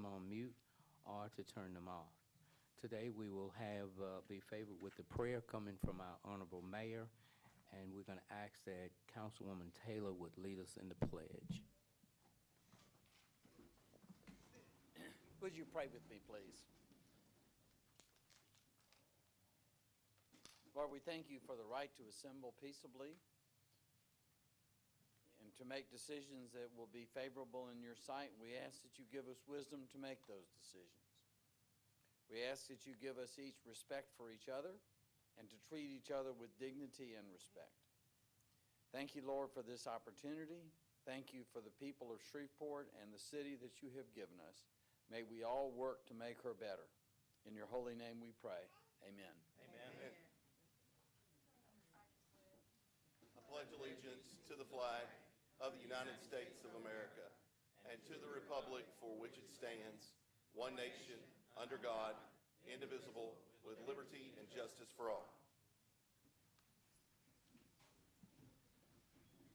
them on mute or to turn them off. Today we will be favored with the prayer coming from our Honorable Mayor, and we're going to ask that Councilwoman Taylor would lead us in the pledge. Would you pray with me, please? Lord, we thank you for the right to assemble peaceably and to make decisions that will be favorable in your sight. We ask that you give us wisdom to make those decisions. We ask that you give us each respect for each other and to treat each other with dignity and respect. Thank you, Lord, for this opportunity. Thank you for the people of Shreveport and the city that you have given us. May we all work to make her better. In your holy name we pray. Amen. Amen. I pledge allegiance to the flag of the United States of America and to the republic for which it stands, one nation, under God, indivisible, with liberty and justice for all.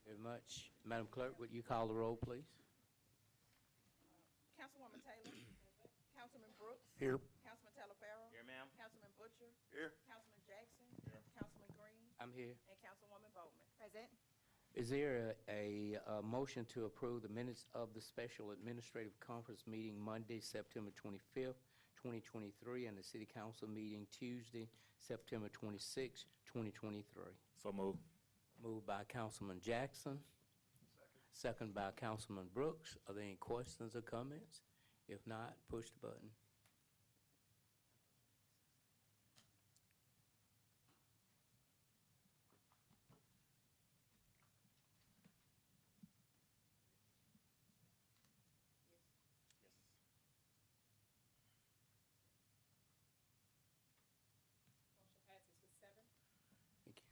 Very much. Madam Clerk, would you call the roll, please? Councilwoman Taylor. Councilman Brooks. Here. Councilman Talaferro. Here, ma'am. Councilman Butcher. Here. Councilman Jackson. Here. Councilman Green. I'm here. And Councilwoman Bowman. Present. Is there a motion to approve the minutes of the special administrative conference meeting Monday, September 25th, 2023, and the City Council meeting Tuesday, September 26th, 2023? So move. Moved by Councilman Jackson. Second by Councilman Brooks. Are there any questions or comments? If not, push the button. Yes. Motion passes with 7. Thank you.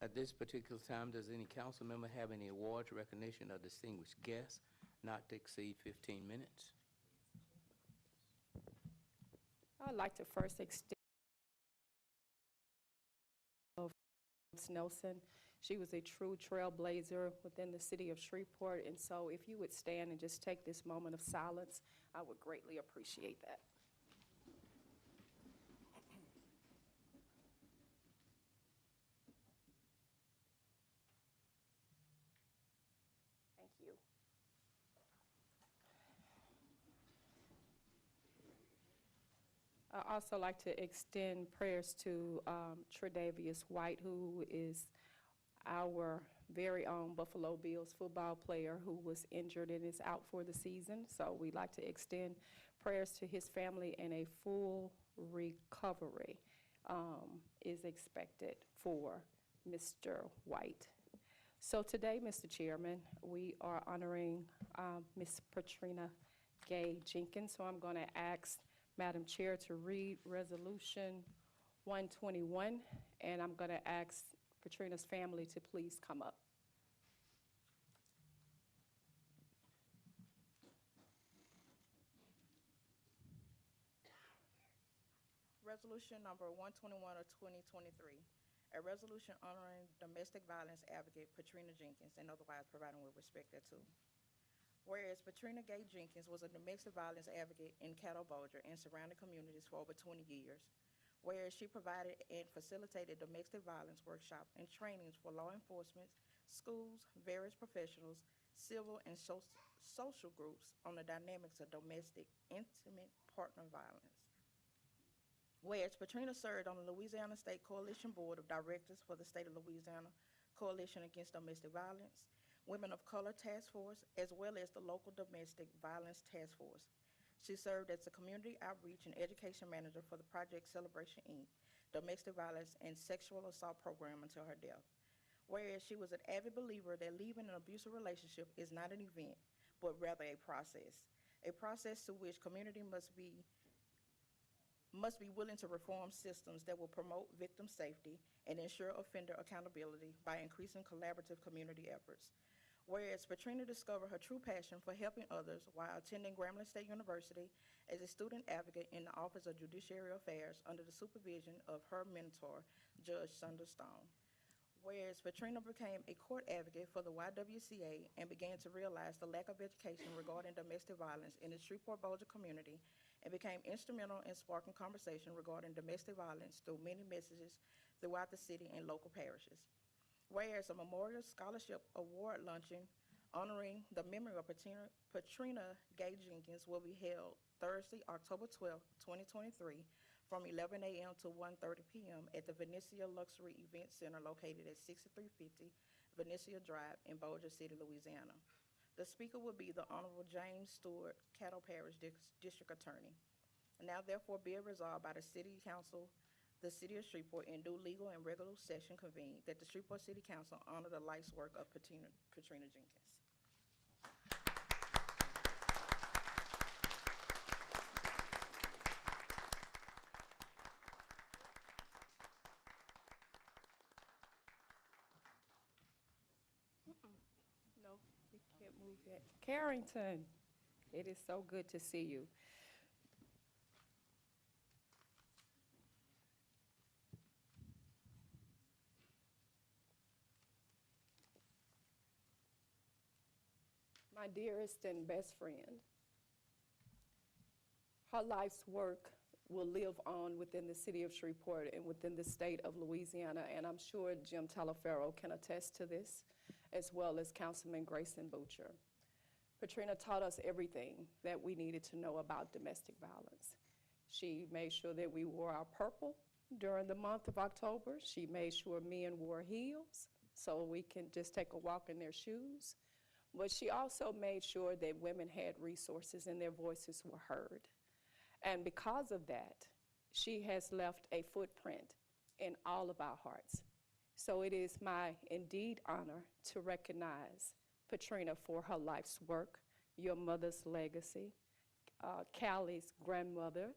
At this particular time, does any council member have any awards, recognition, or distinguished guests not to exceed 15 minutes? I'd like to first extend of Nelson. She was a true trailblazer within the city of Shreveport, and so if you would stand and just take this moment of silence, I would greatly appreciate that. Thank you. I'd also like to extend prayers to Tre'Davious White, who is our very own Buffalo Bills football player who was injured and is out for the season. So we'd like to extend prayers to his family, and a full recovery is expected for Mr. White. So today, Mr. Chairman, we are honoring Ms. Patrina Gay Jenkins. So I'm going to ask Madam Chair to read Resolution 121, and I'm going to ask Patrina's family to please come up. Resolution number 121 of 2023. A resolution honoring domestic violence advocate Patrina Jenkins and otherwise providing with respect thereto. Whereas Patrina Gay Jenkins was a domestic violence advocate in Caddo Bolger and surrounding communities for over 20 years. Whereas she provided and facilitated domestic violence workshops and trainings for law enforcement, schools, various professionals, civil and social groups on the dynamics of domestic intimate partner violence. Whereas Patrina served on the Louisiana State Coalition Board of Directors for the State of Louisiana Coalition Against Domestic Violence, Women of Color Task Force, as well as the local Domestic Violence Task Force. She served as the Community Outreach and Education Manager for the Project Celebration, Inc., Domestic Violence and Sexual Assault Program until her death. Whereas she was an avid believer that leaving an abusive relationship is not an event, but rather a process to which community must be willing to reform systems that will promote victim safety and ensure offender accountability by increasing collaborative community efforts. Whereas Patrina discovered her true passion for helping others while attending Grambling State University as a student advocate in the Office of Judiciary Affairs under the supervision of her mentor, Judge Sunderstone. Whereas Patrina became a court advocate for the YWCA and began to realize the lack of education regarding domestic violence in the Shreveport-Bossier community and became instrumental in sparking conversation regarding domestic violence through many messages throughout the city and local parishes. Whereas a Memorial Scholarship Award luncheon honoring the memory of Patrina Gay Jenkins will be held Thursday, October 12, 2023, from 11 a.m. to 1:30 p.m. at the Venetia Luxury Event Center located at 6350 Venetia Drive in Bossier City, Louisiana. The speaker will be the Honorable James Stewart, Caddo Parish District Attorney. Now therefore be it resolved by the City Council, the City of Shreveport, in due legal and regular session convened, that the Shreveport City Council honor the life's work of Patrina Jenkins. No, you can't move that. Carrington, it is so good to see you. My dearest and best friend, her life's work will live on within the city of Shreveport and within the state of Louisiana, and I'm sure Jim Talaferro can attest to this, as well as Councilman Grayson Butcher. Patrina taught us everything that we needed to know about domestic violence. She made sure that we wore our purple during the month of October. She made sure men wore heels so we can just take a walk in their shoes. But she also made sure that women had resources and their voices were heard. And because of that, she has left a footprint in all of our hearts. So it is my indeed honor to recognize Patrina for her life's work, your mother's legacy, Callie's grandmother,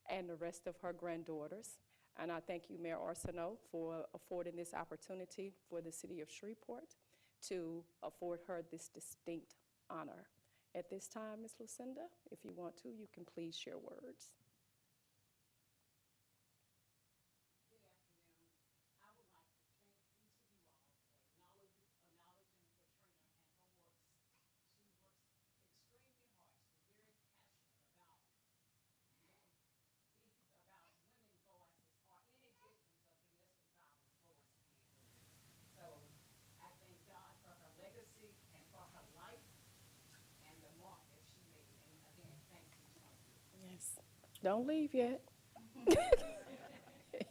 and the rest of her granddaughters. And I thank you, Mayor Arsenault, for affording this opportunity for the city of Shreveport to afford her this distinct honor. At this time, Ms. Lucinda, if you want to, you can please share words. Don't leave yet.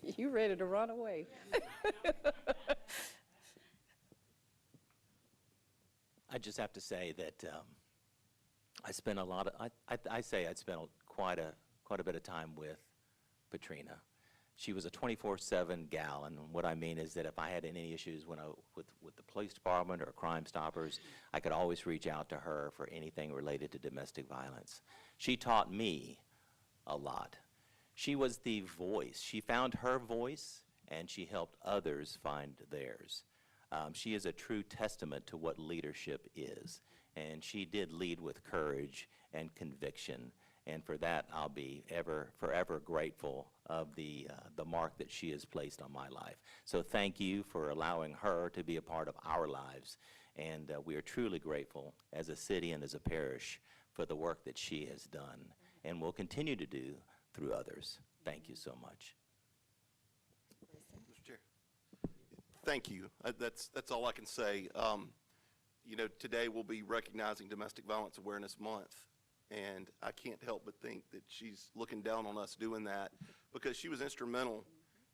You ready to run away? I just have to say that I spent a lot of, I'd say I'd spent quite a bit of time with Patrina. She was a 24/7 gal, and what I mean is that if I had any issues with the police department or Crime Stoppers, I could always reach out to her for anything related to domestic violence. She taught me a lot. She was the voice. She found her voice, and she helped others find theirs. She is a true testament to what leadership is, and she did lead with courage and conviction, and for that I'll be forever grateful of the mark that she has placed on my life. So thank you for allowing her to be a part of our lives, and we are truly grateful as a city and as a parish for the work that she has done and will continue to do through others. Thank you so much. Mr. Chair. Thank you. That's all I can say. You know, today we'll be recognizing Domestic Violence Awareness Month, and I can't help but think that she's looking down on us doing that because she was instrumental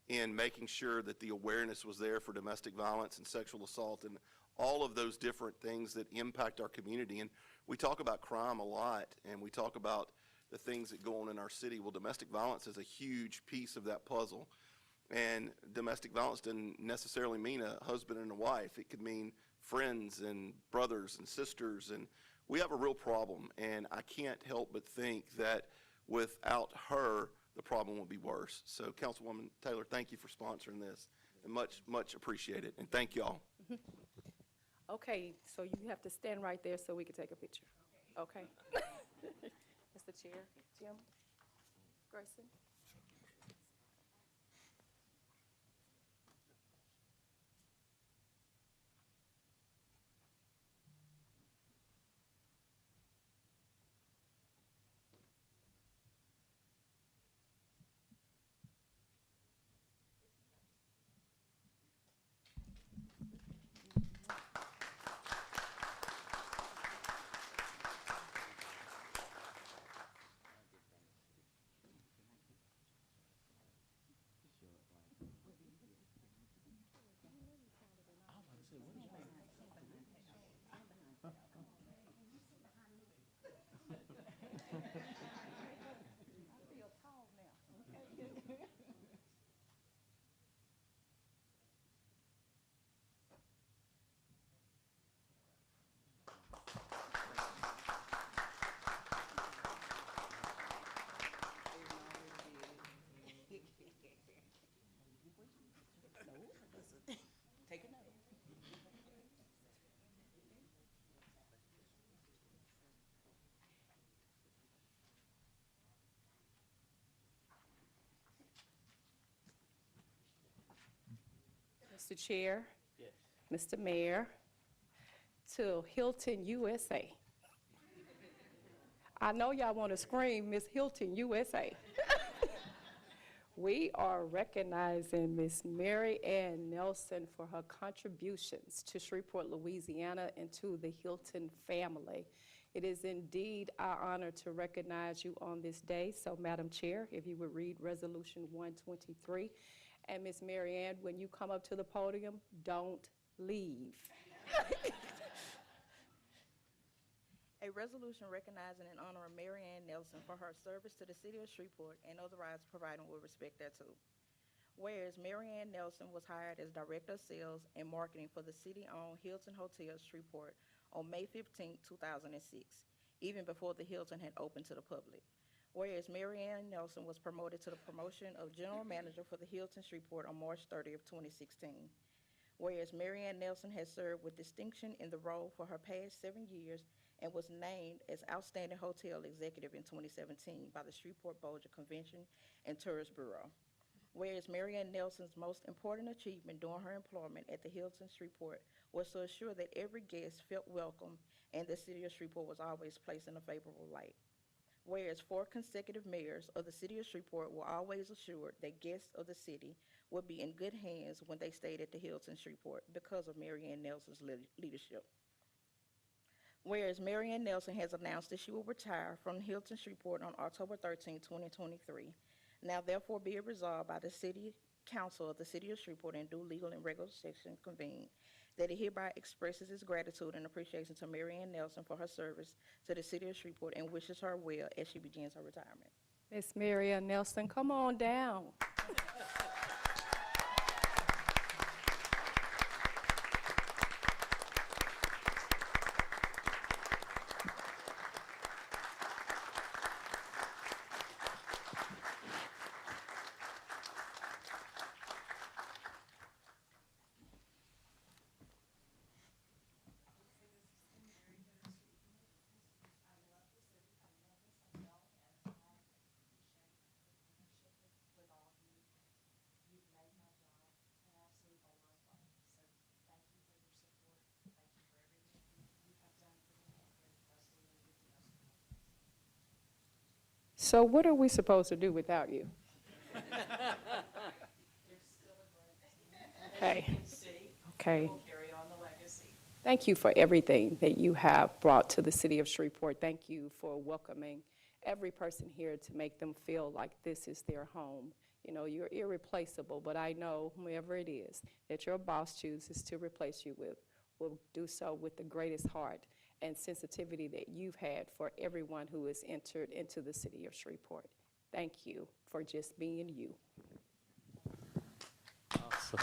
in making sure that the awareness was there for domestic violence and sexual assault and all of those different things that impact our community. And we talk about crime a lot, and we talk about the things that go on in our city. Well, domestic violence is a huge piece of that puzzle. And domestic violence doesn't necessarily mean a husband and a wife. It could mean friends and brothers and sisters. And we have a real problem. And I can't help but think that without her, the problem will be worse. So, Councilwoman Taylor, thank you for sponsoring this. And much, much appreciated. And thank you all. Okay, so you have to stand right there so we can take a picture. Okay. Mr. Chair, Jim, Grayson. Mr. Chair, Yes. Mr. Mayor, to Hilton, USA. I know y'all want to scream, Miss Hilton, USA. We are recognizing Miss Maryann Nelson for her contributions to Shreveport, Louisiana, and to the Hilton family. It is indeed our honor to recognize you on this day. So, Madam Chair, if you would read Resolution 123. And Miss Maryann, when you come up to the podium, don't leave. A resolution recognizing and honoring Maryann Nelson for her service to the city of Shreveport and otherwise providing with respect thereto. Whereas Maryann Nelson was hired as Director of Sales and Marketing for the city-owned Hilton Hotel Shreveport on May 15, 2006, even before the Hilton had opened to the public. Whereas Maryann Nelson was promoted to the promotion of General Manager for the Hilton Shreveport on March 30, 2016. Whereas Maryann Nelson has served with distinction in the role for her past 7 years and was named as Outstanding Hotel Executive in 2017 by the Shreveport-Bossier Convention and Tourist Bureau. Whereas Maryann Nelson's most important achievement during her employment at the Hilton Shreveport was to assure that every guest felt welcome and the city of Shreveport was always placed in a favorable light. Whereas 4 consecutive mayors of the city of Shreveport were always assured that guests of the city would be in good hands when they stayed at the Hilton Shreveport because of Maryann Nelson's leadership. Whereas Maryann Nelson has announced that she will retire from Hilton Shreveport on October 13, 2023. Now therefore be it resolved by the City Council of the City of Shreveport in due legal and regular session convened, that it hereby expresses its gratitude and appreciation to Maryann Nelson for her service to the City of Shreveport and wishes her well as she begins her retirement. Miss Maryann Nelson, come on down. So what are we supposed to do without you? Okay. Okay. Thank you for everything that you have brought to the city of Shreveport. Thank you for welcoming every person here to make them feel like this is their home. You know, you're irreplaceable, but I know whomever it is that your boss chooses to replace you with will do so with the greatest heart and sensitivity that you've had for everyone who has entered into the city of Shreveport. Thank you for just being you. Awesome.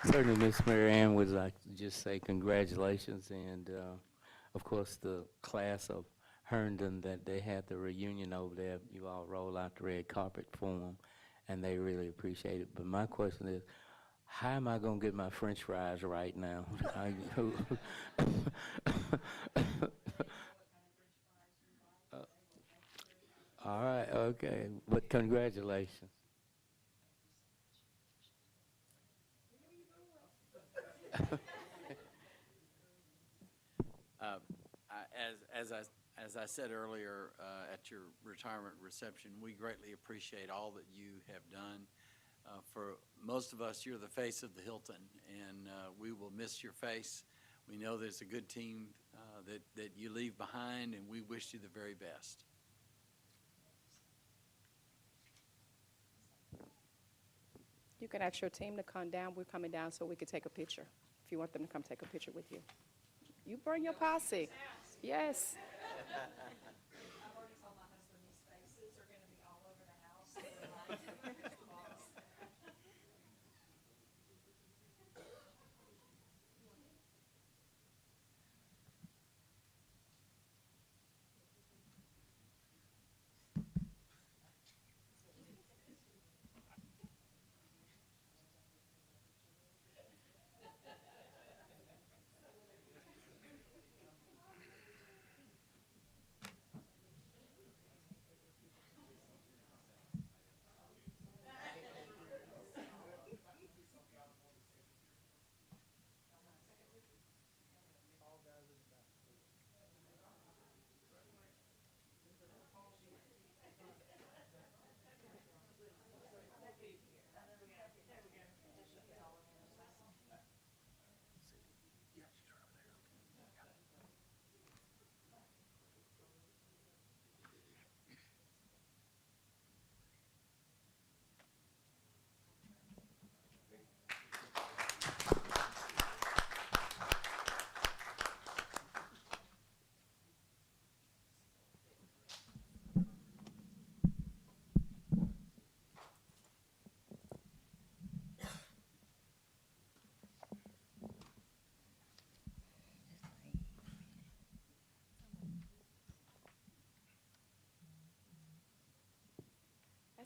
Certainly, Miss Maryann would like to just say congratulations, and of course, the class of Herndon, that they had the reunion over there. You all roll out the red carpet for them, and they really appreciate it. But my question is, how am I going to get my French fries right now? All right, okay, but congratulations. As I said earlier at your retirement reception, we greatly appreciate all that you have done. For most of us, you're the face of the Hilton, and we will miss your face. We know there's a good team that you leave behind, and we wish you the very best. You can ask your team to come down. We're coming down so we can take a picture, if you want them to come take a picture with you. You bring your posse. Yes. I've already told my husband these faces are going to be all over the house. So we're like,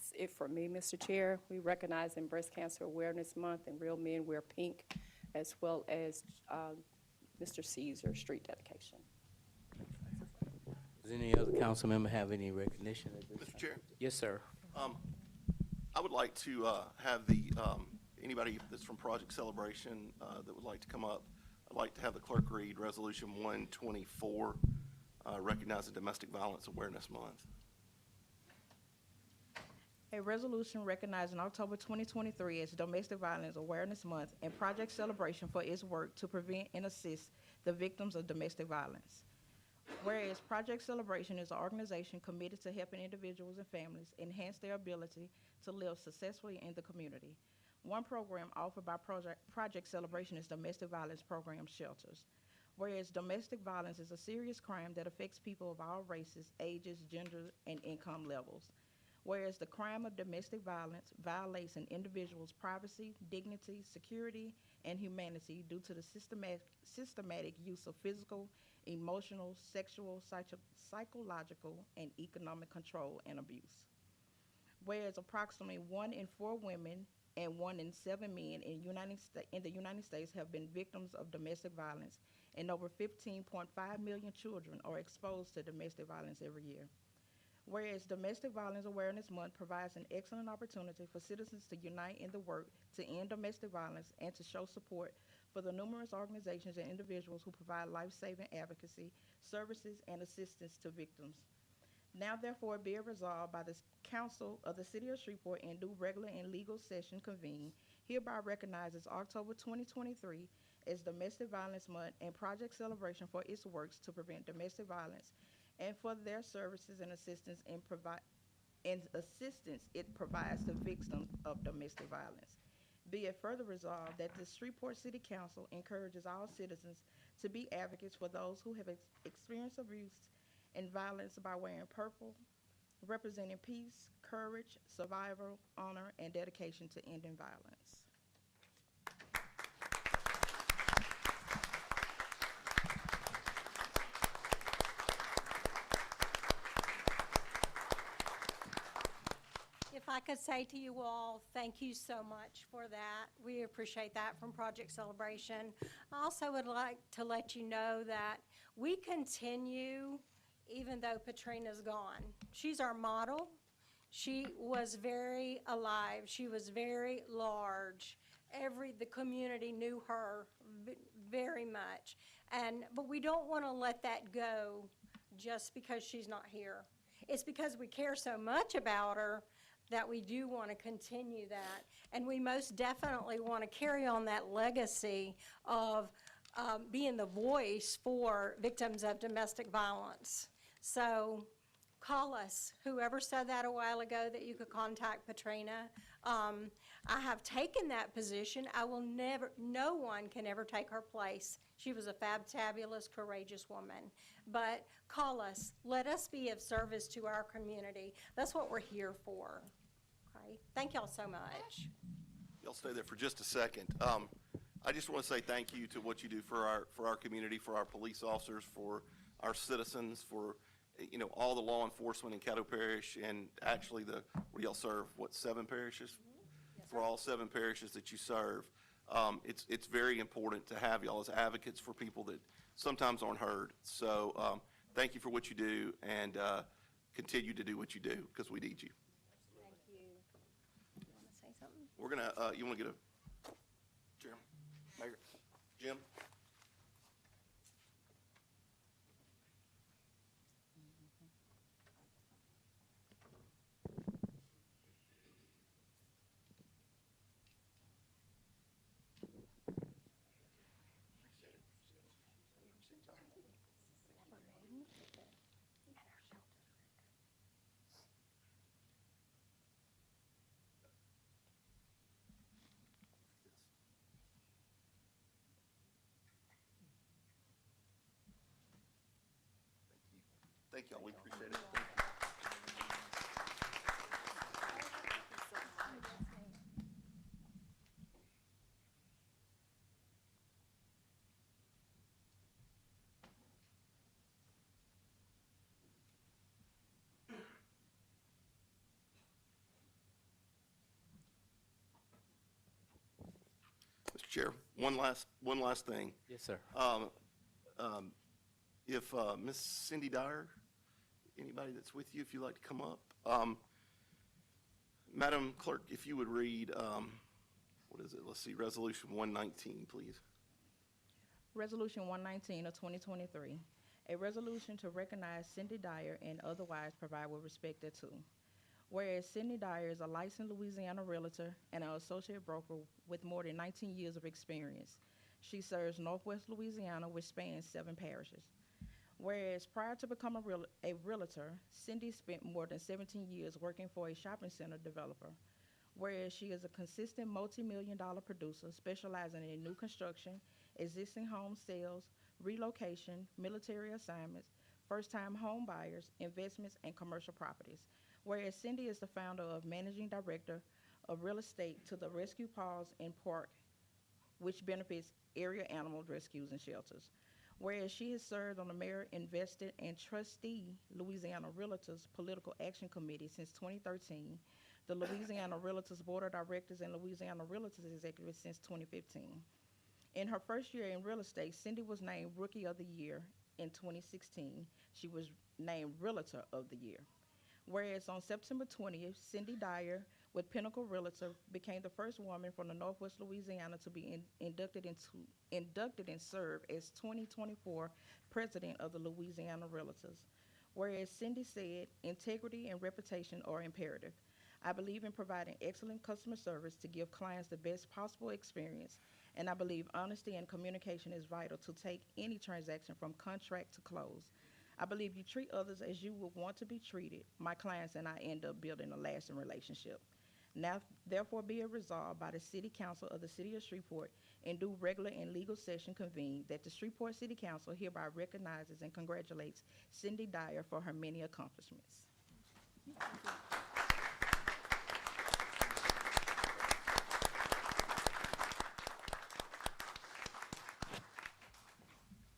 That's it for me, Mr. Chair. We recognize in Breast Cancer Awareness Month and Real Men Wear Pink, as well as Mr. Caesar street dedication. Does any other council member have any recognition at this Mr. time? Chair, Yes, sir. I would like to have the, anybody that's from Project Celebration that would like to come up, I'd like to have the clerk read Resolution 124, recognizing Domestic Violence Awareness Month. A resolution recognizing October 2023 as Domestic Violence Awareness Month and Project Celebration for its work to prevent and assist the victims of domestic violence. Whereas Project Celebration is an organization committed to helping individuals and families enhance their ability to live successfully in the community. One program offered by Project Celebration is Domestic Violence Program Shelters. Whereas domestic violence is a serious crime that affects people of all races, ages, gender, and income levels. Whereas the crime of domestic violence violates an individual's privacy, dignity, security, and humanity due to the systematic use of physical, emotional, sexual, psychological, and economic control and abuse. Whereas approximately 1 in 4 women and 1 in 7 men in the United States have been victims of domestic violence, and over 15.5 million children are exposed to domestic violence every year. Whereas Domestic Violence Awareness Month provides an excellent opportunity for citizens to unite in the work to end domestic violence and to show support for the numerous organizations and individuals who provide life-saving advocacy, services, and assistance to victims. Now therefore be it resolved by the Council of the City of Shreveport in due regular and legal session convened, hereby recognizes October 2023 as Domestic Violence Month and Project Celebration for its works to prevent domestic violence and for their services and assistance it provides to victims of domestic violence. Be it further resolved that the Shreveport City Council encourages all citizens to be advocates for those who have experienced abuse and violence by wearing purple, representing peace, courage, survival, honor, and dedication to ending violence. If I could say to you all, thank you so much for that. We appreciate that from Project Celebration. I also would like to let you know that we continue even though Patrina's gone. She's our model. She was very alive. She was very large. The community knew her very much. But we don't want to let that go just because she's not here. It's because we care so much about her that we do want to continue that. And we most definitely want to carry on that legacy of being the voice for victims of domestic violence. So call us. Whoever said that a while ago that you could contact Patrina. I have taken that position. No one can ever take her place. She was a fabulous, courageous woman. But call us. Let us be of service to our community. That's what we're here for. Okay? Thank y'all so much. Y'all stay there for just a second. I just want to say thank you to what you do for our community, for our police officers, for our citizens, for all the law enforcement in Caddo Parish, and actually y'all serve, 7 parishes? Yes, for all 7 parishes that you serve. It's very important to have y'all as advocates for people that sometimes aren't heard. So thank you for what you do, and continue to do what you do, because we need you. Thank you. You want to say something? We're going to, you want to get a, Jim? Mayor? Jim? Thank y'all, we appreciate it. Chair, one last thing. Yes, sir. If Ms. Cindy Dyer, anybody that's with you, if you'd like to come up. Madam Clerk, if you would read, what is it? Let's see, Resolution 119, please. Resolution 119 of 2023, a resolution to recognize Cindy Dyer and otherwise provide with respect thereto. Whereas Cindy Dyer is a licensed Louisiana realtor and an associate broker with more than 19 years of experience. She serves Northwest Louisiana, which spans 7 parishes. Whereas prior to becoming a realtor, Cindy spent more than 17 years working for a shopping center developer. Whereas she is a consistent multi-million-dollar producer specializing in new construction, existing home sales, relocation, military assignments, first-time home buyers, investments, and commercial properties. Whereas Cindy is the founder of Managing Director of Real Estate to the Rescue Paws and Park, which benefits area animal rescues and shelters. Whereas she has served on the Mayor, Invested, and Trustee Louisiana Realtors Political Action Committee since 2013, the Louisiana Realtors Board of Directors and Louisiana Realtors Executive since 2015. In her first year in real estate, Cindy was named Rookie of the Year. In 2016, she was named Realtor of the Year. Whereas on September 20th, Cindy Dyer with Pinnacle Realtor became the first woman from the Northwest Louisiana to be inducted and serve as 2024 President of the Louisiana Realtors. Whereas Cindy said, integrity and reputation are imperative. I believe in providing excellent customer service to give clients the best possible experience, and I believe honesty and communication is vital to take any transaction from contract to close. I believe you treat others as you would want to be treated. My clients and I end up building a lasting relationship. Now, therefore, be it resolved by the City Council of the City of Shreveport in due regular and legal session convened that the Shreveport City Council hereby recognizes and congratulates Cindy Dyer for her many accomplishments.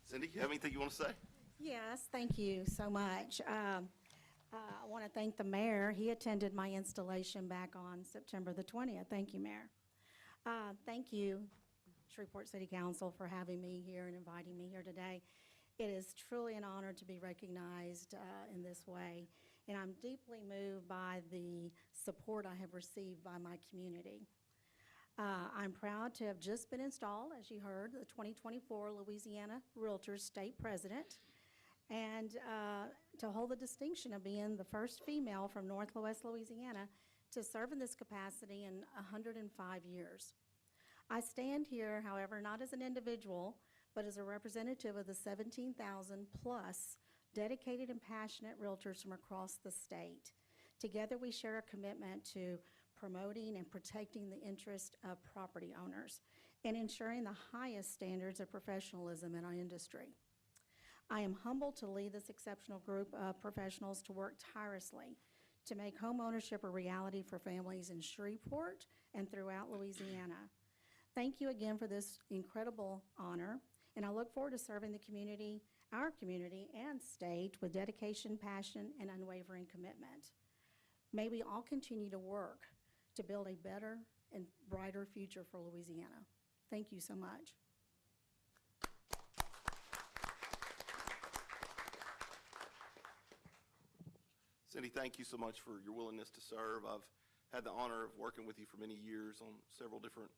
Cindy, you have anything you want to say? Yes, thank you so much. I want to thank the mayor. He attended my installation back on September the 20th. Thank you, Mayor. Thank you, Shreveport City Council, for having me here and inviting me here today. It is truly an honor to be recognized in this way, and I'm deeply moved by the support I have received by my community. I'm proud to have just been installed, as you heard, the 2024 Louisiana Realtors State President, and to hold the distinction of being the first female from Northwest Louisiana to serve in this capacity in 105 years. I stand here, however, not as an individual, but as a representative of the 17,000 plus dedicated and passionate realtors from across the state. Together, we share a commitment to promoting and protecting the interest of property owners and ensuring the highest standards of professionalism in our industry. I am humbled to lead this exceptional group of professionals to work tirelessly to make home ownership a reality for families in Shreveport and throughout Louisiana. Thank you again for this incredible honor, and I look forward to serving the community, our community and state, with dedication, passion, and unwavering commitment. May we all continue to work to build a better and brighter future for Louisiana. Thank you so much. Cindy, thank you so much for your willingness to serve. I've had the honor of working with you for many years on several different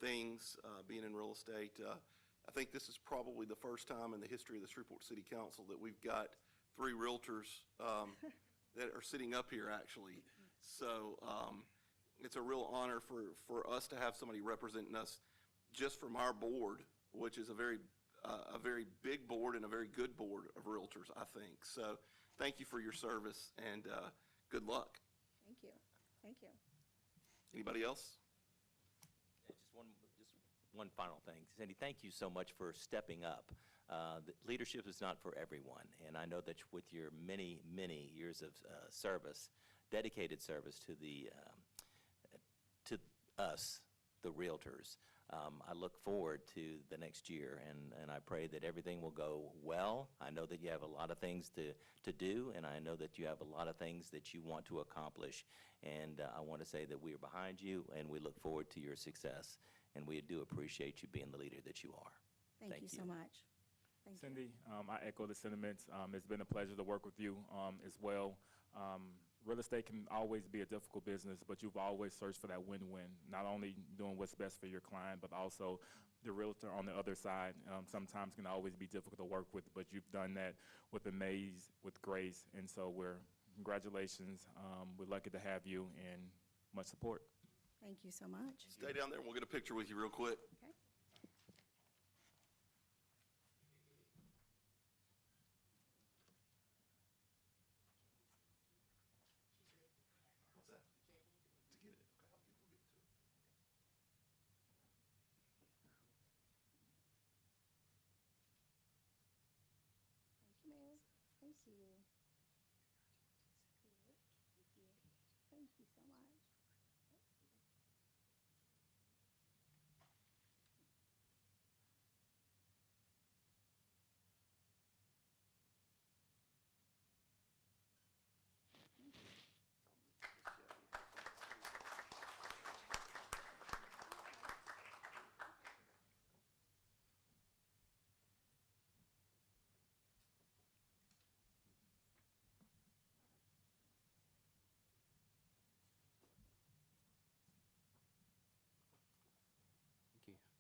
things, being in real estate. I think this is probably the first time in the history of the Shreveport City Council that we've got 3 realtors that are sitting up here, actually. So it's a real honor for us to have somebody representing us just from our board, which is a very big board and a very good board of realtors, I think. So thank you for your service, and good luck. Thank you. Thank you. Anybody else? Yeah, just one final thing. Cindy, thank you so much for stepping up. The leadership is not for everyone, and I know that with your many, many years of service, dedicated service to us, the realtors, I look forward to the next year, and I pray that everything will go well. I know that you have a lot of things to do, and I know that you have a lot of things that you want to accomplish. And I want to say that we are behind you, and we look forward to your success. and we do appreciate you being the leader that you are. Thank you so much. Thank you. Cindy, I echo the sentiments. It's been a pleasure to work with you as well. Real estate can always be a difficult business, but you've always searched for that win-win, not only doing what's best for your client, but also the realtor on the other side. Sometimes can always be difficult to work with, but you've done that with amaze, with grace, and so congratulations. We're lucky to have you, and much support. Thank you so much. Stay down there and we'll get a picture with you real quick. Okay. What's that? To get it. Okay, we'll get it to him. Thank you, Mayor. Thank you. Thank you so much. Thank you.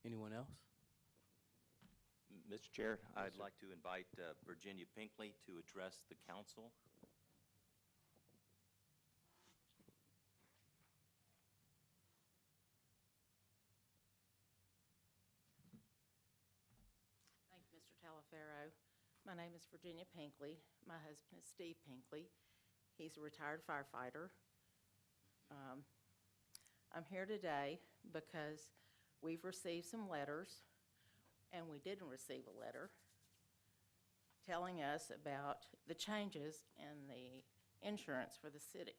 Anyone else? Mr. Chair, I'd like to invite Virginia Pinkley to address the council. Thank you, Mr. Talaferro. My name is Virginia Pinkley. My husband is Steve Pinkley. He's a retired firefighter. I'm here today because we've received some letters, and we didn't receive a letter telling us about the changes in the insurance for the city.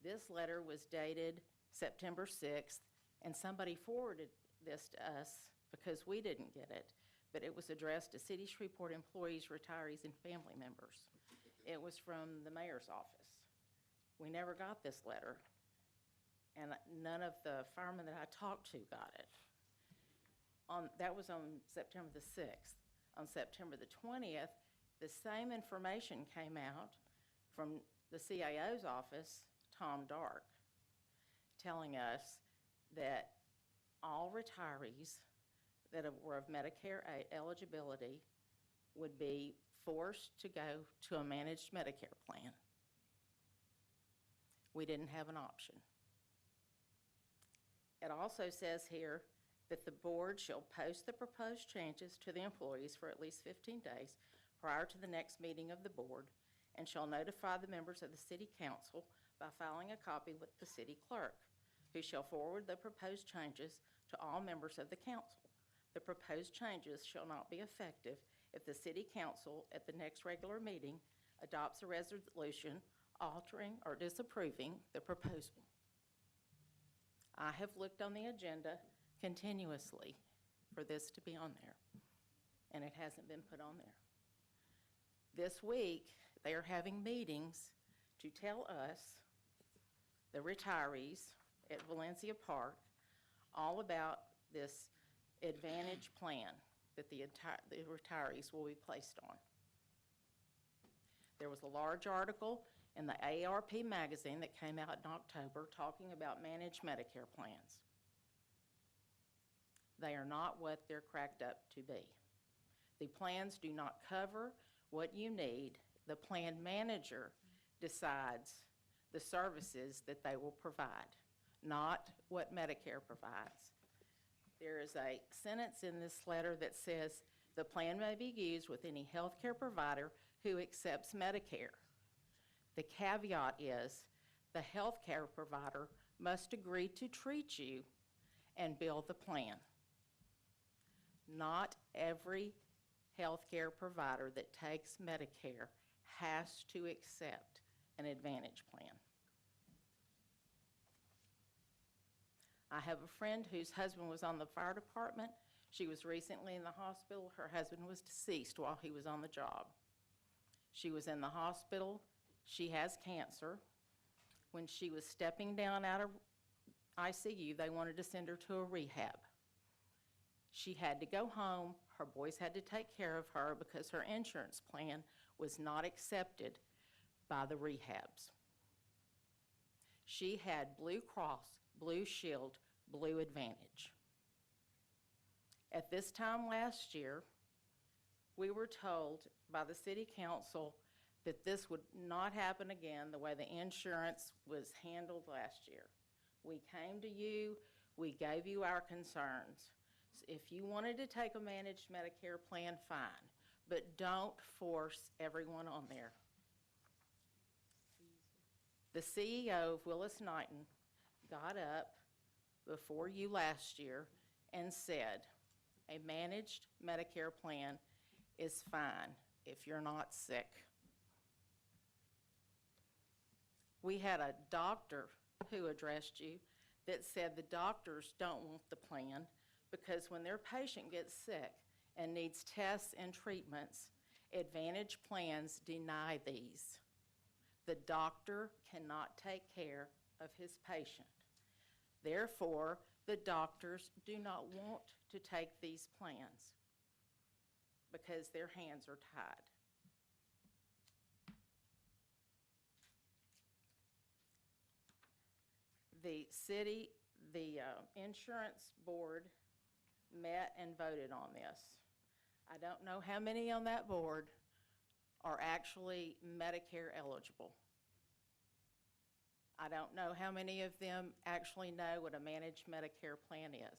This letter was dated September 6th, and somebody forwarded this to us because we didn't get it, but it was addressed to City Shreveport employees, retirees, and family members. It was from the mayor's office. We never got this letter, and none of the firemen that I talked to got it. That was on September the 6th. On September the 20th, the same information came out from the CAO's office, Tom Dark, telling us that all retirees that were of Medicare eligibility would be forced to go to a managed Medicare plan. We didn't have an option. It also says here that the board shall post the proposed changes to the employees for at least 15 days prior to the next meeting of the board, and shall notify the members of the city council by filing a copy with the city clerk, who shall forward the proposed changes to all members of the council. The proposed changes shall not be effective if the city council at the next regular meeting adopts a resolution altering or disapproving the proposal. I have looked on the agenda continuously for this to be on there, and it hasn't been put on there. This week, they are having meetings to tell us, the retirees at Valencia Park, all about this advantage plan that the retirees will be placed on. There was a large article in the AARP magazine that came out in October talking about managed Medicare plans. They are not what they're cracked up to be. The plans do not cover what you need. The plan manager decides the services that they will provide, not what Medicare provides. There is a sentence in this letter that says the plan may be used with any healthcare provider who accepts Medicare. The caveat is the healthcare provider must agree to treat you and bill the plan. Not every healthcare provider that takes Medicare has to accept an Advantage plan. I have a friend whose husband was on the fire department. She was recently in the hospital. Her husband was deceased while he was on the job. She was in the hospital. She has cancer. When she was stepping down out ICU, they wanted to send her to a rehab. She had to go home. Her boys had to take care of her because her insurance plan was not accepted by the rehabs. She had Blue Cross, Blue Shield, Blue Advantage. At this time last year, we were told by the city council that this would not happen again the way the insurance was handled last year. We came to you, we gave you our concerns. If you wanted to take a managed Medicare plan, fine, but don't force everyone on there. The CEO of Willis Knighton got up before you last year and said, a managed Medicare plan is fine if you're not sick. We had a doctor who addressed you that said the doctors don't want the plan because when their patient gets sick and needs tests and treatments, Advantage plans deny these. The doctor cannot take care of his patient. Therefore, the doctors do not want to take these plans because their hands are tied. The city, the insurance board met and voted on this. I don't know how many on that board are actually Medicare eligible. I don't know how many of them actually know what a managed Medicare plan is.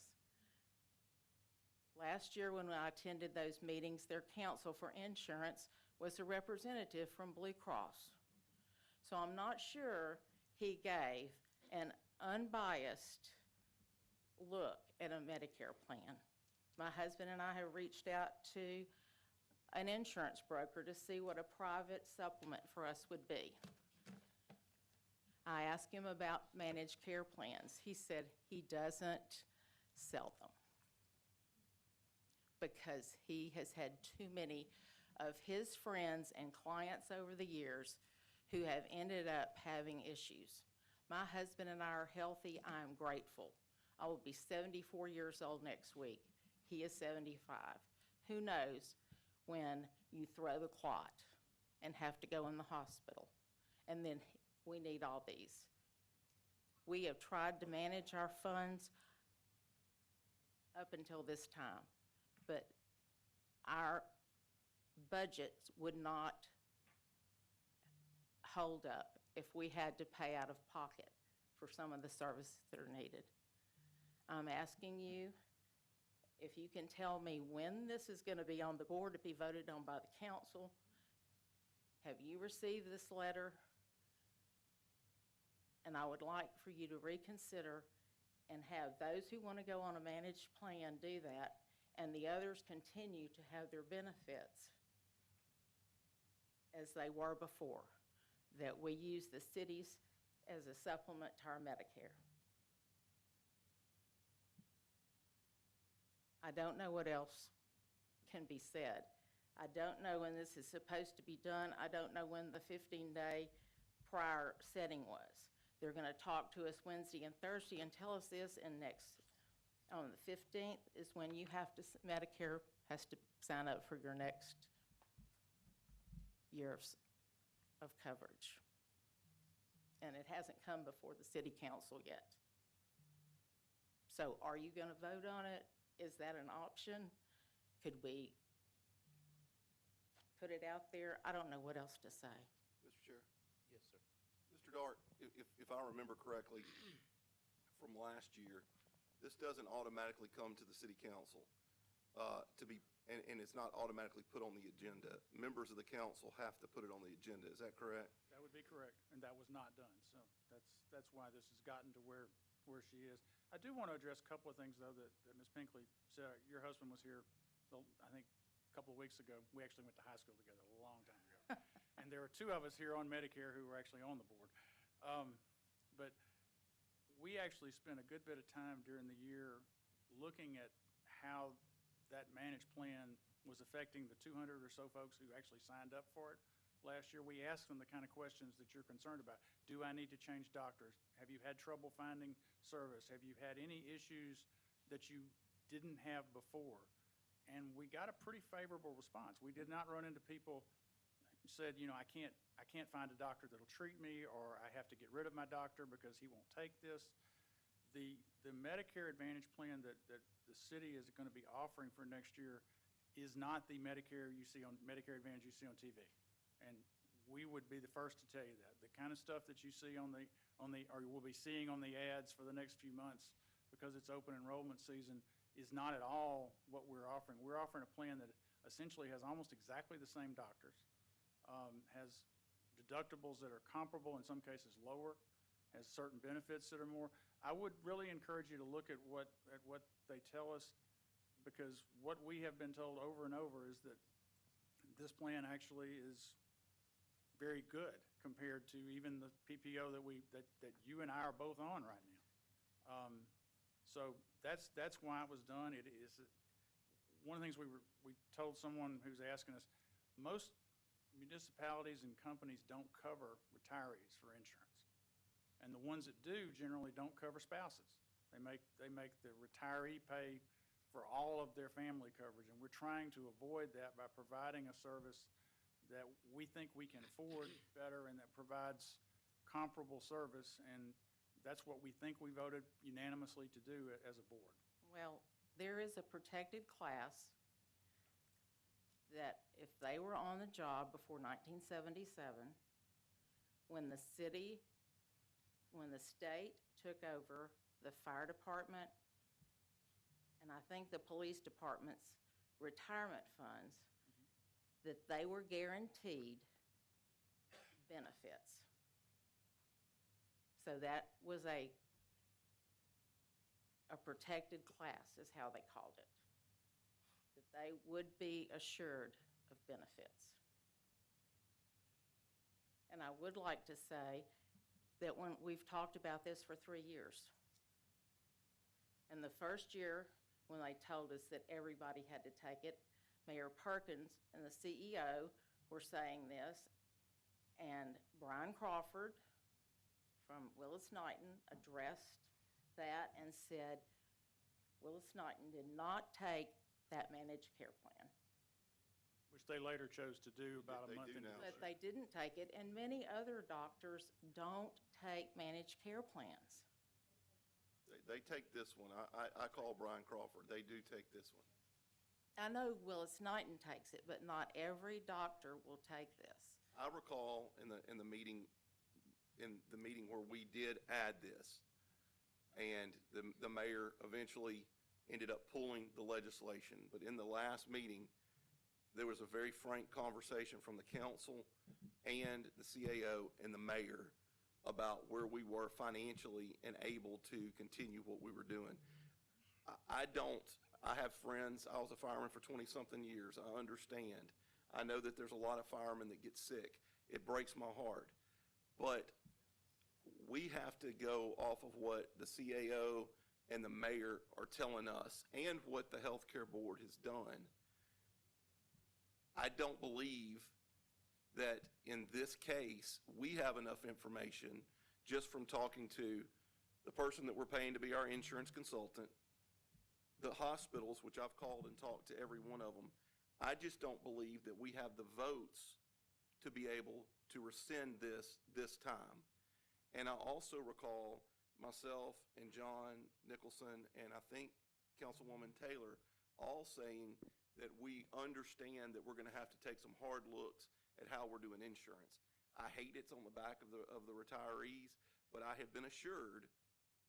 Last year when I attended those meetings, their counsel for insurance was a representative from Blue Cross. So I'm not sure he gave an unbiased look at a Medicare plan. My husband and I have reached out to an insurance broker to see what a private supplement for us would be. I asked him about managed care plans. He said he doesn't sell them because he has had too many of his friends and clients over the years who have ended up having issues. My husband and I are healthy. I am grateful. I will be 74 years old next week. He is 75. Who knows when you throw the clot and have to go in the hospital, and then we need all these. We have tried to manage our funds up until this time, but our budgets would not hold up if we had to pay out of pocket for some of the services that are needed. I'm asking you if you can tell me when this is going to be on the board to be voted on by the council. Have you received this letter? And I would like for you to reconsider and have those who want to go on a managed plan do that, and the others continue to have their benefits as they were before, that we use the cities as a supplement to our Medicare. I don't know what else can be said. I don't know when this is supposed to be done. I don't know when the 15-day prior setting was. They're going to talk to us Wednesday and Thursday and tell us this, and on the 15th is when you have to, Medicare has to sign up for your next year of coverage. And it hasn't come before the city council yet. So are you going to vote on it? Is that an option? Could we put it out there? I don't know what else to say. Mr. Chair. Yes, sir. Mr. Dart, if I remember correctly from last year, this doesn't automatically come to the city council and it's not automatically put on the agenda. Members of the council have to put it on the agenda. Is that correct? That would be correct, and that was not done. So that's why this has gotten to where she is. I do want to address a couple of things, though, that Ms. Pinkley said. Your husband was here, I think, a couple of weeks ago. We actually went to high school together a long time ago. And there are two of us here on Medicare who were actually on the board. But we actually spent a good bit of time during the year looking at how that managed plan was affecting the 200 or so folks who actually signed up for it. last year, we asked them the kind of questions that you're concerned about. Do I need to change doctors? Have you had trouble finding service? Have you had any issues that you didn't have before? And we got a pretty favorable response. We did not run into people who said, I can't find a doctor that'll treat me, or I have to get rid of my doctor because he won't take this. The Medicare Advantage plan that the city is going to be offering for next year is not the Medicare Advantage you see on TV. And we would be the first to tell you that. The kind of stuff that you see or will be seeing on the ads for the next few months, because it's open enrollment season, is not at all what we're offering. We're offering a plan that essentially has almost exactly the same doctors, has deductibles that are comparable, in some cases lower, has certain benefits that are more. I would really encourage you to look at what they tell us, because what we have been told over and over is that this plan actually is very good compared to even the PPO that you and I are both on right now. So that's why it was done. It is one of the things we told someone who's asking us, most municipalities and companies don't cover retirees for insurance. And the ones that do generally don't cover spouses. They make the retiree pay for all of their family coverage, and we're trying to avoid that by providing a service that we think we can afford better and that provides comparable service, and that's what we think we voted unanimously to do as a board. Well, there is a protected class that if they were on the job before 1977, when the state took over the fire department, and I think the police department's retirement funds, that they were guaranteed benefits. So that was a protected class, is how they called it. That they would be assured of benefits. And I would like to say that when we've talked about this for 3 years. And the first year, when they told us that everybody had to take it, Mayor Perkins and the CEO were saying this, and Brian Crawford from Willis-Knighton addressed that and said Willis-Knighton did not take that managed care plan. Which they later chose to do about a month into But they didn't take it, and many other doctors don't take managed care plans. They take this one. I call Brian Crawford. They do take this one. I know Willis-Knighton takes it, but not every doctor will take this. I recall in the meeting where we did add this, and the mayor eventually ended up pulling the legislation. But in the last meeting, there was a very frank conversation from the council and the CAO and the mayor about where we were financially and able to continue what we were doing. I have friends. I was a fireman for 20-something years. I understand. I know that there's a lot of firemen that get sick. It breaks my heart. But we have to go off of what the CAO and the mayor are telling us and what the healthcare board has done. I don't believe that in this case, we have enough information just from talking to the person that we're paying to be our insurance consultant, the hospitals, which I've called and talked to every one of them. I just don't believe that we have the votes to be able to rescind this time. And I also recall myself and John Nicholson and I think Councilwoman Taylor all saying that we understand that we're going to have to take some hard looks at how we're doing insurance. I hate it's on the back of the retirees, but I have been assured,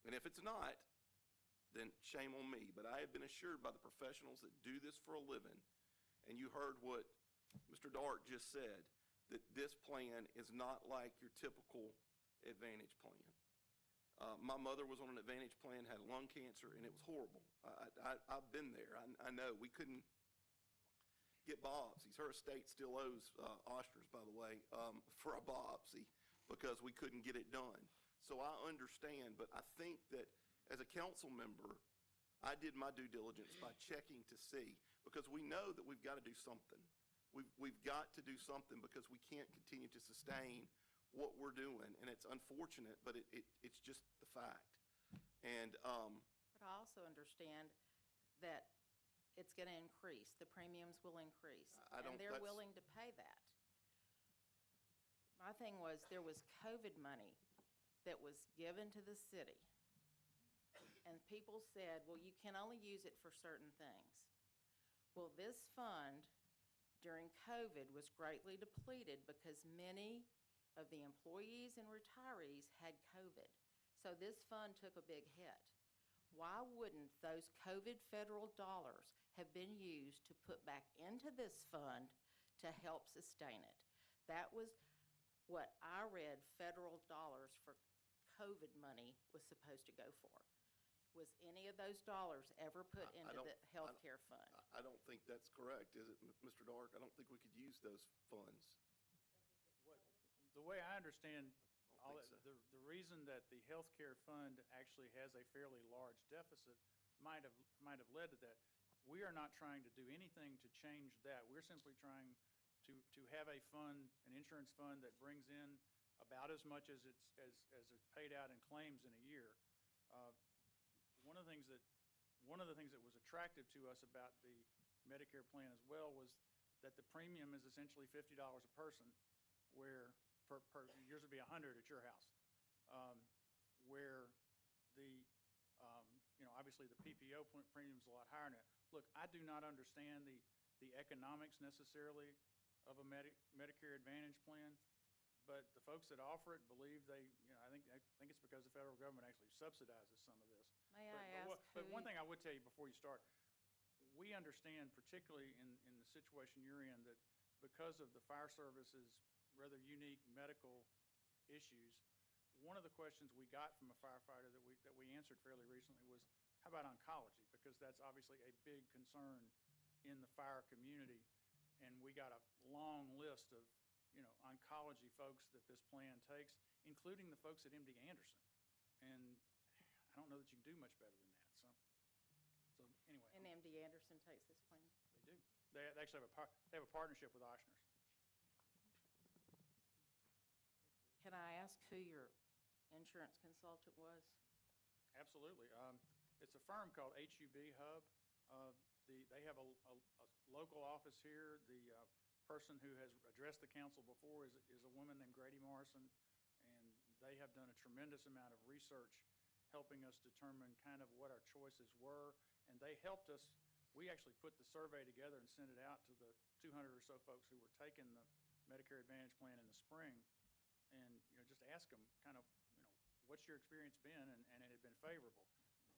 and if it's not, then shame on me, but I have been assured by the professionals that do this for a living, and you heard what Mr. Dart just said, that this plan is not like your typical Advantage plan. My mother was on an Advantage plan, had lung cancer, and it was horrible. I've been there. I know. We couldn't get biopsies. Her estate still owes Oster's, by the way, for a biopsy because we couldn't get it done. So I understand, but I think that as a council member, I did my due diligence by checking to see, because we know that we've got to do something. we've got to do something because we can't continue to sustain what we're doing. And it's unfortunate, but it's just the fact. And, But I also understand that it's going to increase. The premiums will increase. I don't- And they're that's- willing to pay that. My thing was, there was COVID money that was given to the city. And people said, well, you can only use it for certain things. Well, this fund during COVID was greatly depleted because many of the employees and retirees had COVID. So this fund took a big hit. Why wouldn't those COVID federal dollars have been used to put back into this fund to help sustain it? That was what I read federal dollars for COVID money was supposed to go for. Was any of those dollars ever put I into don't- the healthcare fund? I don't think that's correct, is it, Mr. Dark? I don't think we could use those funds. The way I understand I all don't that, think so. the reason that the healthcare fund actually has a fairly large deficit might have led to that. We are not trying to do anything to change that. We're simply trying to have a fund, an insurance fund that brings in about as much as it's paid out in claims in a year. One of the things that was attractive to us about the Medicare plan as well was that the premium is essentially $50 a person, where yours would be $100 at your house, where the obviously the PPO premium is a lot higher than that. Look, I do not understand the economics necessarily of a Medicare Advantage plan, but the folks that offer it believe I think it's because the federal government actually subsidizes some of this. May I ask But who one you- thing I would tell you before you start, we understand, particularly in the situation you're in, that because of the fire service's rather unique medical issues, one of the questions we got from a firefighter that we answered fairly recently was, how about oncology? Because that's obviously a big concern in the fire community. And we got a long list of, oncology folks that this plan takes, including the folks at MD Anderson. And I don't know that you can do much better than that. So anyway. And MD Anderson takes this plan? They do. They actually have a partnership with Ochsner's. Can I ask who your insurance consultant was? Absolutely. It's a firm called HUB Hub. They have a local office here. The person who has addressed the council before is a woman named Grady Morrison, and they have done a tremendous amount of research helping us determine kind of what our choices were, and they helped us. We actually put the survey together and sent it out to the 200 or so folks who were taking the Medicare Advantage plan in the spring, and just ask them kind of, what's your experience been, and it had been favorable.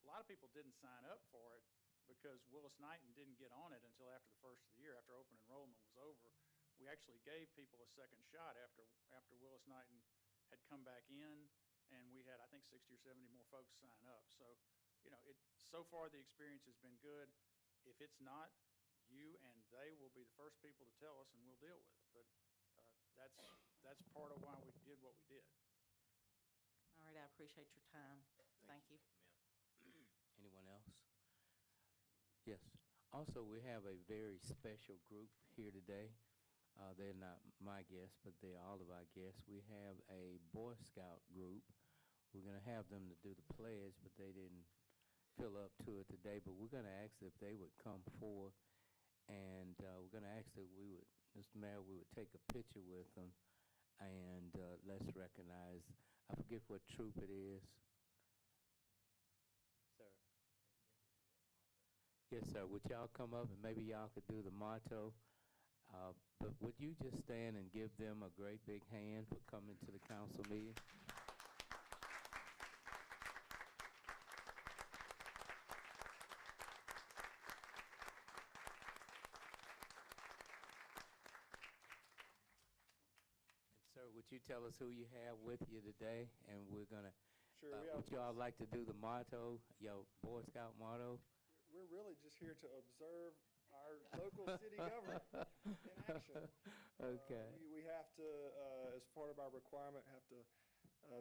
A lot of people didn't sign up for it because Willis-Knighton didn't get on it until after the first of the year, after open enrollment was over. We actually gave people a second shot after Willis-Knighton had come back in, and we had, I think, 60 or 70 more folks sign up. So, so far the experience has been good. If it's not, you and they will be the first people to tell us, and we'll deal with it. But that's part of why we did what we did. All right, I appreciate your time. Thank you. Anyone else? Yes. Also, we have a very special group here today. They're not my guests, but they're all of our guests. We have a Boy Scout group. We're going to have them to do the pledge, but they didn't fill up to it today. But we're going to ask if they would come forth, and we're going to ask that we would, Mr. Mayor, we would take a picture with them, and let's recognize, I forget what troop it is. Sir. Yes, sir. Would y'all come up and maybe y'all could do the motto? But would you just stand and give them a great big hand for coming to the council meeting? And sir, would you tell us who you have with you today? And we're gonna, Sure, we would y'all like to do the motto, your Boy Scout motto? we're really just here to observe our local city government in action. Okay. We have to, as part of our requirement, have to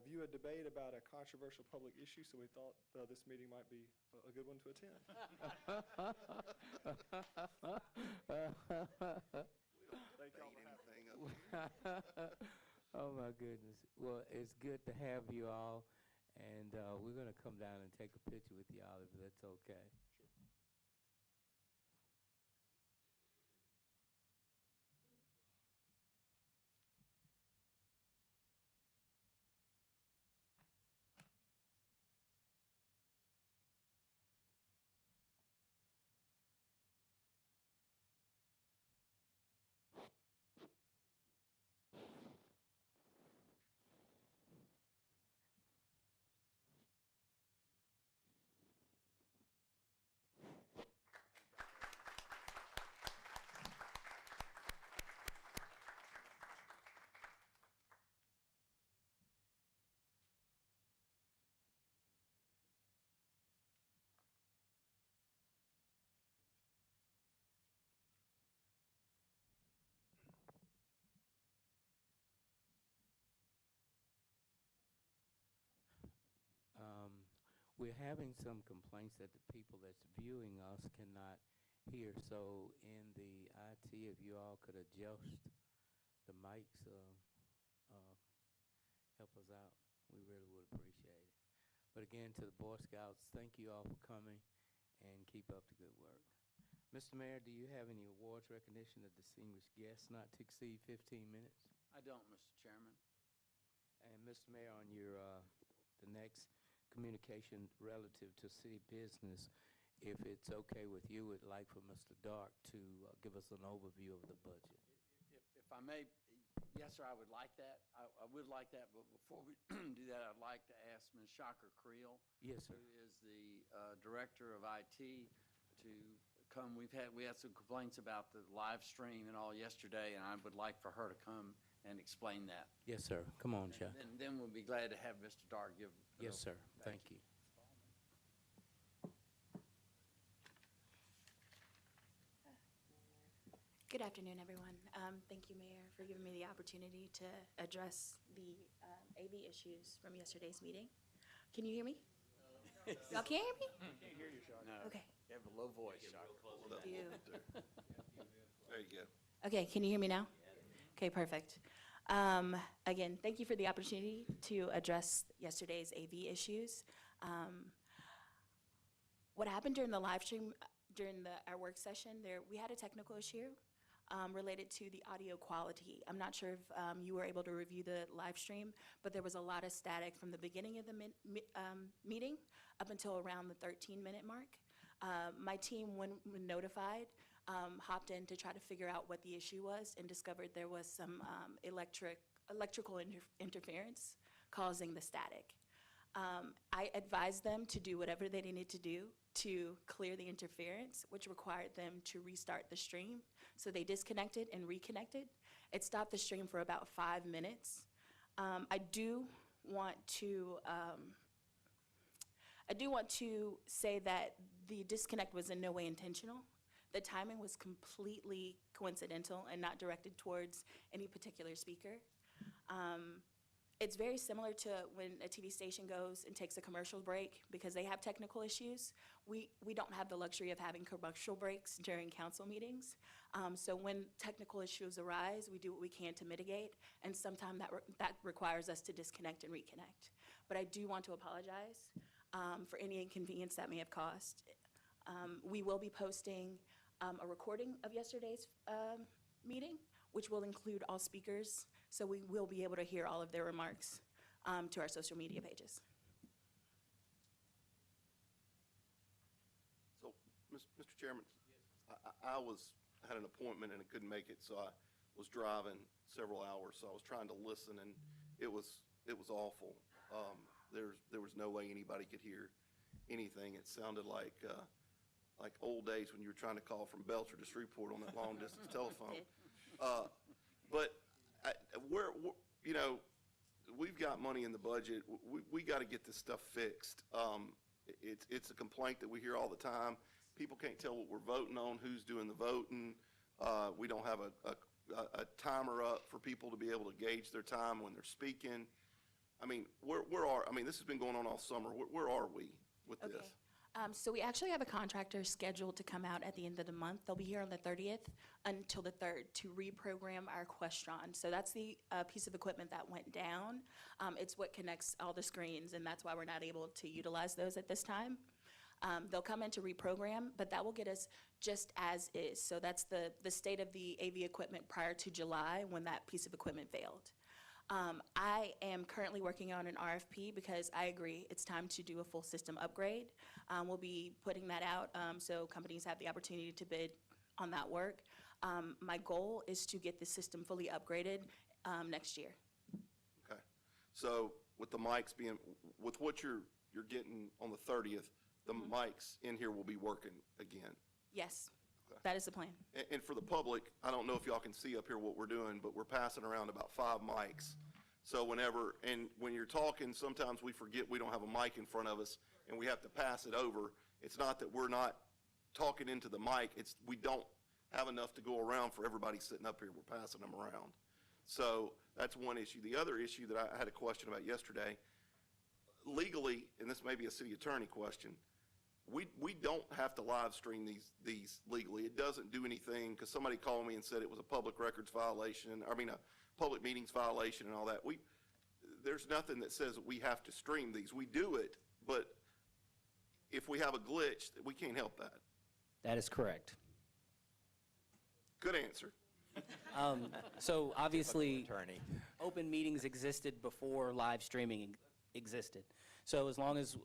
view a debate about a controversial public issue, so we thought this meeting might be a good one to attend. Thank y'all bait for having me. anything up. Oh, my goodness. Well, it's good to have you all, and we're going to come down and take a picture with y'all if that's okay. Um, we're having some complaints that the people that's viewing us cannot hear. So in the IT, if you all could adjust the mics, help us out, we really would appreciate it. But again, to the Boy Scouts, thank you all for coming and keep up the good work. Mr. Mayor, do you have any awards recognition of distinguished guests not to exceed 15 minutes? I don't, Mr. Chairman. And Mr. Mayor, on your, the next communication relative to city business, if it's okay with you, would like for Mr. Dark to give us an overview of the budget. If I may, yes, sir, I would like that. I would like that, but before we do that, I'd like to ask Ms. Shocker Creel. Yes, sir. Who is the Director of IT, to come. We had some complaints about the live stream and all yesterday, and I would like for her to come and explain that. Yes, sir. Come on, Chuck. And then we'll be glad to have Mr. Dark give. Yes, sir. Thank you. Good afternoon, everyone. Thank you, Mayor, for giving me the opportunity to address the AV issues from yesterday's meeting. Can you hear me? Y'all can't hear me? Can't hear you, Shocker. No. Okay. You have a low voice, Shocker. Hold up. You. There you go. Okay, can you hear me now? Okay, perfect. Again, thank you for the opportunity to address yesterday's AV issues. What happened during the live stream, during our work session, we had a technical issue related to the audio quality. I'm not sure if you were able to review the live stream, but there was a lot of static from the beginning of the meeting up until around the 13-minute mark. My team, when notified, hopped in to try to figure out what the issue was and discovered there was some electrical interference causing the static. I advised them to do whatever they needed to do to clear the interference, which required them to restart the stream. So they disconnected and reconnected. It stopped the stream for about 5 minutes. I do want to say that the disconnect was in no way intentional. The timing was completely coincidental and not directed towards any particular speaker. It's very similar to when a TV station goes and takes a commercial break because they have technical issues. We don't have the luxury of having commercial breaks during council meetings. So when technical issues arise, we do what we can to mitigate, and sometimes that requires us to disconnect and reconnect. But I do want to apologize for any inconvenience that may have caused. We will be posting a recording of yesterday's meeting, which will include all speakers, so we will be able to hear all of their remarks to our social media pages. So, Mr. Chairman, I had an appointment and I couldn't make it, so I was driving several hours, so I was trying to listen, and it was awful. There was no way anybody could hear anything. It sounded like old days when you were trying to call from Belcher to Shreveport on that long-distance telephone. But we've got money in the budget. We got to get this stuff fixed. It's a complaint that we hear all the time. People can't tell what we're voting on, who's doing the voting. We don't have a timer up for people to be able to gauge their time when they're speaking. I mean, this has been going on all summer. Where are we with this? So we actually have a contractor scheduled to come out at the end of the month. They'll be here on the 30th until the 3rd to reprogram our Question. So that's the piece of equipment that went down. It's what connects all the screens, and that's why we're not able to utilize those at this time. They'll come in to reprogram, but that will get us just as is. So that's the state of the AV equipment prior to July when that piece of equipment failed. I am currently working on an RFP because I agree it's time to do a full system upgrade. We'll be putting that out so companies have the opportunity to bid on that work. My goal is to get the system fully upgraded next year. Okay. So with the mics being, with what you're getting on the 30th, the mics in here will be working again. Yes, Okay. that is the plan. And for the public, I don't know if y'all can see up here what we're doing, but we're passing around about 5 mics. So when you're talking, sometimes we forget we don't have a mic in front of us and we have to pass it over. It's not that we're not talking into the mic, it's we don't have enough to go around for everybody sitting up here. We're passing them around. So that's one issue. The other issue that I had a question about yesterday, legally, and this may be a city attorney question, we don't have to live stream these legally. It doesn't do anything, because somebody called me and said it was a public records violation, a public meetings violation and all that. There's nothing that says that we have to stream these. We do it, but if we have a glitch, we can't help that. That is correct. Good answer. So obviously, Attorney. open meetings existed before live streaming existed. So as long as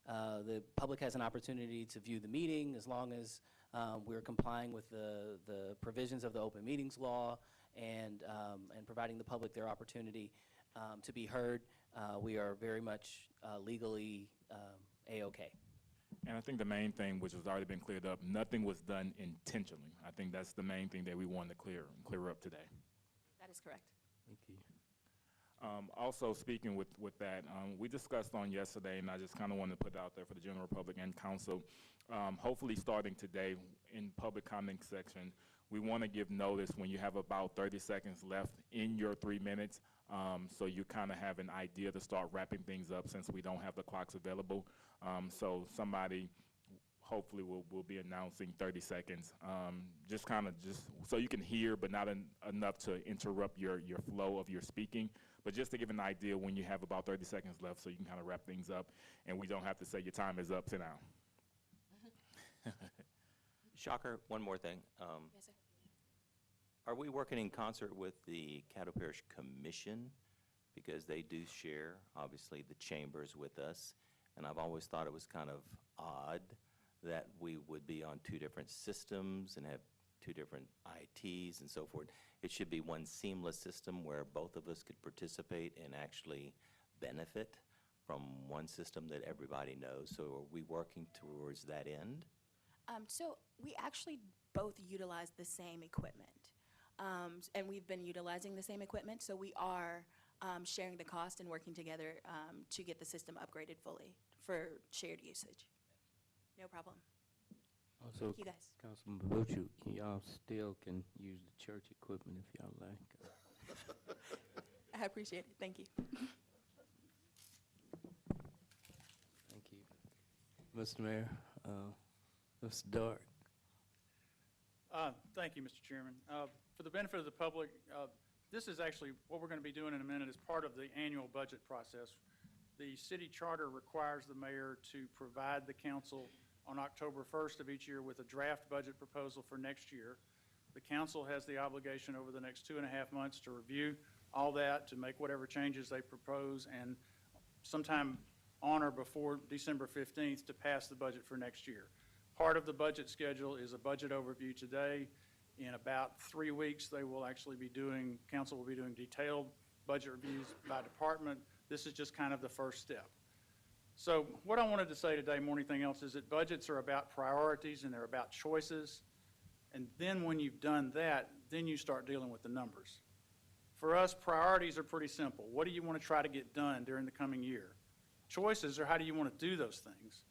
the public has an opportunity to view the meeting, as long as we're complying with the provisions of the open meetings law and providing the public their opportunity to be heard, we are very much legally A-OK. And I think the main thing, which has already been cleared up, nothing was done intentionally. I think that's the main thing that we wanted to clear up today. That is correct. Thank you. Also, speaking with that, we discussed on yesterday, and I just kind of wanted to put it out there for the general public and council, hopefully starting today in public comment section, we want to give notice when you have about 30 seconds left in your 3 minutes, so you kind of have an idea to start wrapping things up since we don't have the clocks available. So somebody hopefully will be announcing 30 seconds, just so you can hear, but not enough to interrupt your flow of your speaking. But just to give an idea when you have about 30 seconds left so you can kind of wrap things up and we don't have to say your time is up, sit down. Shocker, one more thing. Yes, sir. Are we working in concert with the Caddo Parish Commission? Because they do share, obviously, the chambers with us. And I've always thought it was kind of odd that we would be on 2 different systems and have 2 different ITs and so forth. It should be one seamless system where both of us could participate and actually benefit from one system that everybody knows. So are we working towards that end? So we actually both utilize the same equipment. And we've been utilizing the same equipment, so we are sharing the cost and working together to get the system upgraded fully for shared usage. No problem. Also, Thank you, guys. Councilman Babucci, y'all still can use the church equipment if y'all like. I appreciate it. Thank you. Thank you. Mr. Mayor, Mr. Dart. Thank you, Mr. Chairman. For the benefit of the public, this is actually what we're going to be doing in a minute as part of the annual budget process. The city charter requires the mayor to provide the council on October 1st of each year with a draft budget proposal for next year. The council has the obligation over the next 2.5 months to review all that, to make whatever changes they propose, and sometime on or before December 15th to pass the budget for next year. Part of the budget schedule is a budget overview today. In about 3 weeks, council will be doing detailed budget reviews by department. This is just kind of the first step. So what I wanted to say today, more than anything else, is that budgets are about priorities and they're about choices. And then when you've done that, then you start dealing with the numbers. For us, priorities are pretty simple. What do you want to try to get done during the coming year? Choices are how do you want to do those things?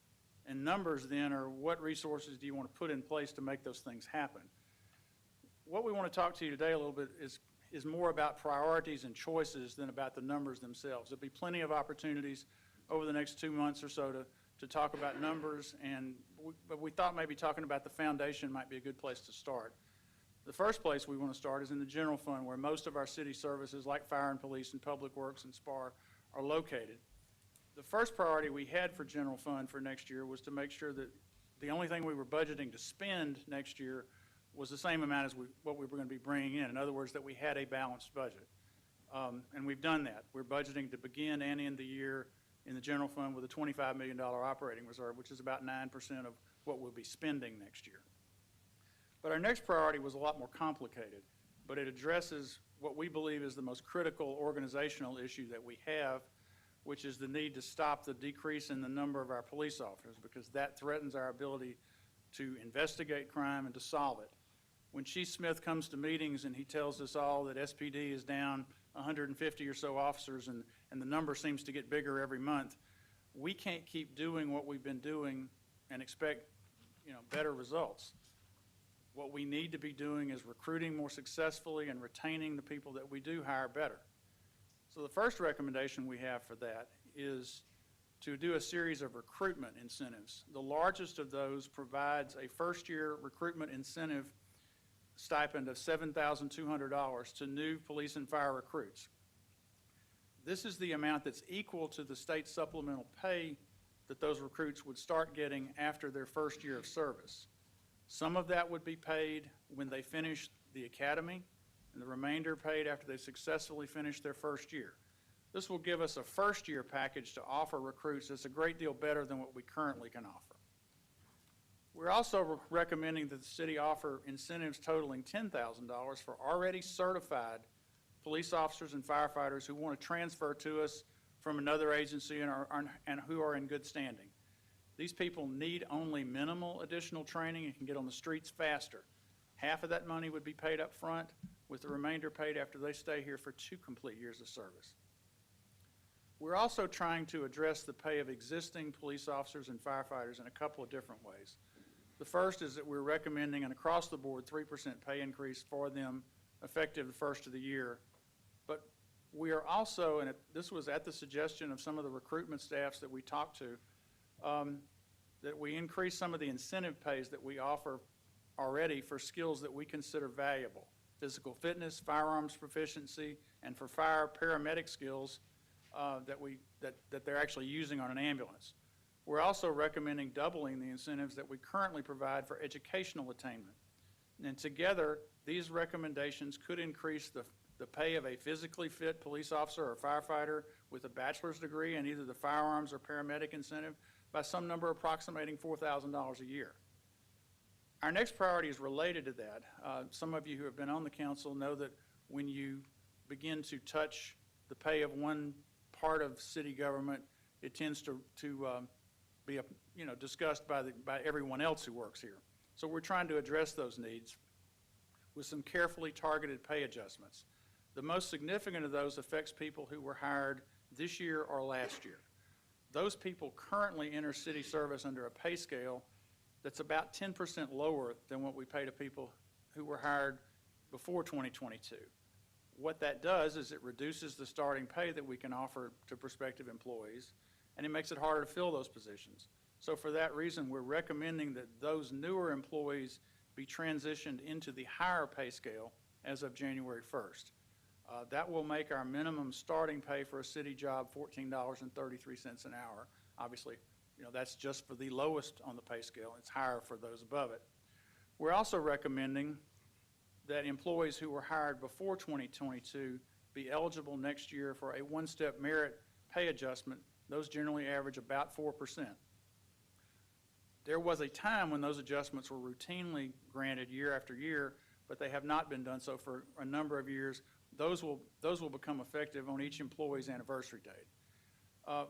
And numbers then are what resources do you want to put in place to make those things happen? What we want to talk to you today a little bit is more about priorities and choices than about the numbers themselves. There'll be plenty of opportunities over the next 2 months or so to talk about numbers, but we thought maybe talking about the foundation might be a good place to start. The first place we want to start is in the general fund, where most of our city services, like fire and police and public works and SPAR, are located. The first priority we had for general fund for next year was to make sure that the only thing we were budgeting to spend next year was the same amount as what we were going to be bringing in. In other words, that we had a balanced budget. And we've done that. We're budgeting to begin and end the year in the general fund with a $25 million operating reserve, which is about 9% of what we'll be spending next year. But our next priority was a lot more complicated, but it addresses what we believe is the most critical organizational issue that we have, which is the need to stop the decrease in the number of our police officers, because that threatens our ability to investigate crime and to solve it. When Chief Smith comes to meetings and he tells us all that SPD is down 150 or so officers and the number seems to get bigger every month, we can't keep doing what we've been doing and expect, better results. What we need to be doing is recruiting more successfully and retaining the people that we do hire better. So the first recommendation we have for that is to do a series of recruitment incentives. The largest of those provides a first-year recruitment incentive stipend of $7,200 to new police and fire recruits. This is the amount that's equal to the state supplemental pay that those recruits would start getting after their first year of service. Some of that would be paid when they finish the academy, and the remainder paid after they successfully finish their first year. This will give us a first-year package to offer recruits that's a great deal better than what we currently can offer. We're also recommending that the city offer incentives totaling $10,000 for already certified police officers and firefighters who want to transfer to us from another agency and who are in good standing. These people need only minimal additional training and can get on the streets faster. Half of that money would be paid up front, with the remainder paid after they stay here for 2 complete years of service. We're also trying to address the pay of existing police officers and firefighters in a couple of different ways. The first is that we're recommending an across-the-board 3% pay increase for them effective the first of the year. But we are also, and this was at the suggestion of some of the recruitment staffs that we talked to, that we increase some of the incentive pays that we offer already for skills that we consider valuable: physical fitness, firearms proficiency, and for fire paramedic skills that they're actually using on an ambulance. We're also recommending doubling the incentives that we currently provide for educational attainment. And together, these recommendations could increase the pay of a physically fit police officer or firefighter with a bachelor's degree in either the firearms or paramedic incentive by some number approximating $4,000 a year. Our next priority is related to that. Some of you who have been on the council know that when you begin to touch the pay of one part of city government, it tends to be discussed by everyone else who works here. So we're trying to address those needs with some carefully targeted pay adjustments. The most significant of those affects people who were hired this year or last year. Those people currently enter city service under a pay scale that's about 10% lower than what we pay to people who were hired before 2022. What that does is it reduces the starting pay that we can offer to prospective employees, and it makes it harder to fill those positions. So for that reason, we're recommending that those newer employees be transitioned into the higher pay scale as of January 1st. That will make our minimum starting pay for a city job $14.33 an hour. Obviously, that's just for the lowest on the pay scale. It's higher for those above it. We're also recommending that employees who were hired before 2022 be eligible next year for a one-step merit pay adjustment. Those generally average about 4%. There was a time when those adjustments were routinely granted year after year, but they have not been done so for a number of years. Those will become effective on each employee's anniversary date.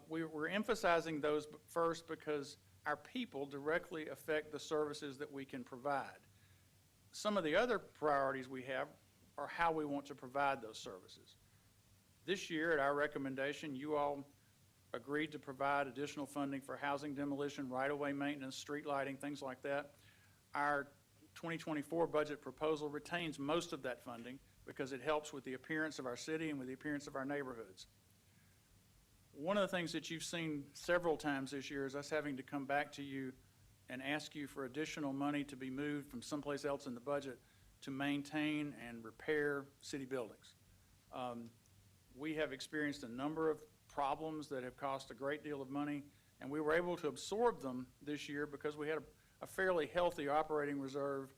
We're emphasizing those first because our people directly affect the services that we can provide. Some of the other priorities we have are how we want to provide those services. This year, at our recommendation, you all agreed to provide additional funding for housing demolition, right-of-way maintenance, street lighting, things like that. Our 2024 budget proposal retains most of that funding because it helps with the appearance of our city and with the appearance of our neighborhoods. One of the things that you've seen several times this year is us having to come back to you and ask you for additional money to be moved from someplace else in the budget to maintain and repair city buildings. We have experienced a number of problems that have cost a great deal of money, and we were able to absorb them this year because we had a fairly healthy operating reserve.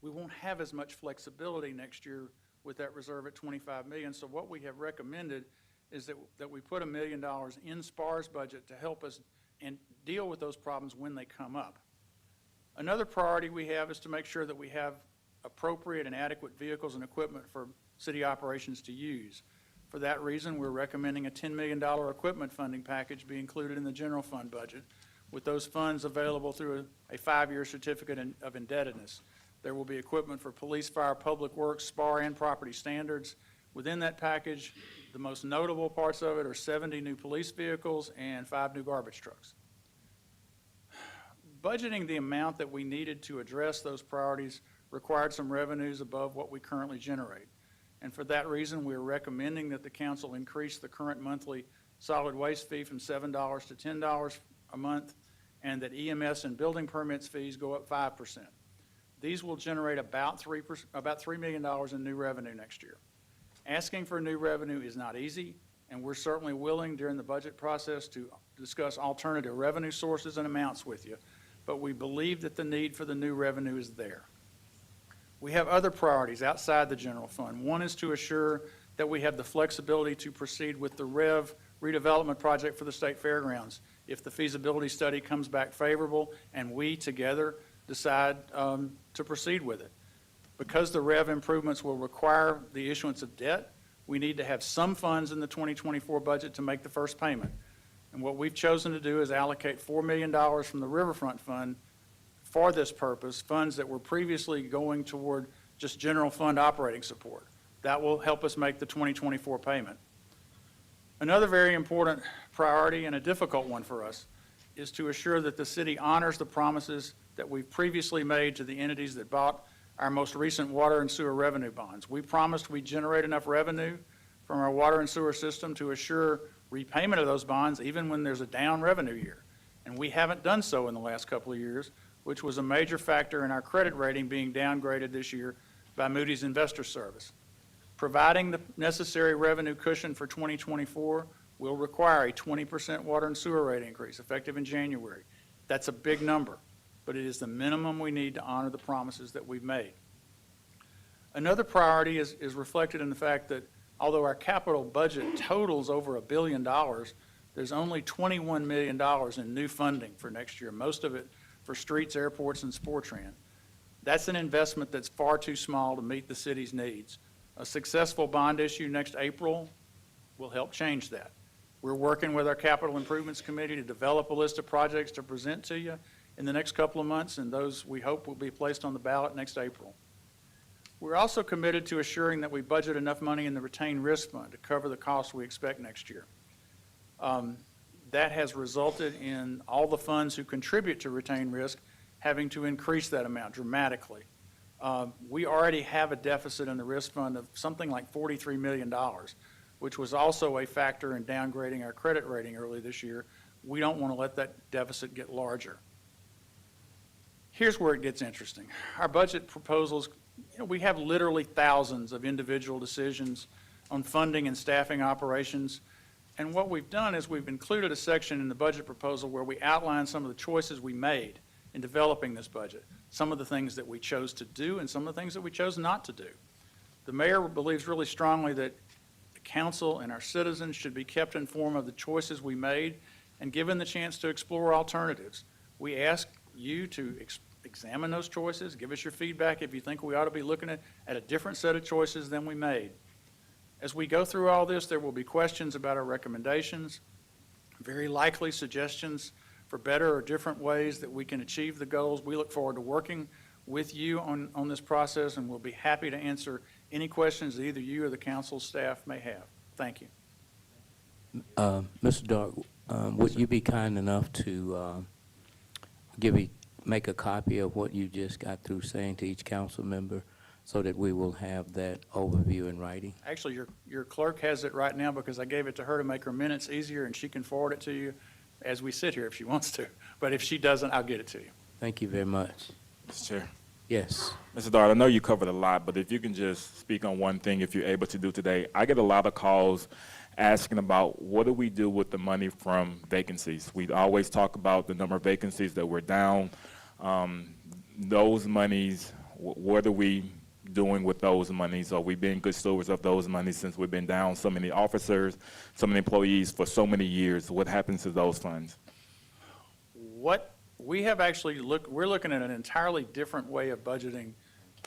We won't have as much flexibility next year with that reserve at $25 million. So what we have recommended is that we put $1 million in SPAR's budget to help us and deal with those problems when they come up. Another priority we have is to make sure that we have appropriate and adequate vehicles and equipment for city operations to use. For that reason, we're recommending a $10 million equipment funding package be included in the general fund budget, with those funds available through a 5-year certificate of indebtedness. There will be equipment for police, fire, public works, SPAR, and property standards. Within that package, the most notable parts of it are 70 new police vehicles and 5 new garbage trucks. Budgeting the amount that we needed to address those priorities required some revenues above what we currently generate. And for that reason, we're recommending that the council increase the current monthly solid waste fee from $7 to $10 a month, and that EMS and building permits fees go up 5%. These will generate about $3 million in new revenue next year. Asking for new revenue is not easy, and we're certainly willing during the budget process to discuss alternative revenue sources and amounts with you, but we believe that the need for the new revenue is there. We have other priorities outside the general fund. One is to assure that we have the flexibility to proceed with the redevelopment project for the state fairgrounds if the feasibility study comes back favorable and we together decide to proceed with it. Because the REV improvements will require the issuance of debt, we need to have some funds in the 2024 budget to make the first payment. And what we've chosen to do is allocate $4 million from the Riverfront Fund for this purpose, funds that were previously going toward just general fund operating support. That will help us make the 2024 payment. Another very important priority, and a difficult one for us, is to assure that the city honors the promises that we've previously made to the entities that bought our most recent water and sewer revenue bonds. We promised we'd generate enough revenue from our water and sewer system to assure repayment of those bonds even when there's a down revenue year. And we haven't done so in the last couple of years, which was a major factor in our credit rating being downgraded this year by Moody's Investor Service. Providing the necessary revenue cushion for 2024 will require a 20% water and sewer rate increase effective in January. That's a big number, but it is the minimum we need to honor the promises that we've made. Another priority is reflected in the fact that although our capital budget totals over $1 billion, there's only $21 million in new funding for next year, most of it for streets, airports, and Sportran. That's an investment that's far too small to meet the city's needs. A successful bond issue next April will help change that. We're working with our Capital Improvements Committee to develop a list of projects to present to you in the next couple of months, and those we hope will be placed on the ballot next April. We're also committed to assuring that we budget enough money in the retained risk fund to cover the costs we expect next year. That has resulted in all the funds who contribute to retained risk having to increase that amount dramatically. We already have a deficit in the risk fund of something like $43 million, which was also a factor in downgrading our credit rating early this year. We don't want to let that deficit get larger. Here's where it gets interesting. Our budget proposals, we have literally thousands of individual decisions on funding and staffing operations. And what we've done is we've included a section in the budget proposal where we outline some of the choices we made in developing this budget, some of the things that we chose to do and some of the things that we chose not to do. The mayor believes really strongly that the council and our citizens should be kept informed of the choices we made and given the chance to explore alternatives. We ask you to examine those choices, give us your feedback if you think we ought to be looking at a different set of choices than we made. As we go through all this, there will be questions about our recommendations, very likely suggestions for better or different ways that we can achieve the goals. We look forward to working with you on this process, and we'll be happy to answer any questions that either you or the council staff may have. Thank you. Mr. Dark, would you be kind enough to make a copy of what you just got through saying to each council member so that we will have that overview in writing? Actually, your clerk has it right now because I gave it to her to make her minutes easier, and she can forward it to you as we sit here if she wants to. But if she doesn't, I'll get it to you. Thank you very much. Mr. Chair. Yes. Mr. Dart, I know you covered a lot, but if you can just speak on one thing, if you're able to do today. I get a lot of calls asking about what do we do with the money from vacancies. We always talk about the number of vacancies that we're down. Those monies, what are we doing with those monies? Are we being good stewards of those monies since we've been down so many officers, so many employees for so many years? What happens to those funds? What we have actually we're looking at an entirely different way of budgeting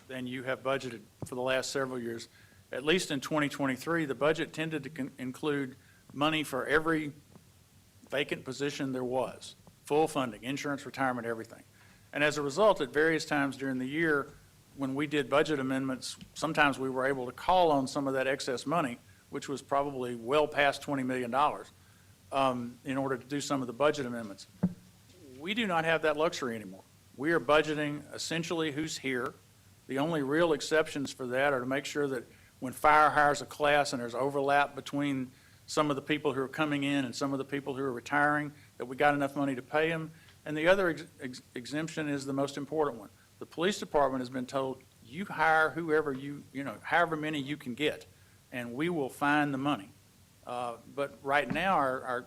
than you have budgeted for the last several years. At least in 2023, the budget tended to include money for every vacant position there was, full funding, insurance, retirement, everything. And as a result, at various times during the year, when we did budget amendments, sometimes we were able to call on some of that excess money, which was probably well past $20 million, in order to do some of the budget amendments. We do not have that luxury anymore. We are budgeting essentially who's here. The only real exceptions for that are to make sure that when fire hires a class and there's overlap between some of the people who are coming in and some of the people who are retiring, that we got enough money to pay them. And the other exemption is the most important one. The police department has been told, you hire whoever however many you can get, and we will find the money. But right now, our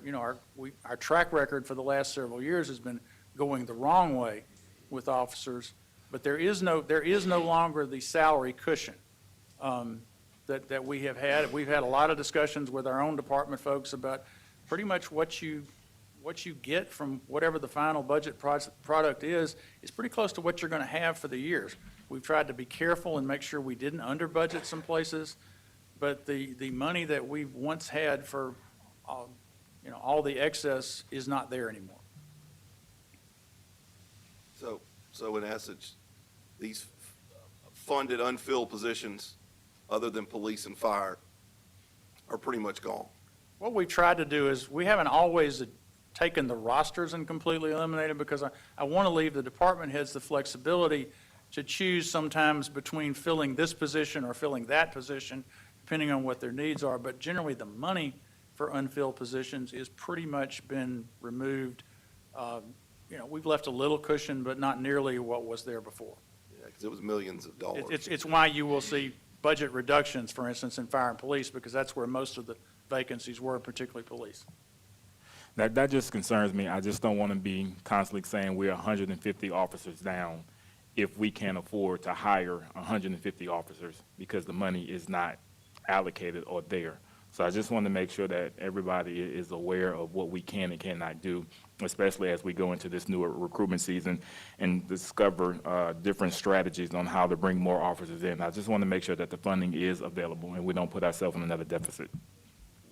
track record for the last several years has been going the wrong way with officers. But there is no longer the salary cushion that we have had. We've had a lot of discussions with our own department folks about pretty much what you get from whatever the final budget product is pretty close to what you're going to have for the years. We've tried to be careful and make sure we didn't under budget some places, but the money that we once had for all the excess is not there anymore. So in essence, these funded unfilled positions, other than police and fire, are pretty much gone. What we tried to do is, we haven't always taken the rosters and completely eliminated, because I want to leave the department heads the flexibility to choose sometimes between filling this position or filling that position, depending on what their needs are. But generally, the money for unfilled positions is pretty much been removed. We've left a little cushion, but not nearly what was there before. Yeah, because it was millions of dollars. It's why you will see budget reductions, for instance, in fire and police, because that's where most of the vacancies were, particularly police. That just concerns me. I just don't want to be constantly saying we're 150 officers down if we can't afford to hire 150 officers because the money is not allocated or there. So I just want to make sure that everybody is aware of what we can and cannot do, especially as we go into this new recruitment season and discover different strategies on how to bring more officers in. I just want to make sure that the funding is available and we don't put ourselves in another deficit.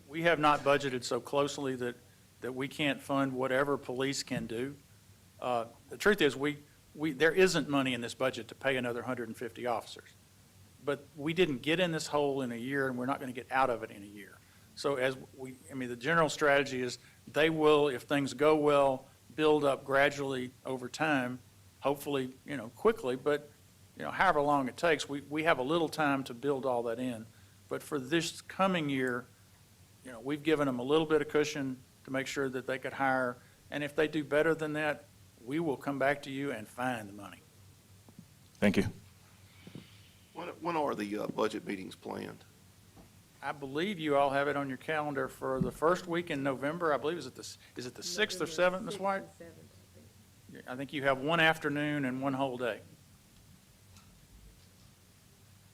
We have not budgeted so closely that we can't fund whatever police can do. The truth is, there isn't money in this budget to pay another 150 officers. But we didn't get in this hole in a year, and we're not going to get out of it in a year. So the general strategy is they will, if things go well, build up gradually over time, hopefully, quickly, but, however long it takes, we have a little time to build all that in. But for this coming year, we've given them a little bit of cushion to make sure that they could hire. And if they do better than that, we will come back to you and find the money. Thank you. When are the budget meetings planned? I believe you all have it on your calendar for the first week in November. I believe, is it the 6th or 7th, Ms. White? I think you have one afternoon and one whole day.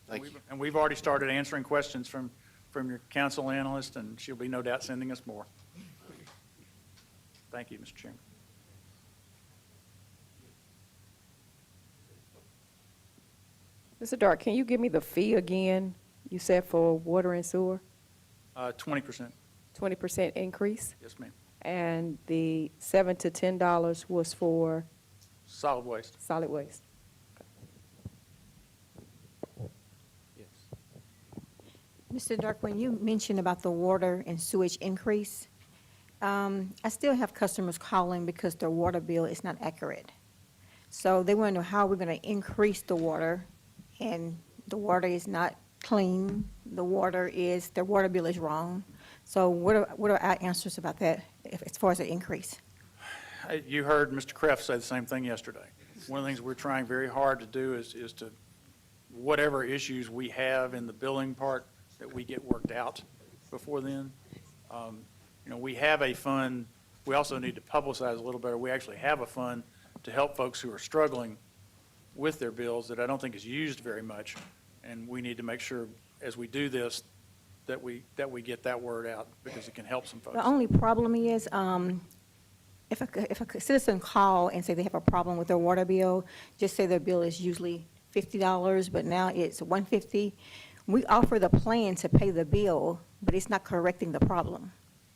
Thank you. And we've already started answering questions from your council analyst, and she'll be no doubt sending us more. Thank you, Mr. Chairman. Mr. Dart, can you give me the fee again? You said for water and sewer? 20%. 20% increase? Yes, ma'am. And the $7 to $10 was for Solid waste. solid waste? Mr. Dark, when you mentioned about the water and sewage increase, I still have customers calling because their water bill is not accurate. So they want to know how we're going to increase the water and the water is not clean, the water bill is wrong. So what are our answers about that, as far as the increase? You heard Mr. Kreff say the same thing yesterday. One of the things we're trying very hard to do is to, whatever issues we have in the billing part, that we get worked out before then. We have a fund. We also need to publicize a little better. We actually have a fund to help folks who are struggling with their bills that I don't think is used very much. And we need to make sure, as we do this, that we get that word out, because it can help some folks. The only problem is, if a citizen call and say they have a problem with their water bill, just say their bill is usually $50, but now it's $150, we offer the plan to pay the bill, but it's not correcting the problem.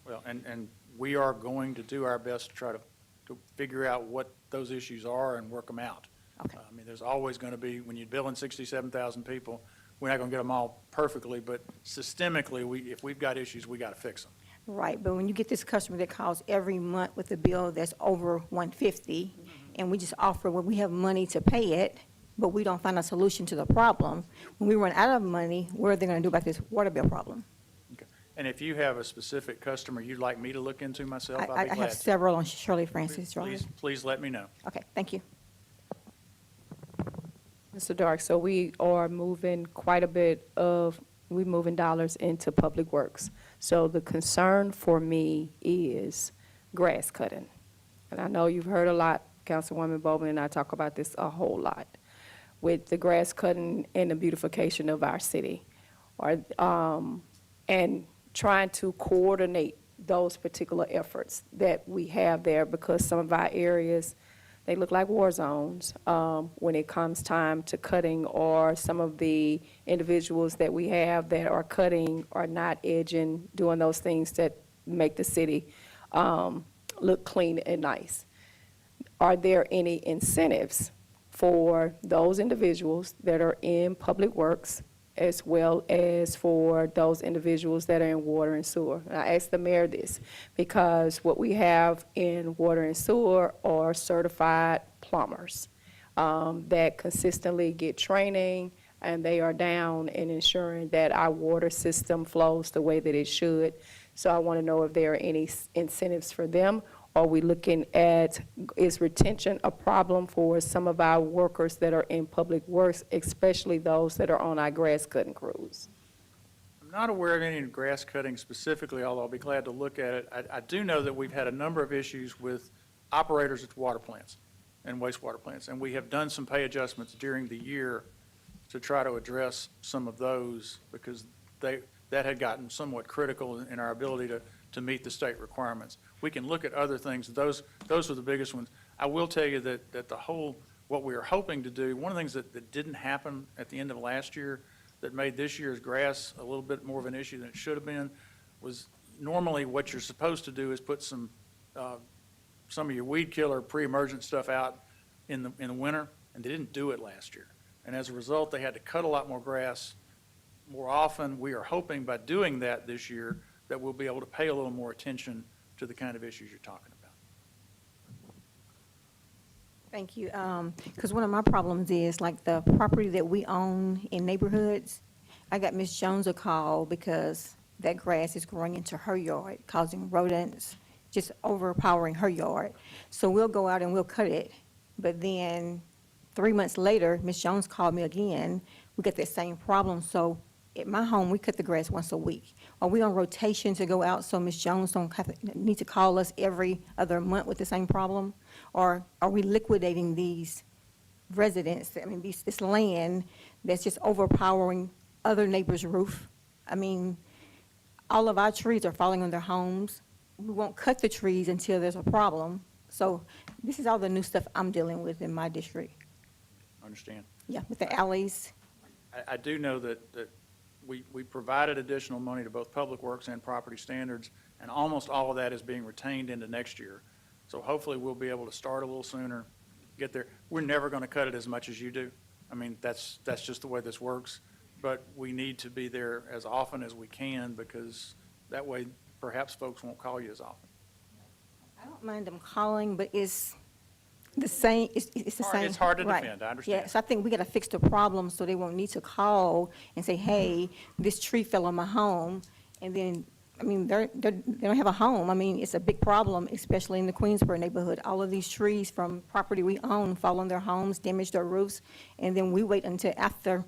Well, and we are going to do our best to try to figure out what those issues are and work them out. Okay. I mean, there's always going to be, when you're billing 67,000 people, we're not going to get them all perfectly, but systemically, if we've got issues, we got to fix them. Right, but when you get this customer that calls every month with a bill that's over $150, and we just offer, when we have money to pay it, but we don't find a solution to the problem, when we run out of money, what are they going to do about this water bill problem? Okay. And if you have a specific customer you'd like me to look into myself, I'll be I glad have to. several on Shirley Francis Drive. Please let me know. Okay, thank you. Mr. Dark, so we are moving we're moving dollars into Public Works. So the concern for me is grass cutting. And I know you've heard a lot, Councilwoman Bowman and I talk about this a whole lot, with the grass cutting and the beautification of our city. And trying to coordinate those particular efforts that we have there, because some of our areas, they look like war zones when it comes time to cutting, or some of the individuals that we have that are cutting are not edging, doing those things that make the city look clean and nice. Are there any incentives for those individuals that are in Public Works, as well as for those individuals that are in water and sewer? And I asked the mayor this because what we have in water and sewer are certified plumbers that consistently get training, and they are down in ensuring that our water system flows the way that it should. So I want to know if there are any incentives for them. Are we looking at, is retention a problem for some of our workers that are in Public Works, especially those that are on our grass cutting crews? I'm not aware of any grass cutting specifically, although I'll be glad to look at it. I do know that we've had a number of issues with operators at water plants and wastewater plants, and we have done some pay adjustments during the year to try to address some of those, because that had gotten somewhat critical in our ability to meet the state requirements. We can look at other things. Those are the biggest ones. I will tell you that what we were hoping to do, one of the things that didn't happen at the end of last year that made this year's grass a little bit more of an issue than it should have been, was normally what you're supposed to do is put some of your weed killer pre-emergent stuff out in the winter, and they didn't do it last year. And as a result, they had to cut a lot more grass more often. We are hoping by doing that this year that we'll be able to pay a little more attention to the kind of issues you're talking about. Thank you. Because one of my problems is, like, the property that we own in neighborhoods, I got Ms. Jones a call because that grass is growing into her yard, causing rodents, just overpowering her yard. So we'll go out and we'll cut it. But then 3 months later, Ms. Jones called me again. We got that same problem. So at my home, we cut the grass once a week. Are we on rotation to go out so Ms. Jones don't need to call us every other month with the same problem? Or are we liquidating these residents, this land that's just overpowering other neighbors' roof? I mean, all of our trees are falling on their homes. We won't cut the trees until there's a problem. So this is all the new stuff I'm dealing with in my district. Understand? Yeah, with the alleys. I do know that we provided additional money to both Public Works and Property Standards, and almost all of that is being retained into next year. So hopefully we'll be able to start a little sooner, get there. We're never going to cut it as much as you do. I mean, that's just the way this works. But we need to be there as often as we can, because that way perhaps folks won't call you as often. I don't mind them calling, but it's the same, it's the same. It's hard to right. defend, I understand. Yeah, so I think we gotta fix the problem so they won't need to call and say, hey, this tree fell on my home. And then, I mean, they don't have a home. I mean, it's a big problem, especially in the Queensboro neighborhood. All of these trees from property we own fall on their homes, damage their roofs. And then we wait until after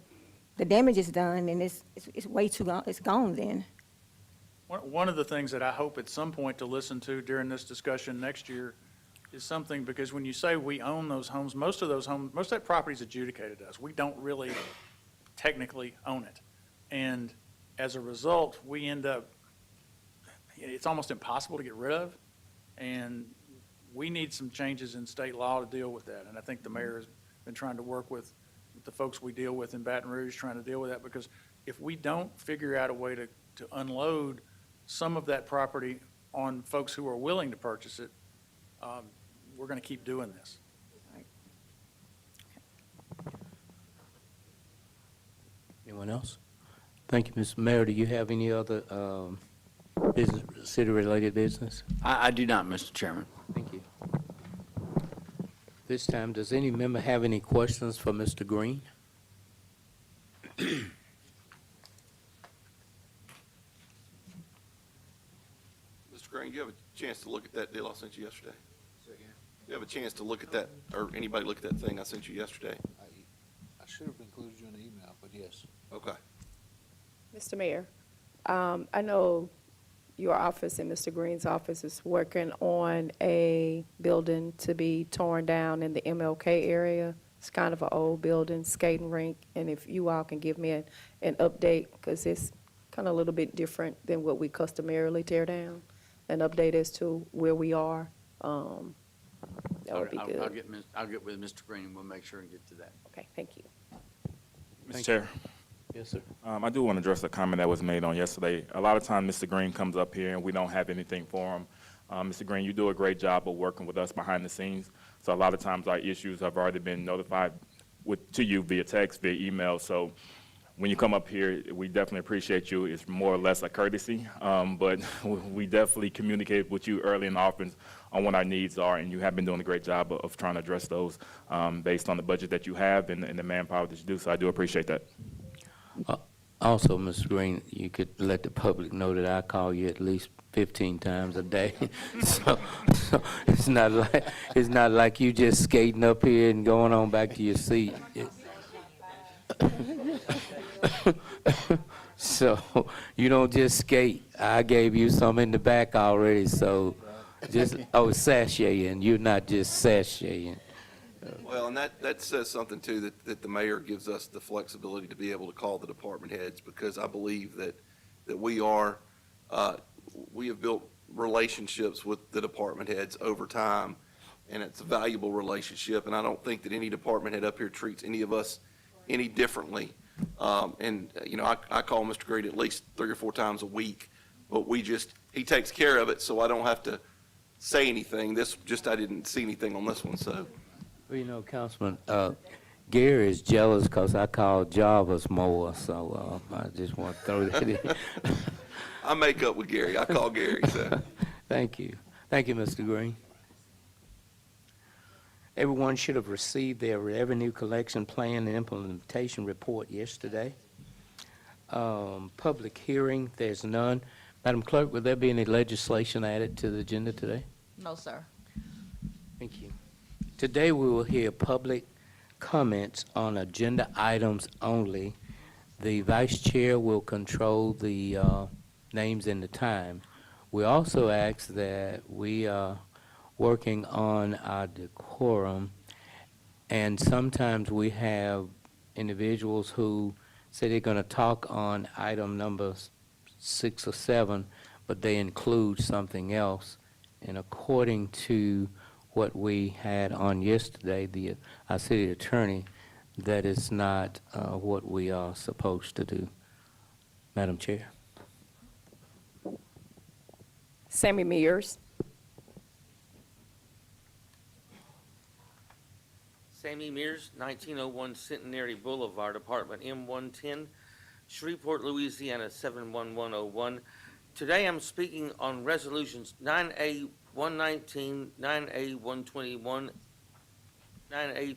the damage is done and it's way too long, it's gone then. One of the things that I hope at some point to listen to during this discussion next year is something, because when you say we own those homes, most of that property is adjudicated to us. We don't really technically own it. And as a result, we end up, it's almost impossible to get rid of. And we need some changes in state law to deal with that. And I think the mayor has been trying to work with the folks we deal with in Baton Rouge, trying to deal with that, because if we don't figure out a way to unload some of that property on folks who are willing to purchase it, we're going to keep doing this. Anyone else? Thank you, Mr. Mayor. Do you have any other business, city-related business? I do not, Mr. Chairman. Thank you. This time, does any member have any questions for Mr. Green? Mr. Green, you have a chance to look at that deal I sent you yesterday? You have a chance to look at that, or anybody look at that thing I sent you yesterday? I should have included you in the email, but yes. Okay. Mr. Mayor, I know your office and Mr. Green's office is working on a building to be torn down in the MLK area. It's kind of an old building, skating rink, and if you all can give me an update, because it's kind of a little bit different than what we customarily tear down, an update as to where we are, that would be good. I'll get with Mr. Green, and we'll make sure and get to that. Okay, thank you. Mr. Chair. Yes, sir. I do want to address a comment that was made on yesterday. A lot of times, Mr. Green comes up here and we don't have anything for him. Mr. Green, you do a great job of working with us behind the scenes. So a lot of times our issues have already been notified to you via text, via email. So when you come up here, we definitely appreciate you. It's more or less a courtesy, but we definitely communicate with you early in the office on what our needs are, and you have been doing a great job of trying to address those based on the budget that you have and the manpower that you do. So I do appreciate that. Also, Mr. Green, you could let the public know that I call you at least 15 times a day. so it's not like you just skating up here and going on back to your seat. So you don't just skate. I gave you some in the back already, so just sashaying. You're not just sashaying. Well, and that says something, too, that the mayor gives us the flexibility to be able to call the department heads, because I believe that we have built relationships with the department heads over time, and it's a valuable relationship, and I don't think that any department head up here treats any of us any differently. I call Mr. Green at least 3 or 4 times a week, but he takes care of it, so I don't have to say anything. I didn't see anything on this one, so. Well, Councilman, Gary is jealous because I call Jarvis more, so I just want to throw that in. I make up with Gary. I call Gary, so. Thank you. Thank you, Mr. Green. Everyone should have received their revenue collection plan and implementation report yesterday. Public hearing, there's none. Madam Clerk, will there be any legislation added to the agenda today? No, sir. Thank you. Today, we will hear public comments on agenda items only. The vice chair will control the names and the time. We also ask that we are working on our decorum, and sometimes we have individuals who say they're going to talk on item number 6 or 7, but they include something else. And according to what we had on yesterday, our city attorney, that is not what we are supposed to do. Madam Chair. Sammy Mears. Sammy Mears, 1901 Centenary Boulevard, Apartment M110, Shreveport, Louisiana, 71101. Today I'm speaking on resolutions 9A 119, 9A 121, 9A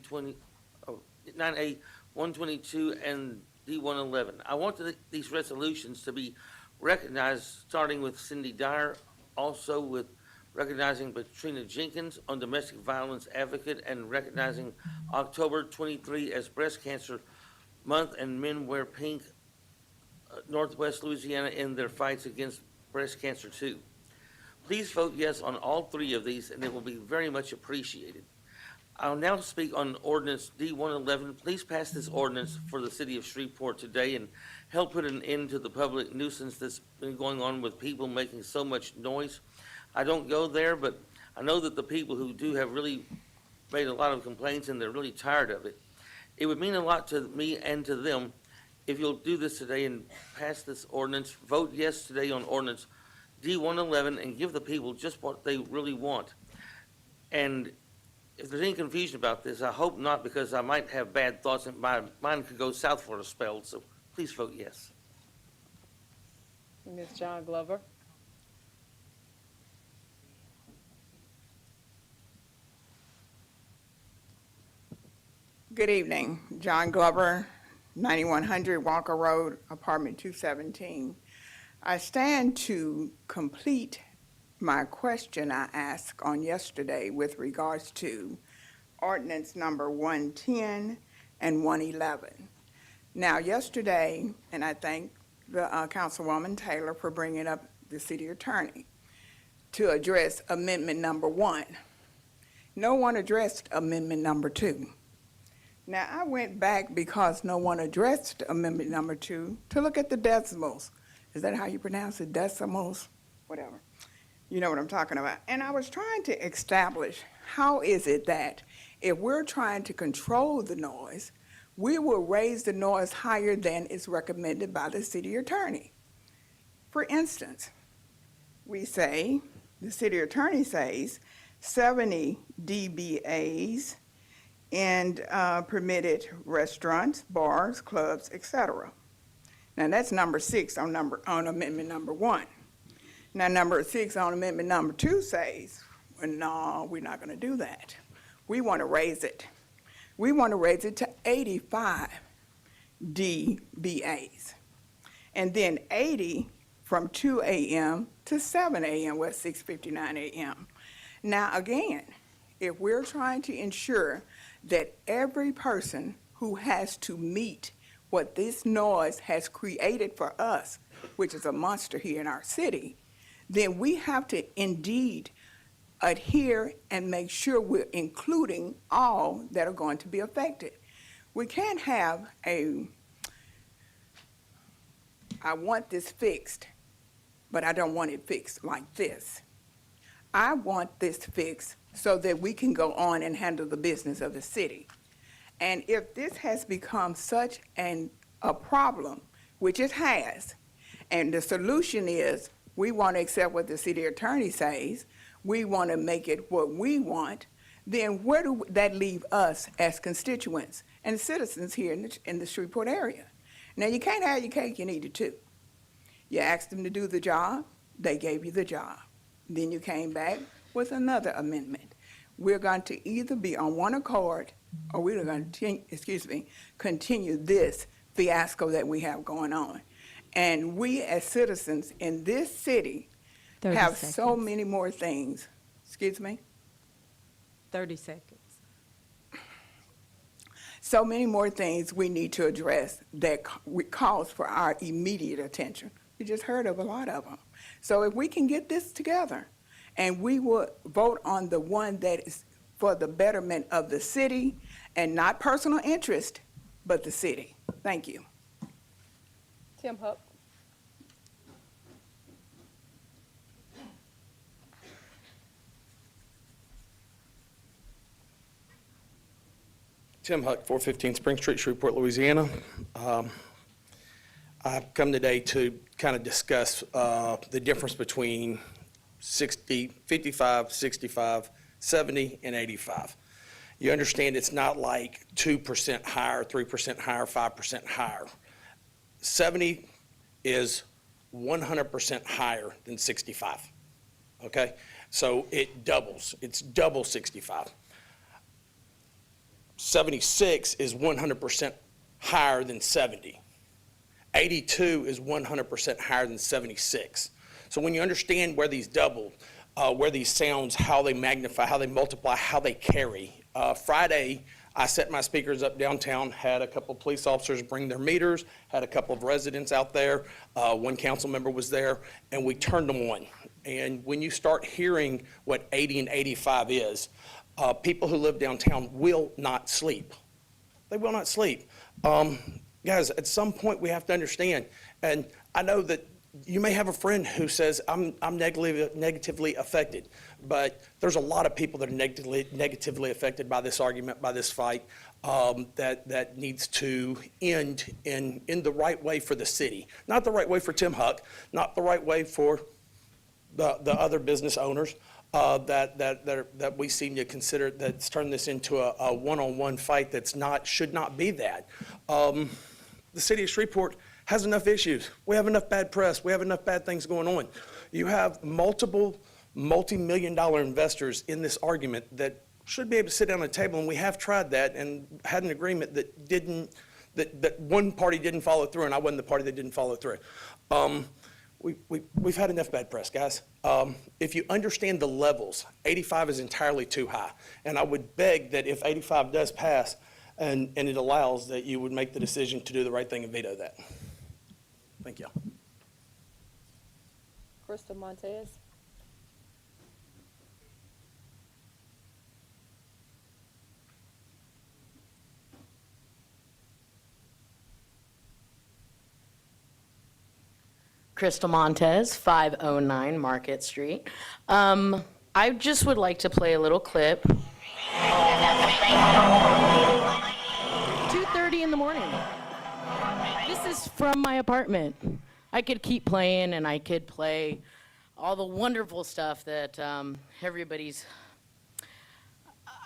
122 and D 111. I want these resolutions to be recognized, starting with Cindy Dyer, also with recognizing Patrina Jenkins on domestic violence advocate, and recognizing October 23 as Breast Cancer Month and Men Wear Pink, Northwest Louisiana in their fights against breast cancer too. Please vote yes on all three of these, and it will be very much appreciated. I'll now speak on ordinance D-111. Please pass this ordinance for the city of Shreveport today and help put an end to the public nuisance that's been going on with people making so much noise. I don't go there, but I know that the people who do have really made a lot of complaints, and they're really tired of it. It would mean a lot to me and to them if you'll do this today and pass this ordinance. Vote yes today on ordinance D-111 and give the people just what they really want. And if there's any confusion about this, I hope not, because I might have bad thoughts and my mind could go south for a spell. So please vote yes. Ms. John Glover. Good evening. John Glover, 9100 Walker Road, apartment 217. I stand to complete my question I asked on yesterday with regards to ordinance number 110 and 111. Now, yesterday, and I thank the Councilwoman Taylor for bringing up the city attorney to address amendment number 1. No one addressed amendment number 2. Now, I went back because no one addressed amendment number 2 to look at the decimals. Is that how you pronounce it? Decimals? Whatever. You know what I'm talking about. And I was trying to establish how is it that if we're trying to control the noise, we will raise the noise higher than is recommended by the city attorney. For instance, we say, the city attorney says 70 dBAs in permitted restaurants, bars, clubs, etc. Now that's number 6 on amendment number 1. Now number 6 on amendment number 2 says, well, no, we're not going to do that. We want to raise it. We want to raise it to 85 dBAs. And then 80 from 2 a.m. to 7 a.m., well, 6:59 a.m. Now again, if we're trying to ensure that every person who has to meet what this noise has created for us, which is a monster here in our city, then we have to indeed adhere and make sure we're including all that are going to be affected. We can't have I want this fixed, but I don't want it fixed like this. I want this fixed so that we can go on and handle the business of the city. And if this has become such a problem, which it has, and the solution is we want to accept what the city attorney says, we want to make it what we want, then where do that leave us as constituents and citizens here in the Shreveport area? Now, you can't have your cake and eat it too. You asked them to do the job, they gave you the job. Then you came back with another amendment. We're going to either be on one accord or we're going to continue this fiasco that we have going on. And we as citizens in this city have so many more things. Excuse me? 30 seconds. So many more things we need to address that calls for our immediate attention. We just heard of a lot of them. So if we can get this together and we will vote on the one that is for the betterment of the city and not personal interest, but the city. Thank you. Tim Huck. Tim Huck, 415 Spring Street, Shreveport, Louisiana. I've come today to kind of discuss the difference between 60, 55, 65, 70, and 85. You understand it's not like 2% higher, 3% higher, 5% higher. 70 is 100% higher than 65, okay? So it doubles. It's double 65. 76 is 100% higher than 70. 82 is 100% higher than 76. So when you understand where these double, where these sounds, how they magnify, how they multiply, how they carry. Friday, I set my speakers up downtown, had a couple of police officers bring their meters, had a couple of residents out there, one council member was there, and we turned them on. And when you start hearing what 80 and 85 is, people who live downtown will not sleep. They will not sleep. Guys, at some point we have to understand, and I know that you may have a friend who says, I'm negatively affected, but there's a lot of people that are negatively affected by this argument, by this fight, that needs to end in the right way for the city. Not the right way for Tim Huck, not the right way for the other business owners that we seem to consider that's turned this into a one-on-one fight that's should not be that. The city of Shreveport has enough issues. We have enough bad press. We have enough bad things going on. You have multiple multi-million-dollar investors in this argument that should be able to sit down at a table, and we have tried that and had an agreement that one party didn't follow through, and I wasn't the party that didn't follow through. We've had enough bad press, guys. If you understand the levels, 85 is entirely too high, and I would beg that if 85 does pass and it allows, that you would make the decision to do the right thing and veto that. Thank you. Crystal Montez. Crystal Montez, 509 Market Street. I just would like to play a little clip. 2:30 in the morning. This is from my apartment. I could keep playing, and I could play all the wonderful stuff that everybody's...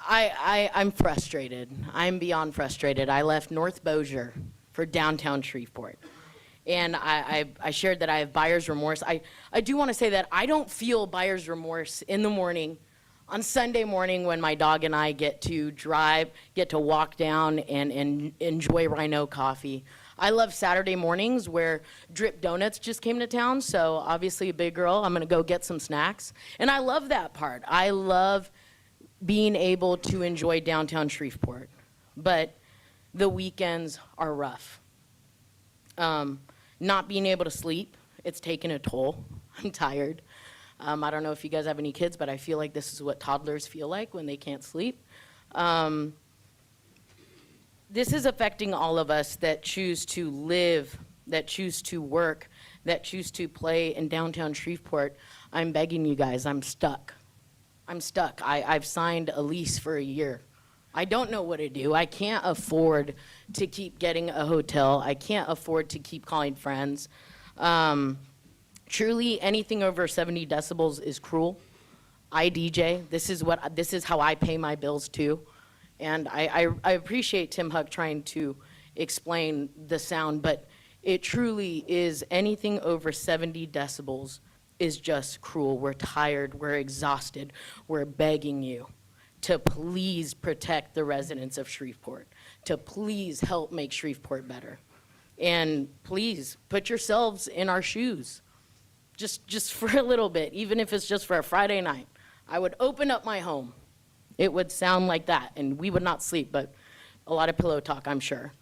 I'm frustrated. I'm beyond frustrated. I left North Bossier for downtown Shreveport. And I shared that I have buyer's remorse. I do want to say that I don't feel buyer's remorse in the morning, on Sunday morning when my dog and I get to walk down and enjoy Rhino coffee. I love Saturday mornings where Drip Donuts just came to town, so obviously a big girl, I'm going to go get some snacks. And I love that part. I love being able to enjoy downtown Shreveport. But the weekends are rough. Not being able to sleep, it's taken a toll. I'm tired. I don't know if you guys have any kids, but I feel like this is what toddlers feel like when they can't sleep. This is affecting all of us that choose to live, that choose to work, that choose to play in downtown Shreveport. I'm begging you guys, I'm stuck. I'm stuck. I've signed a lease for a year. I don't know what to do. I can't afford to keep getting a hotel. I can't afford to keep calling friends. Truly, anything over 70 decibels is cruel. I DJ. This is how I pay my bills too. And I appreciate Tim Huck trying to explain the sound, but it truly is anything over 70 decibels is just cruel. We're tired. We're exhausted. We're begging you to please protect the residents of Shreveport, to please help make Shreveport better. And please put yourselves in our shoes, just for a little bit, even if it's just for a Friday night. I would open up my home. It would sound like that, and we would not sleep, but a lot of pillow talk, I'm sure.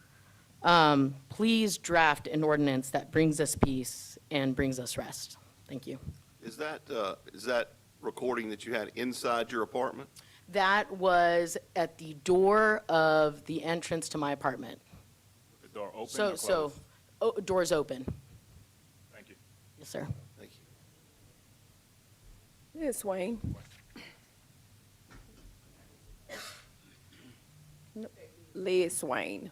Please draft an ordinance that brings us peace and brings us rest. Thank you. Is that recording that you had inside your apartment? That was at the door of the entrance to my apartment. The door open or closed? Door's open. Thank you. Yes, sir. Thank you. Liz Swain. Liz Swain.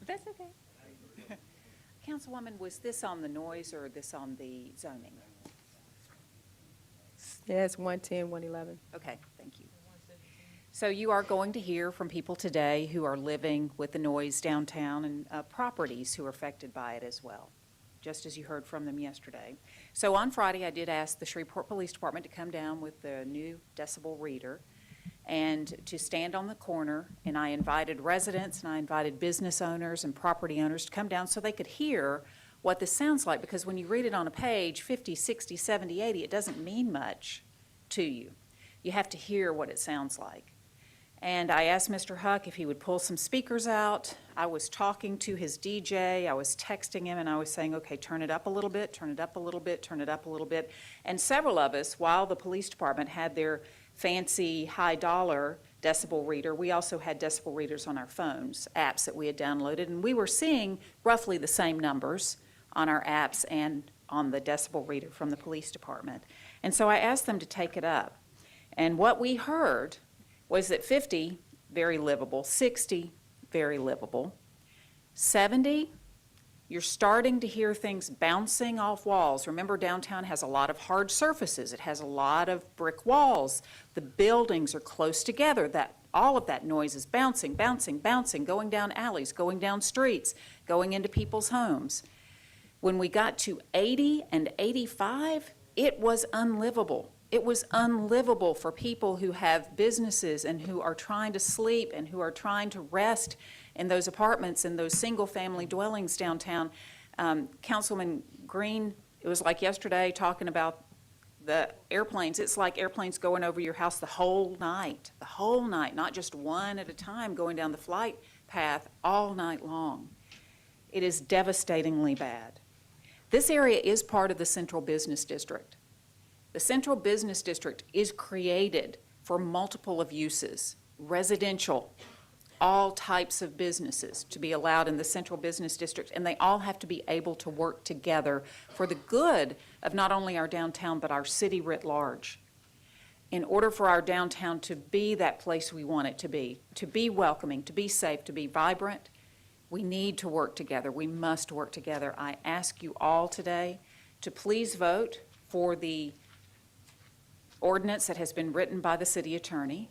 That's okay. Councilwoman, was this on the noise or this on the zoning? Yes, 110, 111. Okay, thank you. So you are going to hear from people today who are living with the noise downtown and properties who are affected by it as well. just as you heard from them yesterday. So on Friday, I did ask the Shreveport Police Department to come down with the new decibel reader and to stand on the corner, and I invited residents and I invited business owners and property owners to come down so they could hear what this sounds like, because when you read it on a page, 50, 60, 70, 80, it doesn't mean much to you. You have to hear what it sounds like. And I asked Mr. Huck if he would pull some speakers out. I was talking to his DJ, I was texting him, and I was saying, okay, turn it up a little bit, turn it up a little bit, turn it up a little bit. And several of us, while the police department had their fancy high-dollar decibel reader, we also had decibel readers on our phones, apps that we had downloaded, and we were seeing roughly the same numbers on our apps and on the decibel reader from the police department. And so I asked them to take it up. And what we heard was that 50, very livable, 60, very livable, 70, you're starting to hear things bouncing off walls. Remember, downtown has a lot of hard surfaces. It has a lot of brick walls. The buildings are close together. All of that noise is bouncing, bouncing, bouncing, going down alleys, going down streets, going into people's homes. When we got to 80 and 85, it was unlivable. It was unlivable for people who have businesses and who are trying to sleep and who are trying to rest in those apartments and those single-family dwellings downtown. Councilman Green, it was like yesterday talking about the airplanes. It's like airplanes going over your house the whole night, not just one at a time going down the flight path all night long. It is devastatingly bad. This area is part of the Central Business District. The Central Business District is created for multiple of uses, residential, all types of businesses to be allowed in the Central Business District, and they all have to be able to work together for the good of not only our downtown, but our city writ large. In order for our downtown to be that place we want it to be welcoming, to be safe, to be vibrant, we need to work together. We must work together. I ask you all today to please vote for the ordinance that has been written by the city attorney,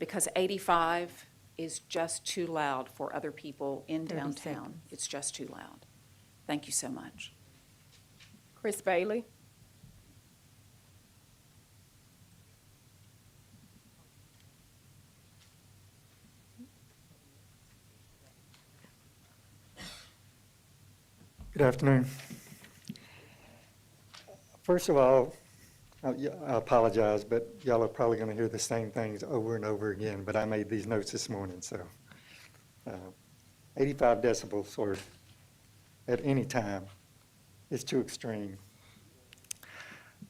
because 85 is just too loud for other people in 30 downtown. seconds. It's just too loud. Thank you so much. Chris Bailey. Good afternoon. First of all, I apologize, but y'all are probably going to hear the same things over and over again, but I made these notes this morning, so 85 decibels or at any time is too extreme.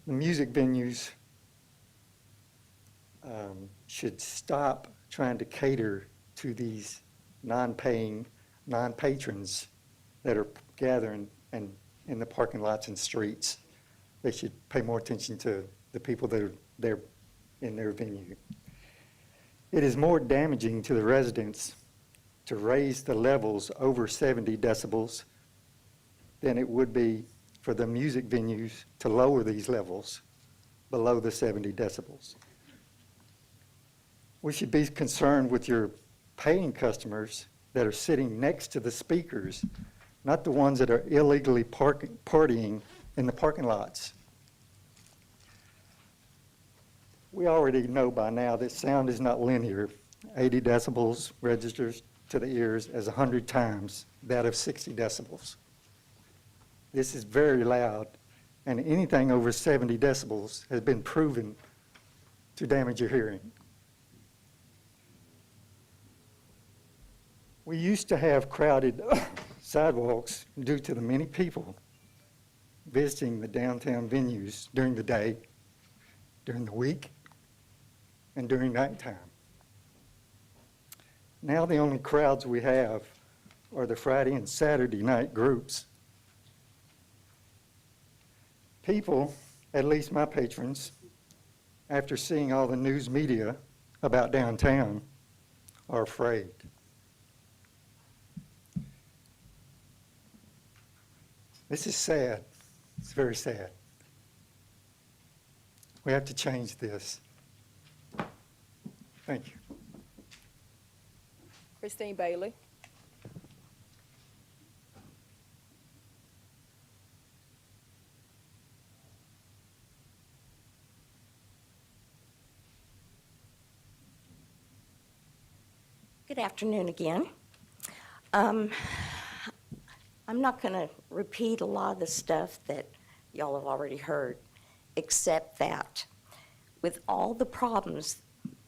The music venues should stop trying to cater to these non-paying, non-patrons that are gathering and in the parking lots and streets. They should pay more attention to the people that are there in their venue. It is more damaging to the residents to raise the levels over 70 decibels than it would be for the music venues to lower these levels below the 70 decibels. We should be concerned with your paying customers that are sitting next to the speakers, not the ones that are illegally partying in the parking lots. We already know by now that sound is not linear. 80 decibels registers to the ears as 100 times that of 60 decibels. This is very loud, and anything over 70 decibels has been proven to damage your hearing. We used to have crowded sidewalks due to the many people visiting the downtown venues during the day, during the week, and during nighttime. Now the only crowds we have are the Friday and Saturday night groups. People, at least my patrons, after seeing all the news media about downtown, are afraid. This is sad. It's very sad. We have to change this. Thank you. Christine Bailey. Good afternoon again. I'm not going to repeat a lot of the stuff that y'all have already heard, except that with all the problems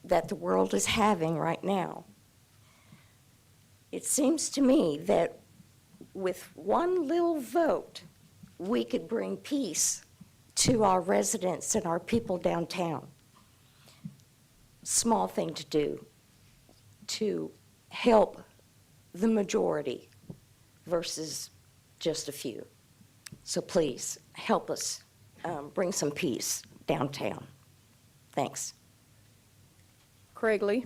that the world is having right now, it seems to me that with one little vote, we could bring peace to our residents and our people downtown. Small thing to do to help the majority versus just a few. So please, help us bring some peace downtown. Thanks. Craig Lee.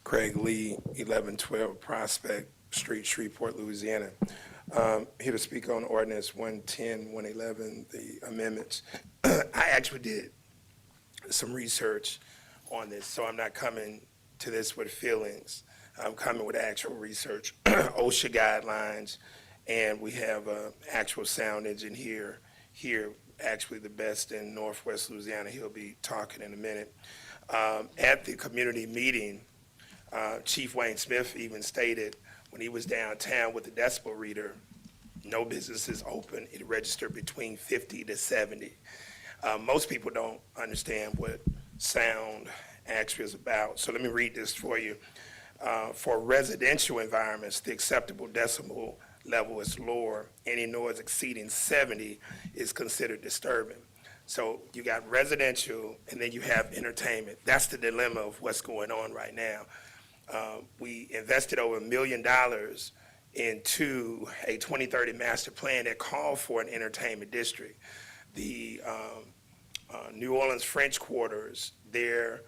Craig Lee, 1112 Prospect Street, Shreveport, Louisiana. Here to speak on Ordinance 110, 111, the amendments. I actually did some research on this, so I'm not coming to this with feelings. I'm coming with actual research, OSHA guidelines, and we have actual sound engineer here, actually the best in Northwest Louisiana. He'll be talking in a minute. At the community meeting, Chief Wayne Smith even stated when he was downtown with the decibel reader, no businesses open, it registered between 50 to 70. Most people don't understand what sound actually is about. So let me read this for you. For residential environments, the acceptable decibel level is lower. Any noise exceeding 70 is considered disturbing. So you got residential and then you have entertainment. That's the dilemma of what's going on right now. We invested over $1 million into a 2030 master plan that called for an entertainment district. The New Orleans French Quarters, their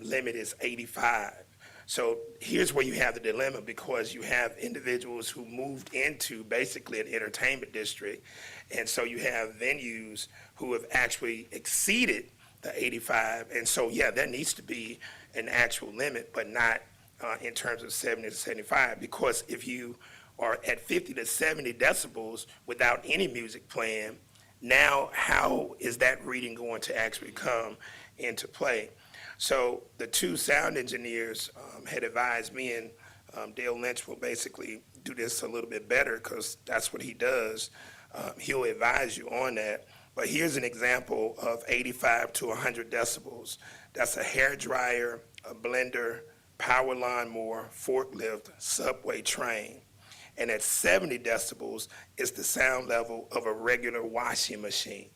limit is 85. So here's where you have the dilemma, because you have individuals who moved into basically an entertainment district, and so you have venues who have actually exceeded the 85, and so yeah, there needs to be an actual limit, but not in terms of 70 to 75, because if you are at 50 to 70 decibels without any music playing, now how is that reading going to actually come into play? So the two sound engineers had advised me, and Dale Lynch will basically do this a little bit better because that's what he does. He'll advise you on that. But here's an example of 85 to 100 decibels. That's a hair dryer, a blender, power lawnmower, forklift, subway train. And at 70 decibels is the sound level of a regular washing machine.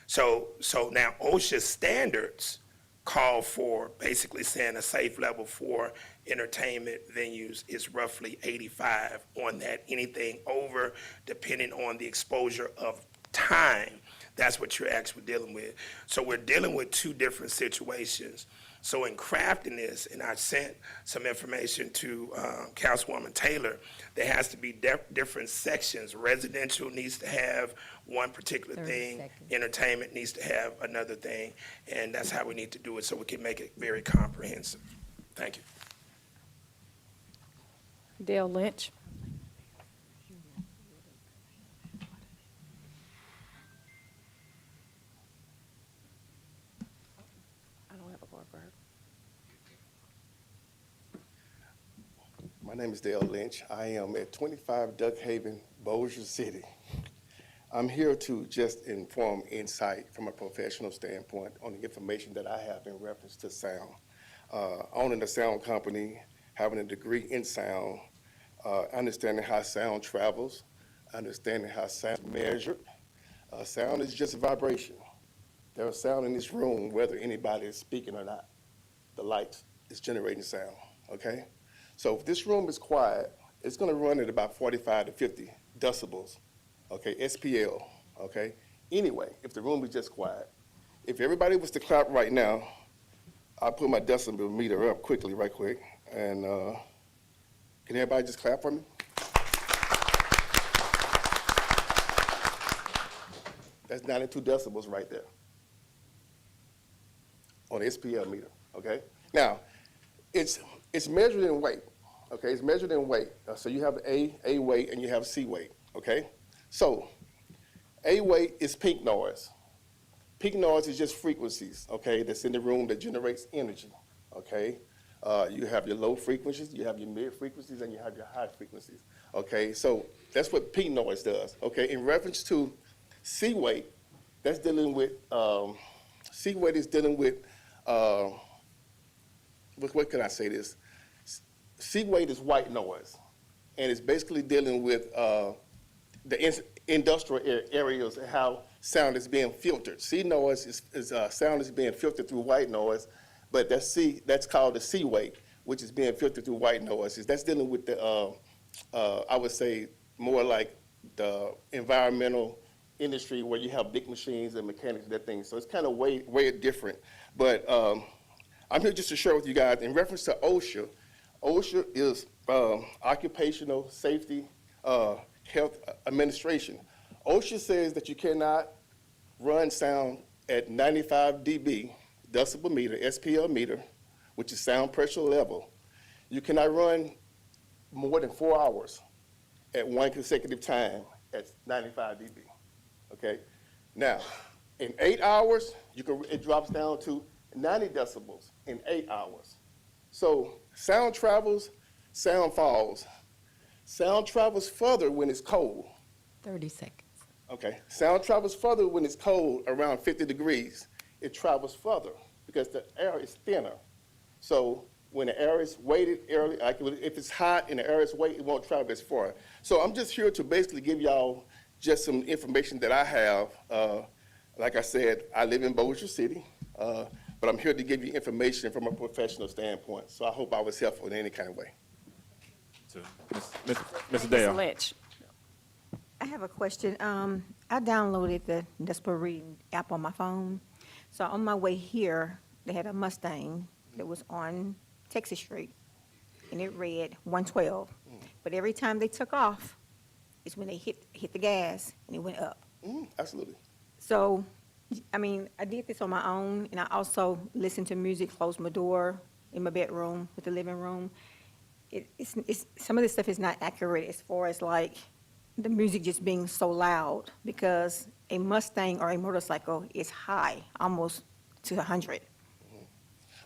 So now OSHA standards call for basically saying a safe level for entertainment venues is roughly 85 on that. Anything over, depending on the exposure of time, that's what you're actually dealing with. So we're dealing with two different situations. So in crafting this, and I sent some information to Councilwoman Taylor, there has to be different sections. Residential needs to have one particular thing, entertainment needs to have another thing, and that's how we need to do it so we can make it very comprehensive. Thank you. Dale Lynch. I don't have a board for her. My name is Dale Lynch. I am at 25 Duck Haven, Bossier City. I'm here to just inform insight from a professional standpoint on the information that I have in reference to sound. Owning a sound company, having a degree in sound, understanding how sound travels, understanding how sound is measured. Sound is just vibration. There's sound in this room whether anybody is speaking or not. The lights is generating sound, okay? So if this room is quiet, it's gonna run at about 45 to 50 decibels, okay, SPL, okay? Anyway, if the room is just quiet, if everybody was to clap right now, I'll put my decibel meter up quickly, right quick, and can everybody just clap for me? That's 92 decibels right there on the SPL meter, okay? Now, it's measured in weight, okay? It's measured in weight. So you have A weight and you have C weight, okay? So, A-weight is peak noise. Peak noise is just frequencies, okay, that's in the room that generates energy, okay? You have your low frequencies, you have your mid frequencies, and you have your high frequencies, okay? So that's what peak noise does, okay? In reference to C-weight, that's dealing with, C-weight is dealing with, what can I say this? C-weight is white noise, and it's basically dealing with the industrial areas and how sound is being filtered. C noise is sound is being filtered through white noise, but that's called the C weight, which is being filtered through white noises. That's dealing with the I would say more like the environmental industry where you have big machines and mechanics and that thing. So it's kind of way different. But I'm here just to share with you guys in reference to OSHA. OSHA is Occupational Safety Health Administration. OSHA says that you cannot run sound at 95 dB, decibel meter, SPL meter, which is sound pressure level. You cannot run more than 4 hours at one consecutive time at 95 dB, okay? Now, in 8 hours, it drops down to 90 decibels in 8 hours. So sound travels, sound falls. Sound travels further when it's cold. 30 seconds. Okay, sound travels further when it's cold, around 50 degrees. It travels further because the air is thinner. So when the air is weighted, like if it's hot and the air is weighted, it won't travel as far. So I'm just here to basically give y'all just some information that I have. Like I said, I live in Bossier City, but I'm here to give you information from a professional standpoint. So I hope I was helpful in any kind of way. So, Mr. Dale. Mr. Lynch. I have a question. I downloaded the Decibel Reading app on my phone. So on my way here, they had a Mustang that was on Texas Street, and it read 112. But every time they took off, is when they hit the gas, and it went up. Absolutely. So, I mean, I did this on my own, and I also listened to music, closed my door in my bedroom with the living room. It's some of this stuff is not accurate as far as like the music just being so loud, because a Mustang or a motorcycle is high, almost to 100.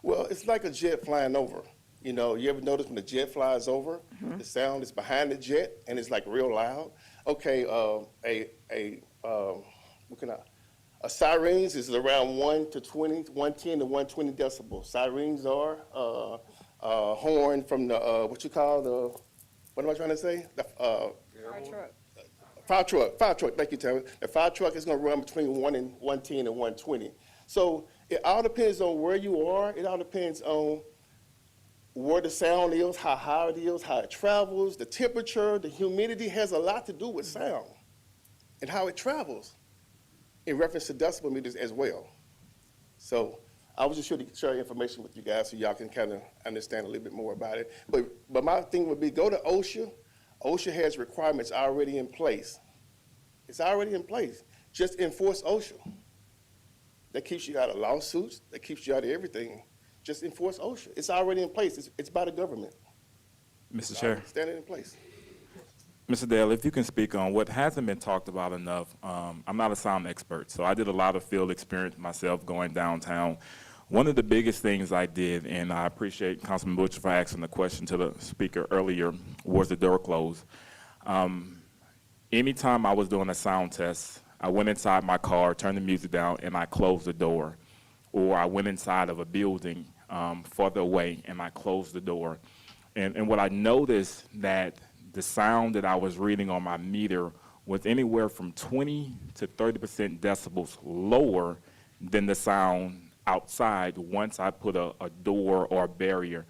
Well, it's like a jet flying over. You know, you ever notice when the jet flies over, the sound is behind the jet and it's like real loud? Okay, a sirens is around 1 to 20, 110 to 120 decibels. Sirens are horn from the, what am I trying to say? The, fire truck, thank you, Terry. The fire truck is gonna run between 110 and 120. So it all depends on where you are. It all depends on where the sound is, how high it is, how it travels, the temperature, the humidity has a lot to do with sound and how it travels in reference to decibel meters as well. So I was just here to share information with you guys so y'all can kind of understand a little bit more about it. But my thing would be go to OSHA. OSHA has requirements already in place. It's already in place. Just enforce OSHA. That keeps you out of lawsuits. That keeps you out of everything. Just enforce OSHA. It's already in place. It's by the government. Mr. Chair. Standing in place. Mr. Dale, if you can speak on what hasn't been talked about enough. I'm not a sound expert, so I did a lot of field experience myself going downtown. One of the biggest things I did, and I appreciate Councilman Butcher for asking the question to the speaker earlier, was the door close. Anytime I was doing a sound test, I went inside my car, turned the music down, and I closed the door. Or I went inside of a building further away, and I closed the door. And what I noticed that the sound that I was reading on my meter was anywhere from 20 to 30% decibels lower than the sound outside once I put a door or a barrier.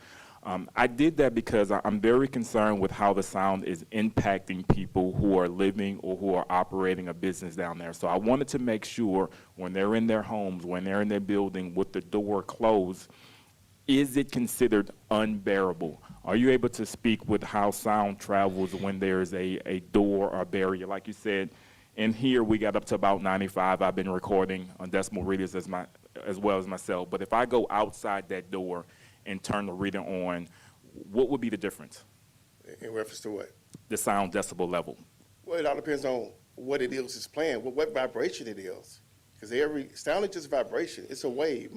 I did that because I'm very concerned with how the sound is impacting people who are living or who are operating a business down there. So I wanted to make sure when they're in their homes, when they're in their building with the door closed, is it considered unbearable? Are you able to speak with how sound travels when there's a door or a barrier? Like you said, in here we got up to about 95. I've been recording on decibel readers as well as myself. But if I go outside that door and turn the reader on, what would be the difference? In reference to what? The sound decibel level. Well, it all depends on what it is playing, what vibration it is. Because sound is just vibration. It's a wave.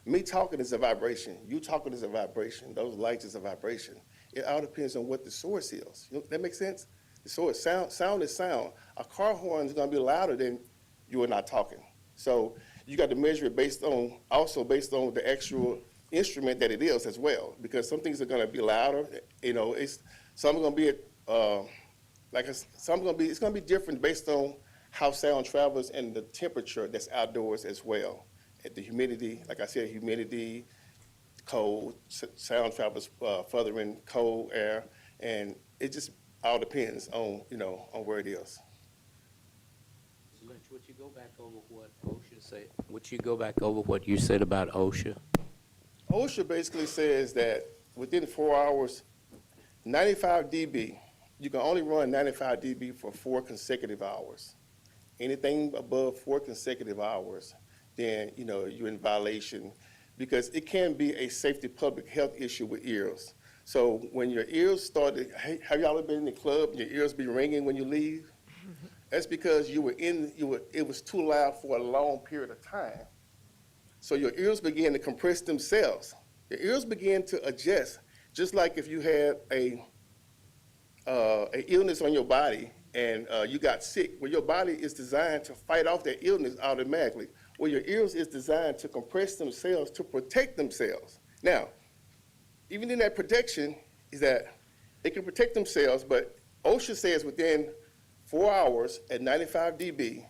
Me talking is a vibration. You talking is a vibration. Those lights is a vibration. It all depends on what the source is. That makes sense? The source, sound is sound. A car horn is going to be louder than you are not talking. So you got to measure it also based on the actual instrument that it is as well. Because some things are going to be louder. Some are going to be it's going to be different based on how sound travels and the temperature that's outdoors as well. At the humidity, like I said, humidity, cold, sound travels further in cold air, and it just all depends on, on where it is. Lynch, would you go back over what OSHA said? Would you go back over what you said about OSHA? OSHA basically says that within 4 hours, 95 dB, you can only run 95 dB for 4 consecutive hours. Anything above 4 consecutive hours, then, you're in violation, because it can be a safety public health issue with ears. So when your ears started, have y'all ever been in the club and your ears be ringing when you leave? That's because it was too loud for a long period of time. So your ears began to compress themselves. Your ears began to adjust, just like if you had a illness on your body and you got sick. Well, your body is designed to fight off that illness automatically. Well, your ears is designed to compress themselves to protect themselves. Now, even in that protection is that they can protect themselves, but OSHA says within 4 hours at 95 dB,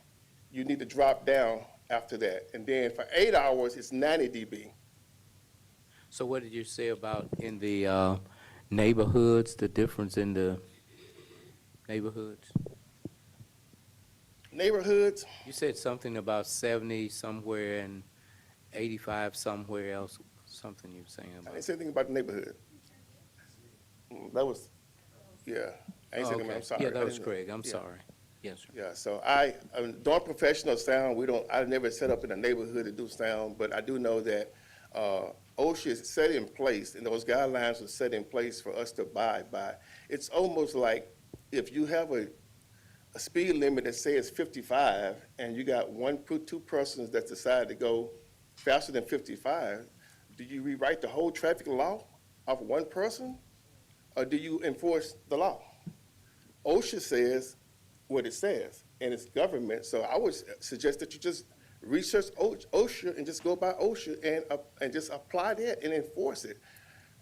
you need to drop down after that. And then for 8 hours, it's 90 dB. So what did you say about in the neighborhoods, the difference in the neighborhoods? Neighborhoods? You said something about 70 somewhere and 85 somewhere else, something you were saying I about. didn't say anything about the neighborhood. That was, yeah. I ain't saying anything, I'm sorry. Yeah, that was I didn't- Craig, I'm yeah. sorry. Yes, sir. Yeah, so doing professional sound, I never set up in a neighborhood to do sound, but I do know that OSHA is set in place, and those guidelines are set in place for us to abide by. It's almost like if you have a speed limit that says 55, and you got two persons that decide to go faster than 55, do you rewrite the whole traffic law of one person, or do you enforce the law? OSHA says what it says, and it's government, so I would suggest that you just research OSHA and just go by OSHA and just apply that and enforce it.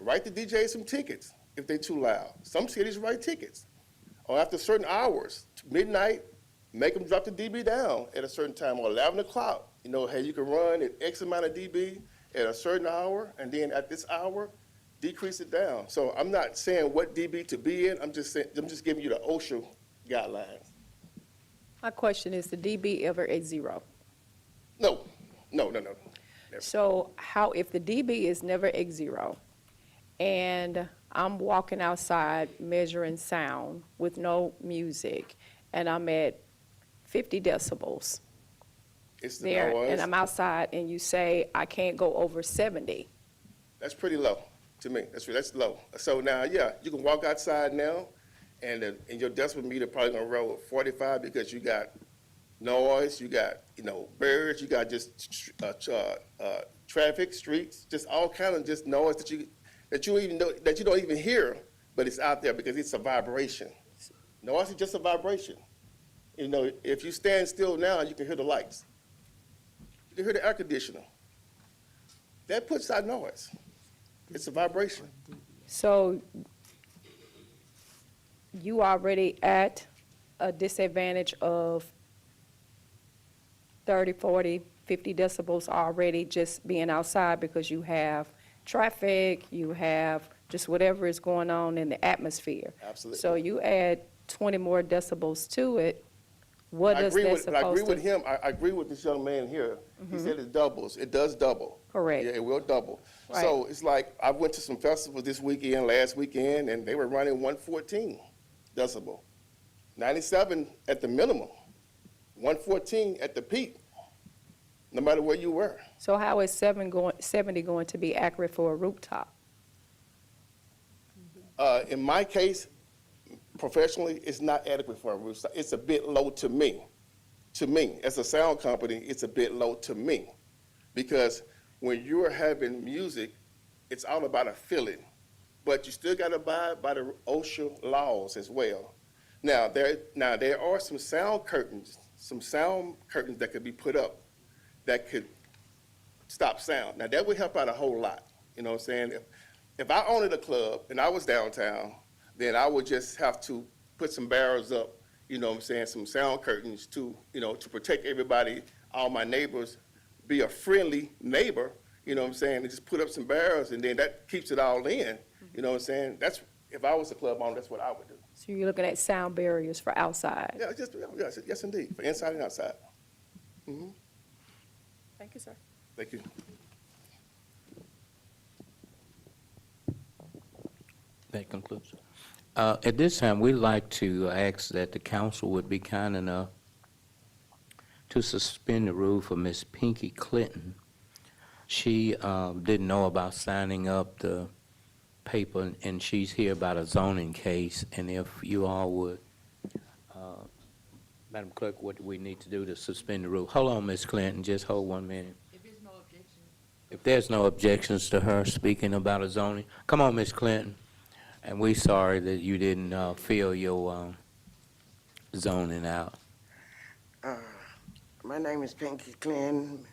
Write the DJs some tickets if they're too loud. Some cities write tickets. Or after certain hours, midnight, make them drop the dB down at a certain time, or 11 o'clock. Hey, you can run at X amount of dB at a certain hour, and then at this hour, decrease it down. So I'm not saying what dB to be in, I'm just giving you the OSHA guidelines. My question is, the dB ever at 0? No. Never. So how, if the dB is never at 0, and I'm walking outside measuring sound with no music, and I'm at 50 decibels It's the there, noise. and I'm outside, and you say I can't go over 70. That's pretty low to me. That's low. So now, yeah, you can walk outside now, and your decibel meter probably gonna roll at 45 because you got noise, you got birds, you got just traffic, streets, just all kind of just noise that you don't even hear, but it's out there because it's a vibration. Noise is just a vibration. If you stand still now, you can hear the lights. You can hear the air conditioner. That puts out noise. It's a vibration. So you already at a disadvantage of 30, 40, 50 decibels already just being outside because you have traffic, you have just whatever is going on in the atmosphere. Absolutely. So you add 20 more decibels to it, what is that supposed to? I agree with him. I agree with this young man here. He said it doubles. It does double. Correct. Yeah, it will double. Right. So it's like I went to some festivals last weekend, and they were running 114 decibel, 97 at the minimum, 114 at the peak, no matter where you were. So how is 70 going to be accurate for a rooftop? In my case, professionally, it's not adequate for a roof sign. It's a bit low to me. To me, as a sound company, it's a bit low to me. Because when you're having music, it's all about a feeling. But you still got to abide by the OSHA laws as well. Now there are some sound curtains that could be put up that could stop sound. Now, that would help out a whole lot. You know what I'm saying? If I owned a club and I was downtown, then I would just have to put some barrels up, you know what I'm saying, some sound curtains to, you know, to protect everybody, all my neighbors, be a friendly neighbor, you know what I'm saying, and just put up some barrels, and then that keeps it all in, you know what I'm saying? That's, if I was a club owner, that's what I would do. So you're looking at sound barriers for outside? Yeah, yes, indeed, for inside and outside. Mm-hmm. Thank you, sir. Thank you. That concludes. At this time, we'd like to ask that the council would be kind enough to suspend the rule for Miss Pinky Clinton. She didn't know about signing up the paper, and she's here about a zoning case. And if you all would, Madam Clerk, what do we need to do to suspend the rule? Hold on, Miss Clinton, just hold 1 minute. If there's no objections to her speaking about a zoning, come on, Miss Clinton. And we're sorry that you didn't fill your zoning out. My name is Pinky Clinton,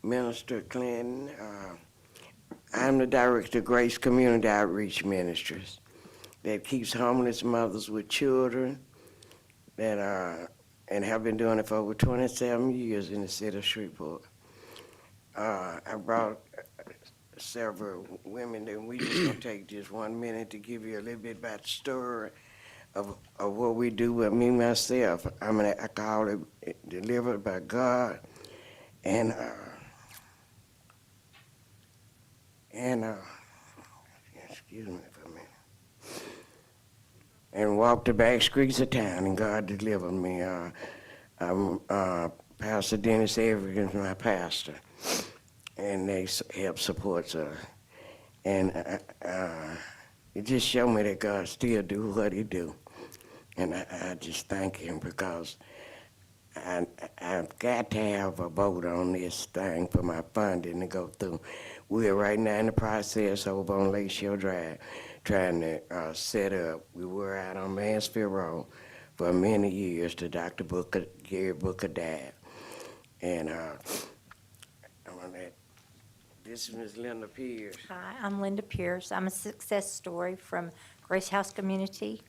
Minister Clinton. I'm the director of Grace Community Outreach Ministries that keeps homeless mothers with children and have been doing it for over 27 years in the city of Shreveport. I brought several women, and we just gonna take just 1 minute to give you a little bit about the story of what we do with me, myself. I'm an alcoholic delivered by God, and excuse me for a minute, and walked the back streets of town, and God delivered me. I'm Pastor Dennis Everett is my pastor, and they help support us. And it just showed me that God still do what he do. And I just thank him because I've got to have a vote on this thing for my funding to go through. We're right now in the process over on Lakeshore Drive trying to set up. We were out on Mansfield Road for many years till Dr. Gary Booker died. And this is Ms. Linda Pierce. Hi, I'm Linda Pierce. I'm a success story from Grace House Community.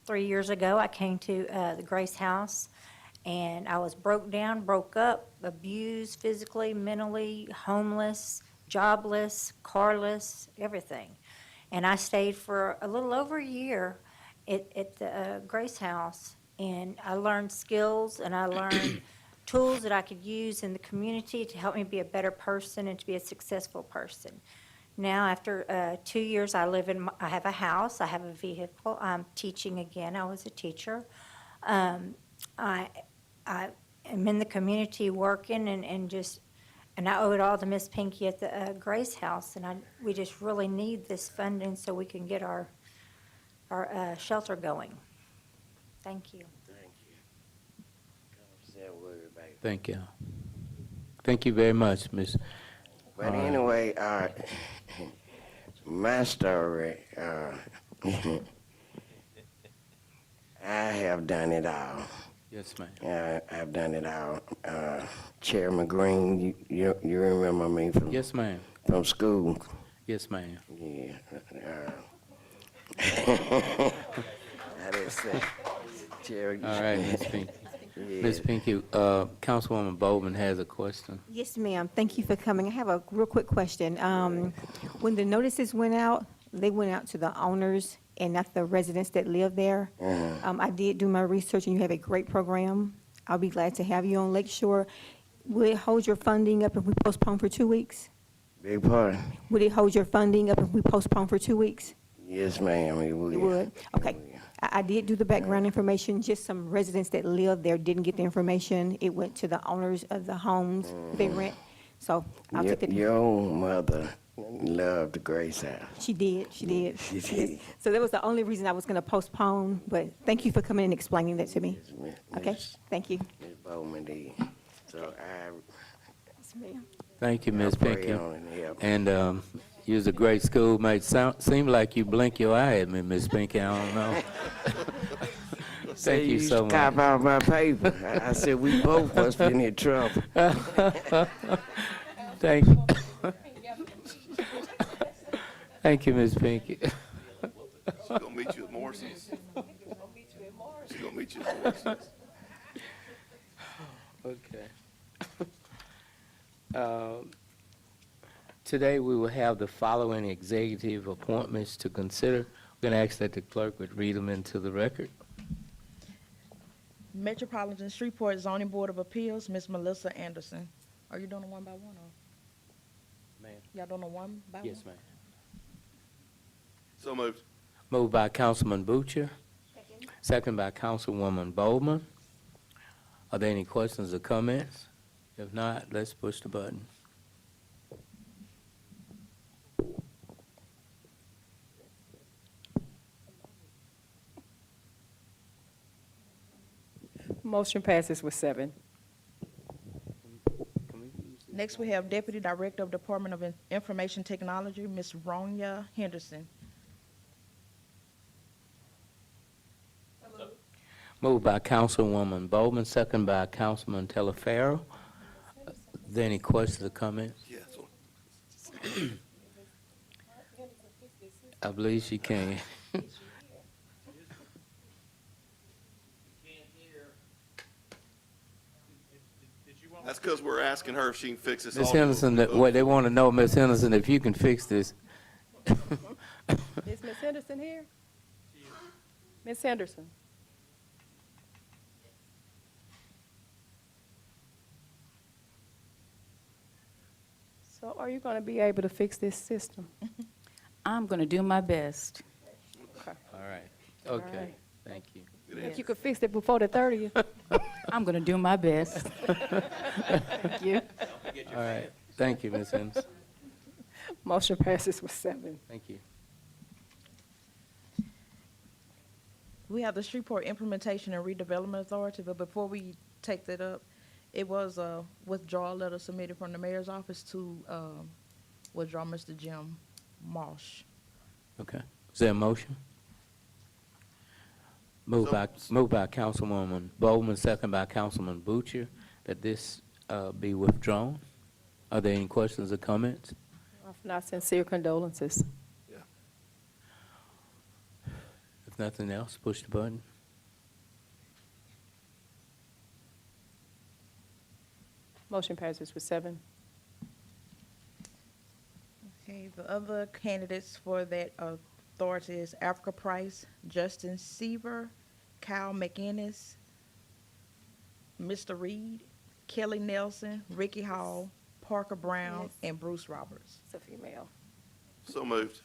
3 years ago, I came to the Grace House, and I was broke down, broke up, abused physically, mentally, homeless, jobless, carless, everything. And I stayed for a little over a year at the Grace House, and I learned skills, and I learned tools that I could use in the community to help me be a better person and to be a successful person. Now, after 2 years, I have a house, I have a vehicle, I'm teaching again, I was a teacher. I am in the community working and I owe it all to Miss Pinky at the Grace House, and we just really need this funding so we can get our shelter going. Thank you. Thank you. Thank you very much, Ms. But anyway, my story, I have done it all. Yes, ma'am. I've done it all. Chairman Green, you remember me from? Yes, ma'am. From school. Yes, ma'am. Yeah. I didn't say. Chair. All right, Ms. Pinky. Yeah. Ms. Pinky, Councilwoman Bowman has a question. Yes, ma'am. Thank you for coming. I have a real quick question. When the notices went out, they went out to the owners and not the residents that live there. I did do my research, and you have a great program. I'll be glad to have you on Lakeshore. Will it hold your funding up if we postpone for 2 weeks? Big pardon? Would it hold your funding up if we postpone for 2 weeks? Yes, ma'am, it would. It would? Okay. I did do the background information. Just some residents that live there didn't get the information. It went to the owners of the homes they rent. So I'll take it. Your own mother Love the Grace House. She did, she did. She Yes. did. So that was the only reason I was gonna postpone, but thank you for coming and explaining that to me. Okay, thank you. Ms. Bowman did. So I Yes, ma'am. Thank you, Ms. pray Pinky. on and help. And you was a great schoolmate. Seemed like you blink your eye at me, Ms. Pinky. I don't know. Thank you so much. Cop out my paper. I said, we both must be in trouble. Thank Thank you, Ms. Pinky. She's gonna meet you at Morrison's. She's gonna meet you at Morrison's. Okay. Today, we will have the following executive appointments to consider. We're going to ask that the clerk would read them into the record. Metropolitan Shreveport Zoning Board of Appeals, Ms. Melissa Anderson. Are you doing it one by one, or? Ma'am. Y'all doing it one by one? Yes, ma'am. So moved. Moved by Councilman Butcher. Second by Councilwoman Bowman. Are there any questions or comments? If not, let's push the button. Motion passes with 7. Next, we have Deputy Director of Department of Information Technology, Ms. Ronya Henderson. Moved by Councilwoman Bowman, second by Councilman Teleferro. Are there any questions or comments? Yes. I believe she can. That's because we're asking her if she can fix this. Ms. audio. Henderson, what they want to know, Ms. Henderson, if you can fix this. Is Ms. Henderson here? Ms. Henderson? So are you going to be able to fix this system? I'm going to do my best. All right. Okay. right. Thank you. Think you could fix it before the 30th? I'm going to do my best. Thank you. All right. Thank you, Ms. Henderson. Motion passes with 7. Thank you. We have the Shreveport Implementation and Redevelopment Authority, but before we take that up, it was a withdrawal letter submitted from the mayor's office to withdraw Mr. Jim Marsh. Okay. Is there a motion? Moved by Councilwoman Bowman, second by Councilman Butcher, that this be withdrawn. Are there any questions or comments? If not, sincere condolences. If nothing else, push the button. Motion passes with 7. Okay, the other candidates for that authority is Africa Price, Justin Seaver, Kyle McInnes, Mr. Reed, Kelly Nelson, Ricky Hall, Parker Brown, Yes. and Bruce Roberts. It's a female. So moved.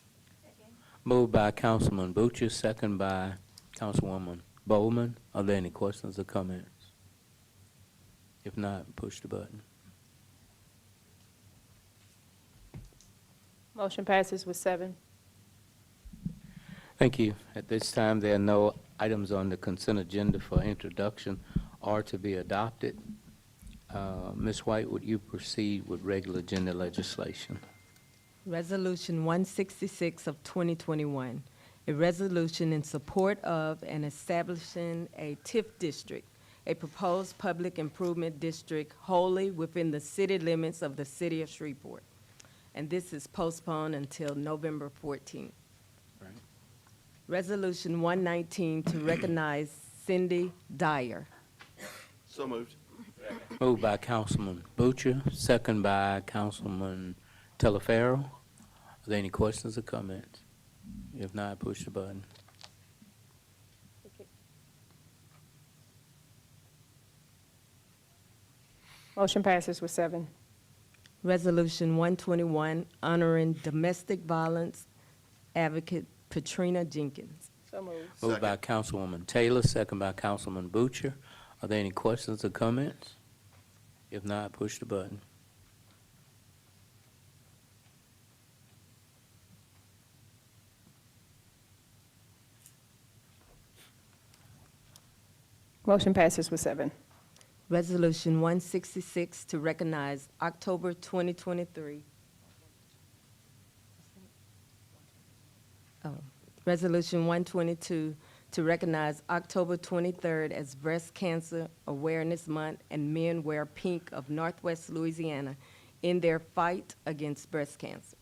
Moved by Councilman Butcher, second by Councilwoman Bowman. Are there any questions or comments? If not, push the button. Motion passes with 7. Thank you. At this time, there are no items on the consent agenda for introduction or to be adopted. Ms. White, would you proceed with regular agenda legislation? Resolution 166 of 2021, a resolution in support of and establishing a TIF district, a proposed public improvement district wholly within the city limits of the city of Shreveport. And this is postponed until November 14th. Right. Resolution 119 to recognize Cindy Dyer. So moved. Moved by Councilman Butcher, second by Councilman Teleferro. Are there any questions or comments? If not, push the button. Motion passes with 7. Resolution 121 honoring domestic violence advocate Patrina Jenkins. So moved. Moved by Councilwoman Taylor, second by Councilman Butcher. Are there any questions or comments? If not, push the button. Motion passes with 7. Resolution 166 to recognize October 2023. Resolution 122 to recognize October 23rd as Breast Cancer Awareness Month and Men Wear Pink of Northwest Louisiana in their fight against breast cancer.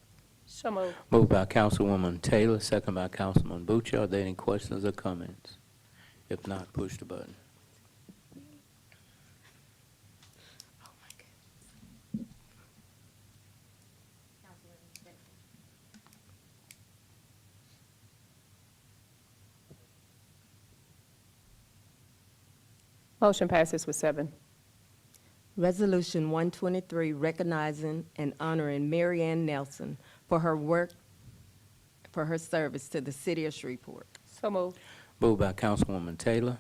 So moved. Moved by Councilwoman Taylor, second by Councilman Butcher. Are there any questions or comments? If not, push the button. Motion passes with 7. Resolution 123 recognizing and honoring Maryann Nelson for her work, for her service to the city of Shreveport. So moved. Moved by Councilwoman Taylor,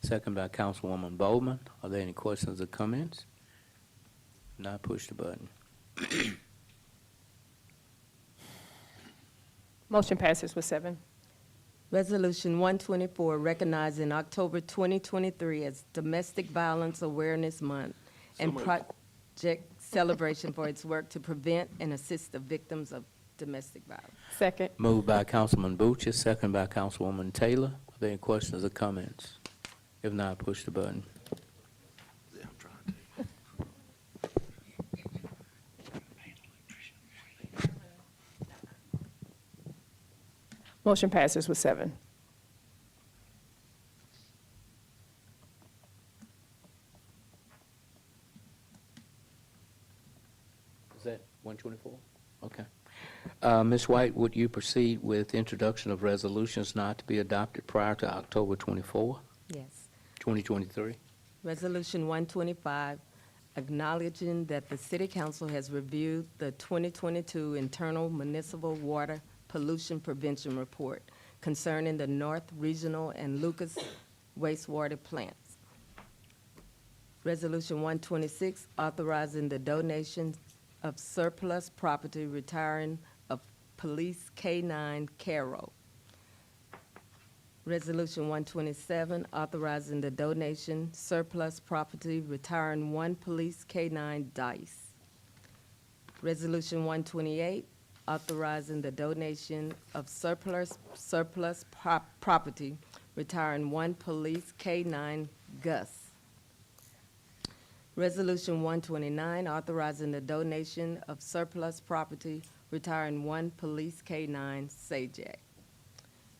second by Councilwoman Bowman. Are there any questions or comments? If not, push the button. Motion passes with 7. Resolution 124 recognizing October 2023 as Domestic Violence Awareness Month and project celebration for its work to prevent and assist the victims of domestic violence. Second. Moved by Councilman Butcher, second by Councilwoman Taylor. Are there any questions or comments? If not, push the button. Motion passes with 7. Is that 124? Okay. Ms. White, would you proceed with introduction of resolutions not to be adopted prior to October 24, Yes. 2023? Resolution 125, acknowledging that the City Council has reviewed the 2022 Internal Municipal Water Pollution Prevention Report concerning the North Regional and Lucas wastewater plants. Resolution 126, authorizing the donation of surplus property retiring of Police K-9 Caro. Resolution 127, authorizing the donation surplus property retiring 1 Police K-9 Dice. Resolution 128, authorizing the donation of surplus property retiring 1 Police K-9 Gus. Resolution 129, authorizing the donation of surplus property retiring 1 Police K-9 Sajak.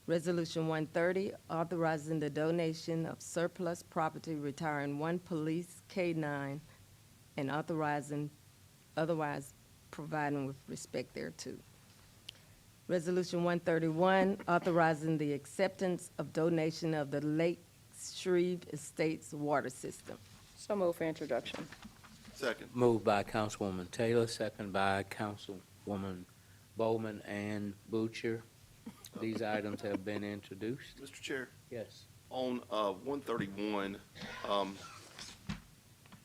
Resolution 130, authorizing the donation of surplus property retiring 1 Police K-9 and otherwise providing with respect thereto. Resolution 131, authorizing the acceptance of donation of the Lake Shreve Estates water system. So moved for introduction. Second. Moved by Councilwoman Taylor, second by Councilwoman Bowman and Butcher. These items have been introduced. Mr. Chair, Yes. on 131,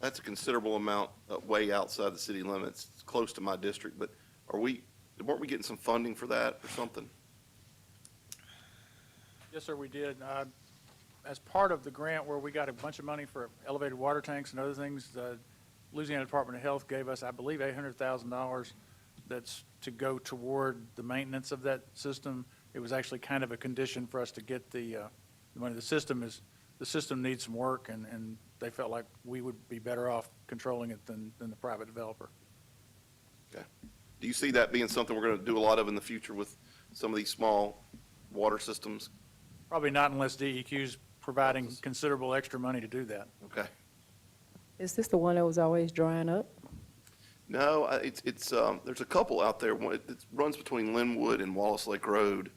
that's a considerable amount way outside the city limits. It's close to my district, but weren't we getting some funding for that or something? Yes, sir, we did. As part of the grant where we got a bunch of money for elevated water tanks and other things, the Louisiana Department of Health gave us, I believe, $800,000 that's to go toward the maintenance of that system. It was actually kind of a condition for us to get the money. The system needs some work, and they felt like we would be better off controlling it than the private developer. Okay. Do you see that being something we're going to do a lot of in the future with some of these small water systems? Probably not unless DEQ's providing considerable extra money to do that. Okay. Is this the one that was always drying up? No, it's there's a couple out there. It runs between Linwood and Wallace Lake Road,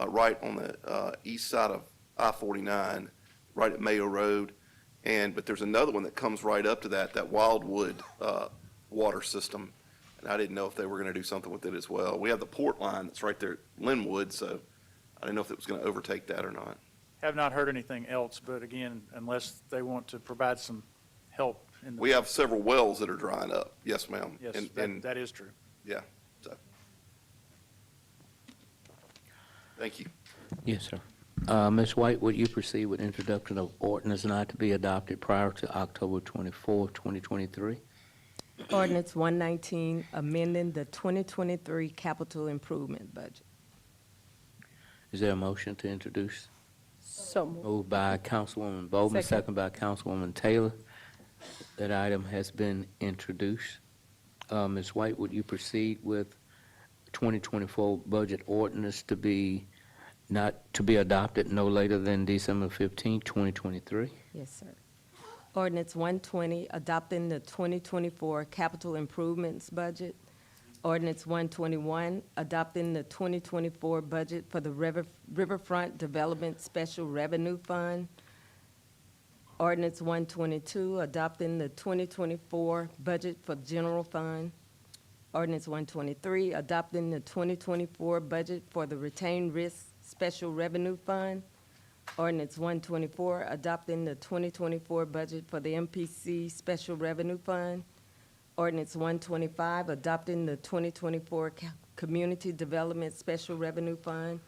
right on the east side of I-49, right at Mayo Road. But there's another one that comes right up to that Wildwood water system. And I didn't know if they were going to do something with it as well. We have the port line that's right there at Linwood, so I didn't know if it was going to overtake that or not. Have not heard anything else, but again, unless they want to provide some help. We have several wells that are drying up. Yes, ma'am. Yes, that is true. Yeah, so. Thank you. Yes, sir. Ms. White, would you proceed with introduction of ordinance not to be adopted prior to October 24, 2023? Ordinance 119, amending the 2023 capital improvement budget. Is there a motion to introduce? So moved. Moved by Councilwoman Bowman, second by Councilwoman Taylor. That item has been introduced. Ms. White, would you proceed with 2024 budget ordinance to be adopted no later than December 15, 2023? Yes, sir. Ordinance 120, adopting the 2024 capital improvements budget. Ordinance 121, adopting the 2024 budget for the Riverfront Development Special Revenue Fund. Ordinance 122, adopting the 2024 budget for General Fund. Ordinance 123, adopting the 2024 budget for the Retained Risk Special Revenue Fund. Ordinance 124, adopting the 2024 budget for the MPC Special Revenue Fund. Ordinance 125, adopting the 2024 Community Development Special Revenue Fund.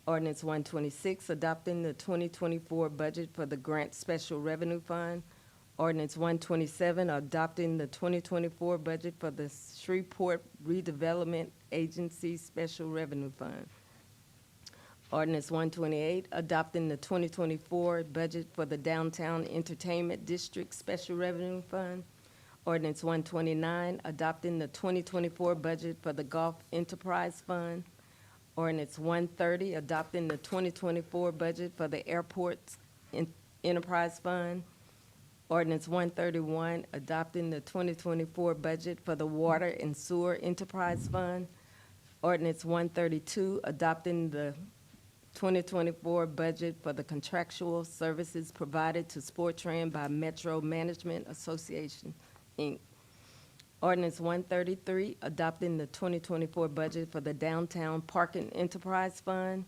Ordinance 126, adopting the 2024 budget for the Grant Special Revenue Fund. Ordinance 127, adopting the 2024 budget for the Shreveport Redevelopment Agency Special Revenue Fund. Ordinance 128, adopting the 2024 budget for the Downtown Entertainment District Special Revenue Fund. Ordinance 129, adopting the 2024 budget for the Gulf Enterprise Fund. Ordinance 130, adopting the 2024 budget for the Airports Enterprise Fund. Ordinance 131, adopting the 2024 budget for the Water and Sewer Enterprise Fund. Ordinance 132, adopting the 2024 budget for the contractual services provided to Sportran by Metro Management Association, Inc. Ordinance 133, adopting the 2024 budget for the Downtown Parking Enterprise Fund.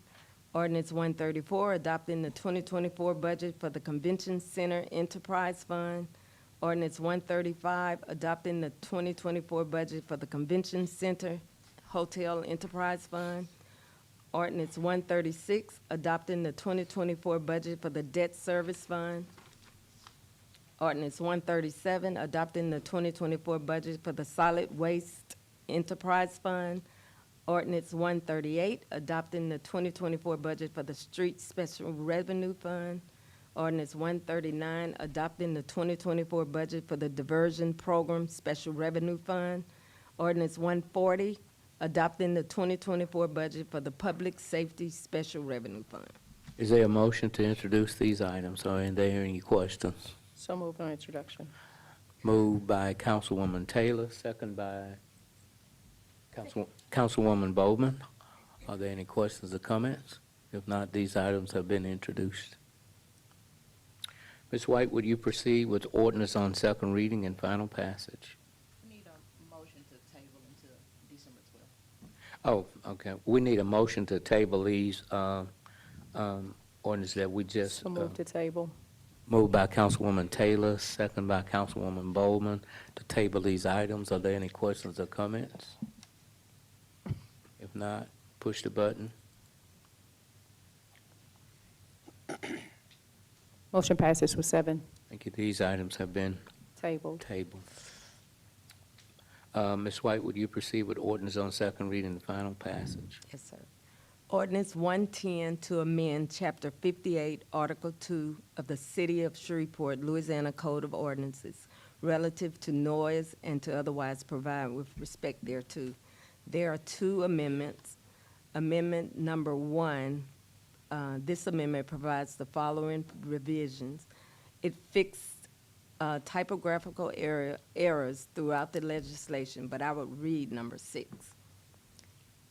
Ordinance 134, adopting the 2024 budget for the Convention Center Enterprise Fund. Ordinance 135, adopting the 2024 budget for the Convention Center Hotel Enterprise Fund. Ordinance 136, adopting the 2024 budget for the Debt Service Fund. Ordinance 137, adopting the 2024 budget for the Solid Waste Enterprise Fund. Ordinance 138, adopting the 2024 budget for the Street Special Revenue Fund. Ordinance 139, adopting the 2024 budget for the Diversion Program Special Revenue Fund. Ordinance 140, adopting the 2024 budget for the Public Safety Special Revenue Fund. Is there a motion to introduce these items, or are there any questions? So moved on introduction. Moved by Councilwoman Taylor, second by Councilwoman Bowman. Are there any questions or comments? If not, these items have been introduced. Ms. White, would you proceed with ordinance on second reading and final passage? Need a motion to table until December 12th. Oh, okay. We need a motion to table these ordinances that we just So moved to table. moved by Councilwoman Taylor, second by Councilwoman Bowman, to table these items. Are there any questions or comments? If not, push the button. Motion passes with 7. Thank you. These items have been Tabled. tabled. Ms. White, would you proceed with ordinance on second reading and final passage? Yes, sir. Ordinance 110 to amend Chapter 58, Article 2 of the City of Shreveport, Louisiana Code of Ordinances relative to noise and to otherwise provide with respect thereto. There are 2 amendments. Amendment number 1, this amendment provides the following revisions. It fixed typographical errors throughout the legislation, but I would read number 6.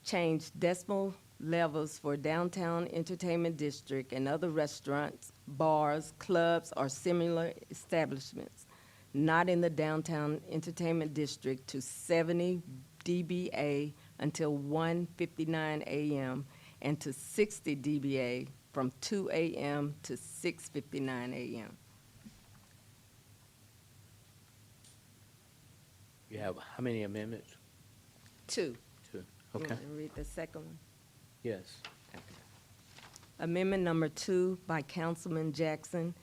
Change decimal levels for downtown entertainment district and other restaurants, bars, clubs, or similar establishments not in the downtown entertainment district to 70 dBA until 1:59 a.m. and to 60 dBA from 2 a.m. to 6:59 a.m. You have how many amendments? 2. 2. You Okay. want to read the second one? Yes. Amendment number 2 by Councilman Jackson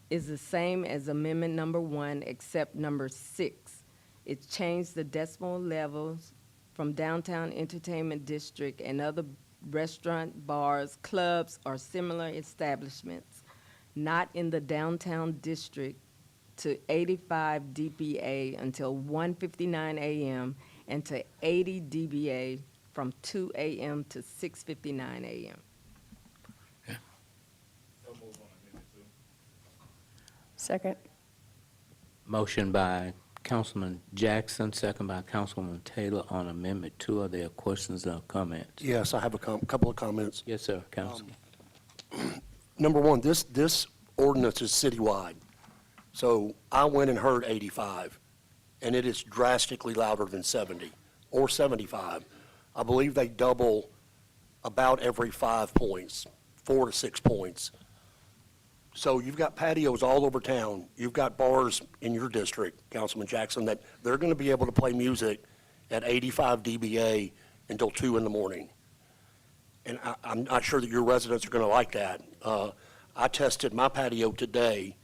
is the same as amendment number 1, except number 6. It changed the decimal levels from downtown entertainment district and other restaurant, bars, clubs, or similar establishments not in the downtown district to 85 dBA until 1:59 a.m. and to 80 dBA from 2 a.m. to 6:59 a.m. Second. Motion by Councilman Jackson, second by Councilman Taylor on Amendment 2. Are there questions or comments? Yes, I have a couple of comments. Yes, sir, Councilman. Number one, this ordinance is citywide. So I went and heard 85, and it is drastically louder than 70 or 75. I believe they double about every 5 points, 4 to 6 points. So you've got patios all over town. You've got bars in your district, Councilman Jackson, that they're going to be able to play music at 85 dBA until 2 in the morning. And I'm not sure that your residents are going to like that. I tested my patio today.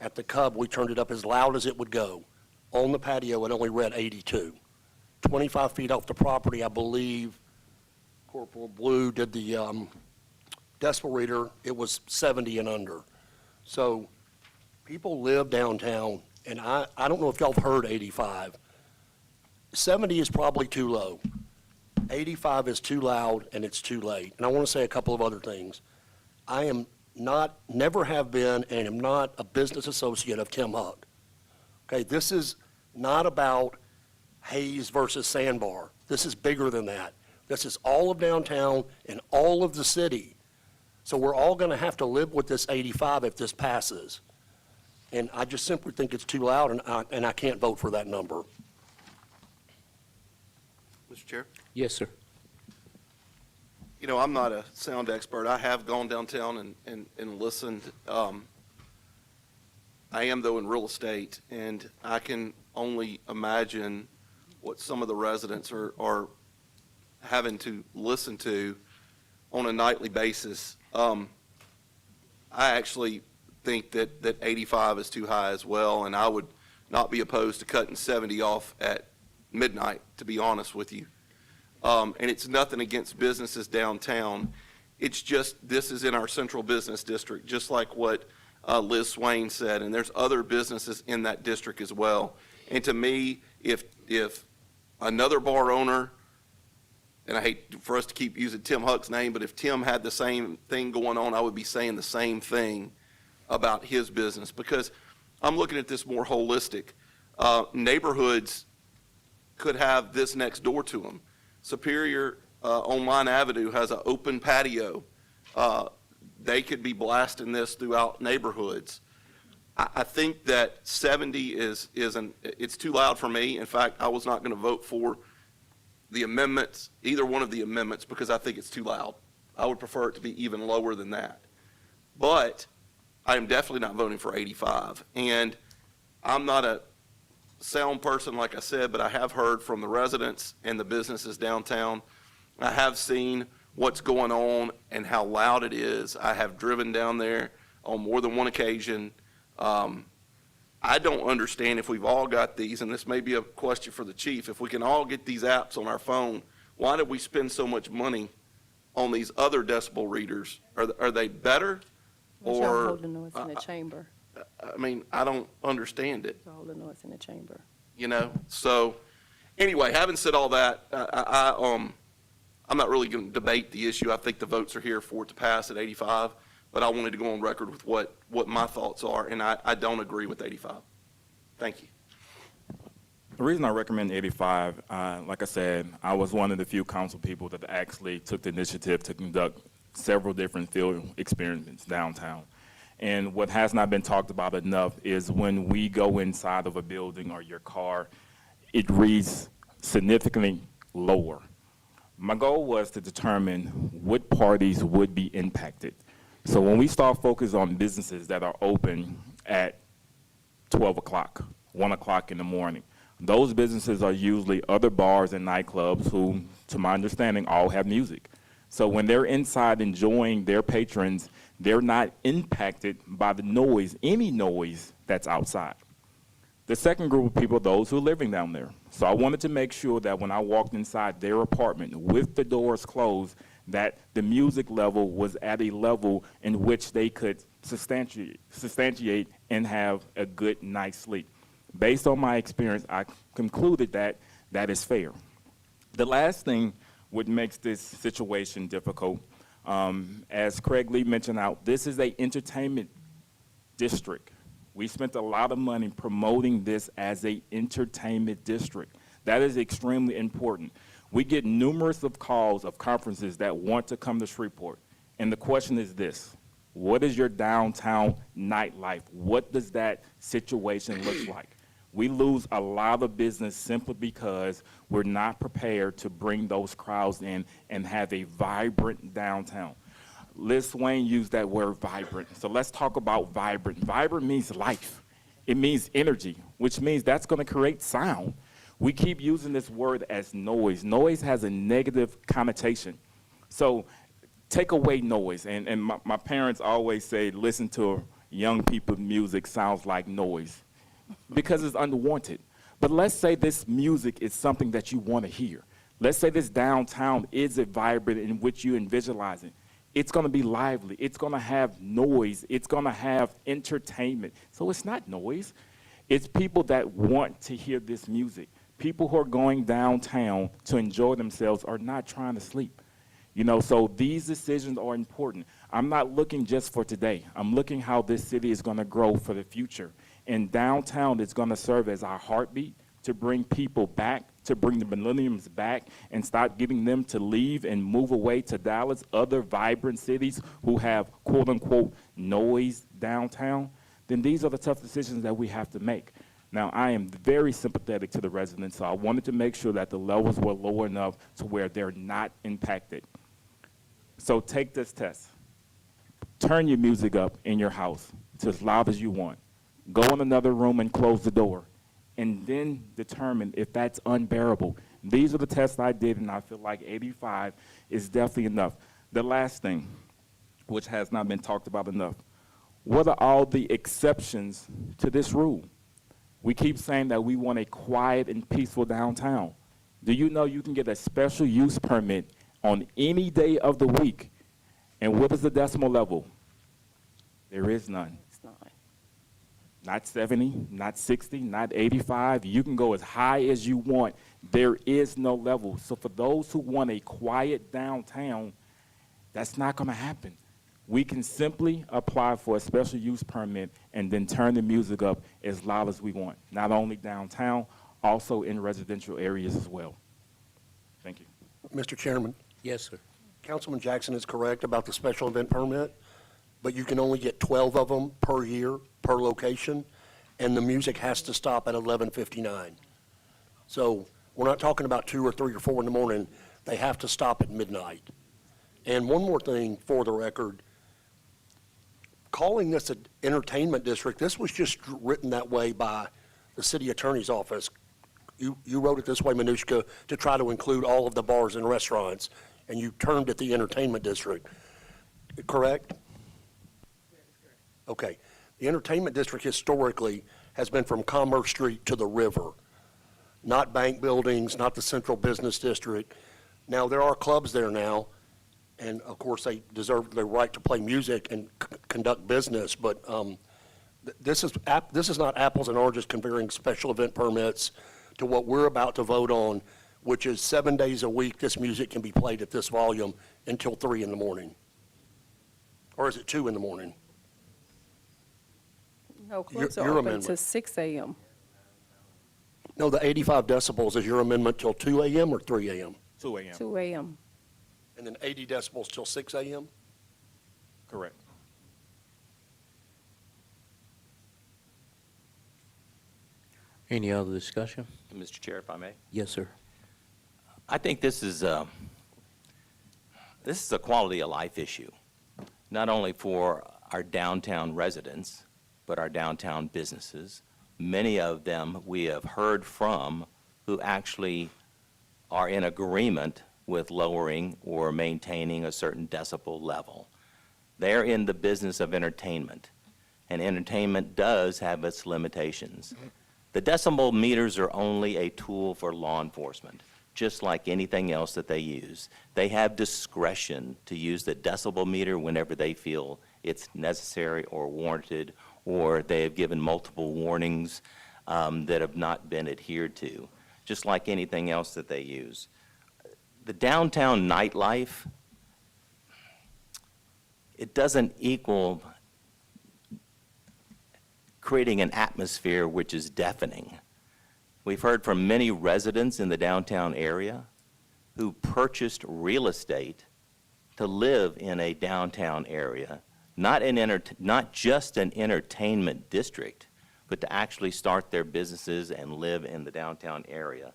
At the Cub, we turned it up as loud as it would go. On the patio, it only read 82. 25 feet off the property, I believe Corporal Blue did the decibel reader. It was 70 and under. So people live downtown, and I don't know if y'all have heard 85. 70 is probably too low. 85 is too loud, and it's too late. And I want to say a couple of other things. I am not, never have been, and am not a business associate of Tim Huck. Okay, this is not about Hayes versus Sandbar. This is bigger than that. This is all of downtown and all of the city. So we're all going to have to live with this 85 if this passes. And I just simply think it's too loud, and I can't vote for that number. Mr. Chair? Yes, sir. You know, I'm not a sound expert. I have gone downtown and listened. I am, though, in real estate, and I can only imagine what some of the residents are having to listen to on a nightly basis. I actually think that 85 is too high as well, and I would not be opposed to cutting 70 off at midnight, to be honest with you. And it's nothing against businesses downtown. It's just, this is in our central business district, just like what Liz Swain said, and there's other businesses in that district as well. And to me, if another bar owner, and I hate for us to keep using Tim Huck's name, but if Tim had the same thing going on, I would be saying the same thing about his business, because I'm looking at this more holistic. Neighborhoods could have this next door to them. Superior on Line Avenue has an open patio. They could be blasting this throughout neighborhoods. I think that 70 it's too loud for me. In fact, I was not going to vote for the amendments, either one of the amendments, because I think it's too loud. I would prefer it to be even lower than that. But I am definitely not voting for 85. And I'm not a sound person, like I said, but I have heard from the residents and the businesses downtown. I have seen what's going on and how loud it is. I have driven down there on more than one occasion. I don't understand if we've all got these, and this may be a question for the chief, if we can all get these apps on our phone, why did we spend so much money on these other decibel readers? Are they better? Y'all Or, hold the noise in the chamber. I mean, I don't understand it. Y'all hold the noise in the chamber. You know, so anyway, having said all that, I'm not really going to debate the issue. I think the votes are here for it to pass at 85, but I wanted to go on record with what my thoughts are, and I don't agree with 85. Thank you. The reason I recommend 85, like I said, I was one of the few council people that actually took the initiative to conduct several different field experiments downtown. And what has not been talked about enough is when we go inside of a building or your car, it reads significantly lower. My goal was to determine what parties would be impacted. So when we start focusing on businesses that are open at 12 o'clock, 1 o'clock in the morning, those businesses are usually other bars and nightclubs who, to my understanding, all have music. So when they're inside enjoying their patrons, they're not impacted by the noise, any noise that's outside. The second group of people are those who are living down there. So I wanted to make sure that when I walked inside their apartment with the doors closed, that the music level was at a level in which they could substantiate and have a good night's sleep. Based on my experience, I concluded that that is fair. The last thing what makes this situation difficult, as Craig Lee mentioned out, this is an entertainment district. We spent a lot of money promoting this as an entertainment district. That is extremely important. We get numerous of calls of conferences that want to come to Shreveport. And the question is this: what is your downtown nightlife? What does that situation look like? We lose a lot of business simply because we're not prepared to bring those crowds in and have a vibrant downtown. Liz Swain used that word vibrant. So let's talk about vibrant. Vibrant means life. It means energy, which means that's going to create sound. We keep using this word as noise. Noise has a negative connotation. So take away noise. And my parents always say, listen to young people's music sounds like noise, because it's unwanted. But let's say this music is something that you want to hear. Let's say this downtown is a vibrant in which you visualize it. It's going to be lively. It's going to have noise. It's going to have entertainment. So it's not noise. It's people that want to hear this music. People who are going downtown to enjoy themselves are not trying to sleep. You know, so these decisions are important. I'm not looking just for today. I'm looking how this city is going to grow for the future. And downtown is going to serve as our heartbeat to bring people back, to bring the millennials back, and start getting them to leave and move away to Dallas, other vibrant cities who have quote-unquote noise downtown. Then these are the tough decisions that we have to make. Now, I am very sympathetic to the residents, so I wanted to make sure that the levels were low enough to where they're not impacted. So take this test. Turn your music up in your house to as loud as you want. Go in another room and close the door, and then determine if that's unbearable. These are the tests I did, and I feel like 85 is definitely enough. The last thing, which has not been talked about enough, what are all the exceptions to this rule? We keep saying that we want a quiet and peaceful downtown. Do you know you can get a special use permit on any day of the week? And what is the decimal level? There is none. It's not. Not 70, not 60, not 85. You can go as high as you want. There is no level. So for those who want a quiet downtown, that's not going to happen. We can simply apply for a special use permit and then turn the music up as loud as we want, not only downtown, also in residential areas as well. Thank you. Mr. Chairman, Yes, sir. Councilman Jackson is correct about the special event permit, but you can only get 12 of them per year, per location, and the music has to stop at 11:59. So we're not talking about 2 or 3 or 4 in the morning. They have to stop at midnight. And one more thing for the record, calling this an entertainment district, this was just written that way by the city attorney's office. You wrote it this way, Manushka, to try to include all of the bars and restaurants, and you termed it the entertainment district, correct? Okay. The entertainment district historically has been from Commerce Street to the river, not bank buildings, not the central business district. Now, there are clubs there now, and of course, they deserve their right to play music and conduct business, but this is not apples and oranges comparing special event permits to what we're about to vote on, which is 7 days a week, this music can be played at this volume until 3 in the morning. Or is it 2 in the morning? No, clubs Your are open amendment. to 6 a.m. No, the 85 decibels is your amendment till 2 a.m. or 3 a.m.? 2 a.m. 2 a.m. And then 80 decibels till 6 a.m.? Correct. Any other discussion? Mr. Chair, if I may. Yes, sir. I think this is a quality of life issue, not only for our downtown residents, but our downtown businesses. Many of them we have heard from who actually are in agreement with lowering or maintaining a certain decibel level. They're in the business of entertainment, and entertainment does have its limitations. The decibel meters are only a tool for law enforcement, just like anything else that they use. They have discretion to use the decibel meter whenever they feel it's necessary or warranted, or they have given multiple warnings that have not been adhered to, just like anything else that they use. The downtown nightlife, it doesn't equal creating an atmosphere which is deafening. We've heard from many residents in the downtown area who purchased real estate to live in a downtown area, not just an entertainment district, but to actually start their businesses and live in the downtown area.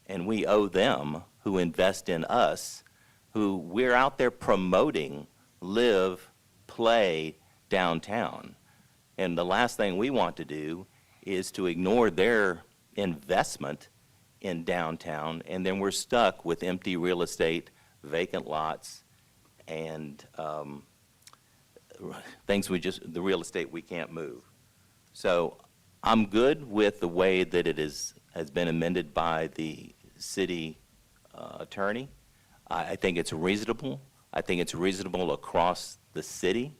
And we owe them, who invest in us, who we're out there promoting, live, play downtown. And the last thing we want to do is to ignore their investment in downtown, and then we're stuck with empty real estate, vacant lots, and things the real estate we can't move. So I'm good with the way that it has been amended by the city attorney. I think it's reasonable. I think it's reasonable across the city.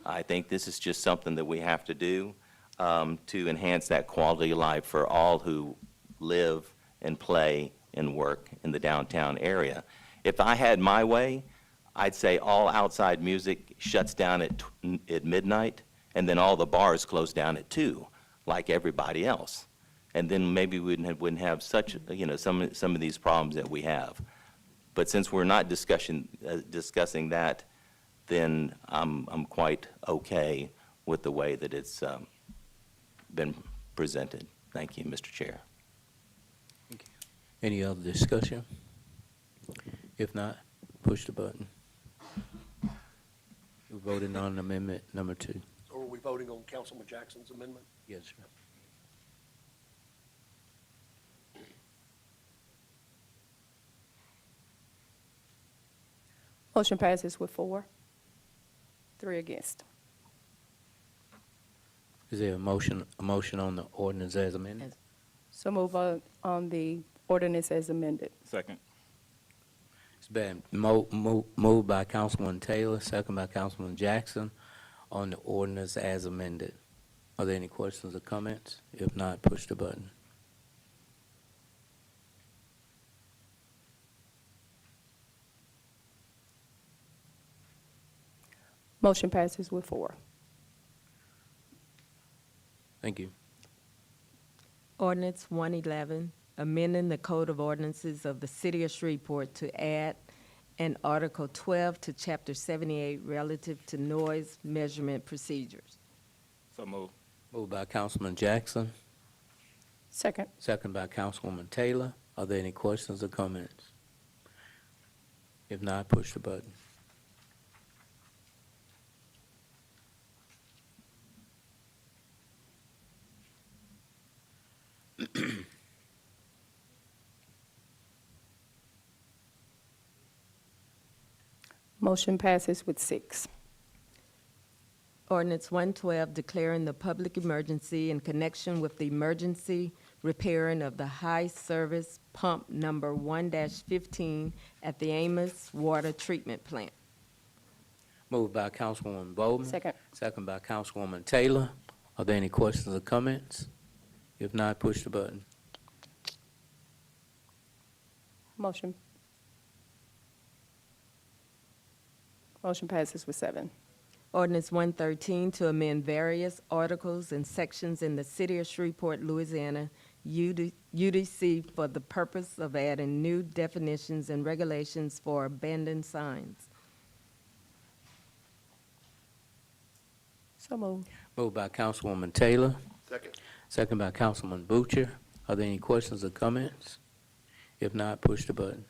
I think this is just something that we have to do to enhance that quality of life for all who live and play and work in the downtown area. If I had my way, I'd say all outside music shuts down at midnight, and then all the bars close down at 2, like everybody else. And then maybe we wouldn't have such, some of these problems that we have. But since we're not discussing that, then I'm quite okay with the way that it's been presented. Thank you, Mr. Chair. Any other discussion? If not, push the button. We're voting on amendment number 2. Or are we voting on Councilman Jackson's amendment? Yes, sir. Motion passes with 4, 3 against. Is there a motion on the ordinance as amended? So move on the ordinance as amended. Second. It's been moved by Councilman Taylor, second by Councilman Jackson on the ordinance as amended. Are there any questions or comments? If not, push the button. Motion passes with 4. Thank you. Ordinance 111, amending the Code of Ordinances of the City of Shreveport to add an Article 12 to Chapter 78 relative to noise measurement procedures. So moved. Moved by Councilman Jackson, Second. second by Councilwoman Taylor. Are there any questions or comments? If not, push the button. Motion passes with 6. Ordinance 112, declaring the public emergency in connection with the emergency repairing of the high-service pump number 1-15 at the Amos Water Treatment Plant. Moved by Councilwoman Bowman. Second. Second by Councilwoman Taylor. Are there any questions or comments? If not, push the button. Motion passes with 7. Ordinance 113, to amend various articles and sections in the City of Shreveport, Louisiana, UDC for the purpose of adding new definitions and regulations for abandoned signs. So moved. Moved by Councilwoman Taylor. Second. Second by Councilman Butcher. Are there any questions or comments? If not, push the button.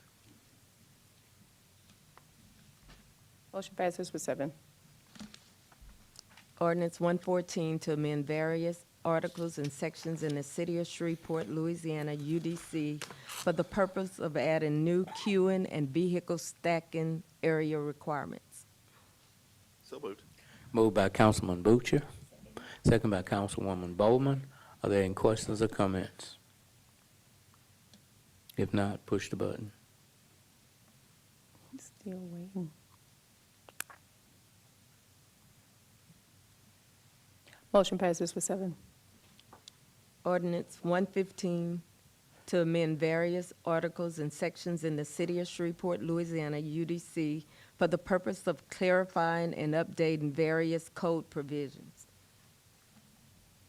Motion passes with 7. Ordinance 114, to amend various articles, and sections in the City of Shreveport, Louisiana, UDC, for the purpose of adding new queuing and vehicle stacking area requirements. So moved. Moved by Councilman Butcher, second by Councilwoman Bowman. Are there any questions or comments? If not, push the button. Still waiting. Motion passes with 7. Ordinance 115 to amend various articles and sections in the City of Shreveport, Louisiana, UDC, for the purpose of clarifying and updating various code provisions.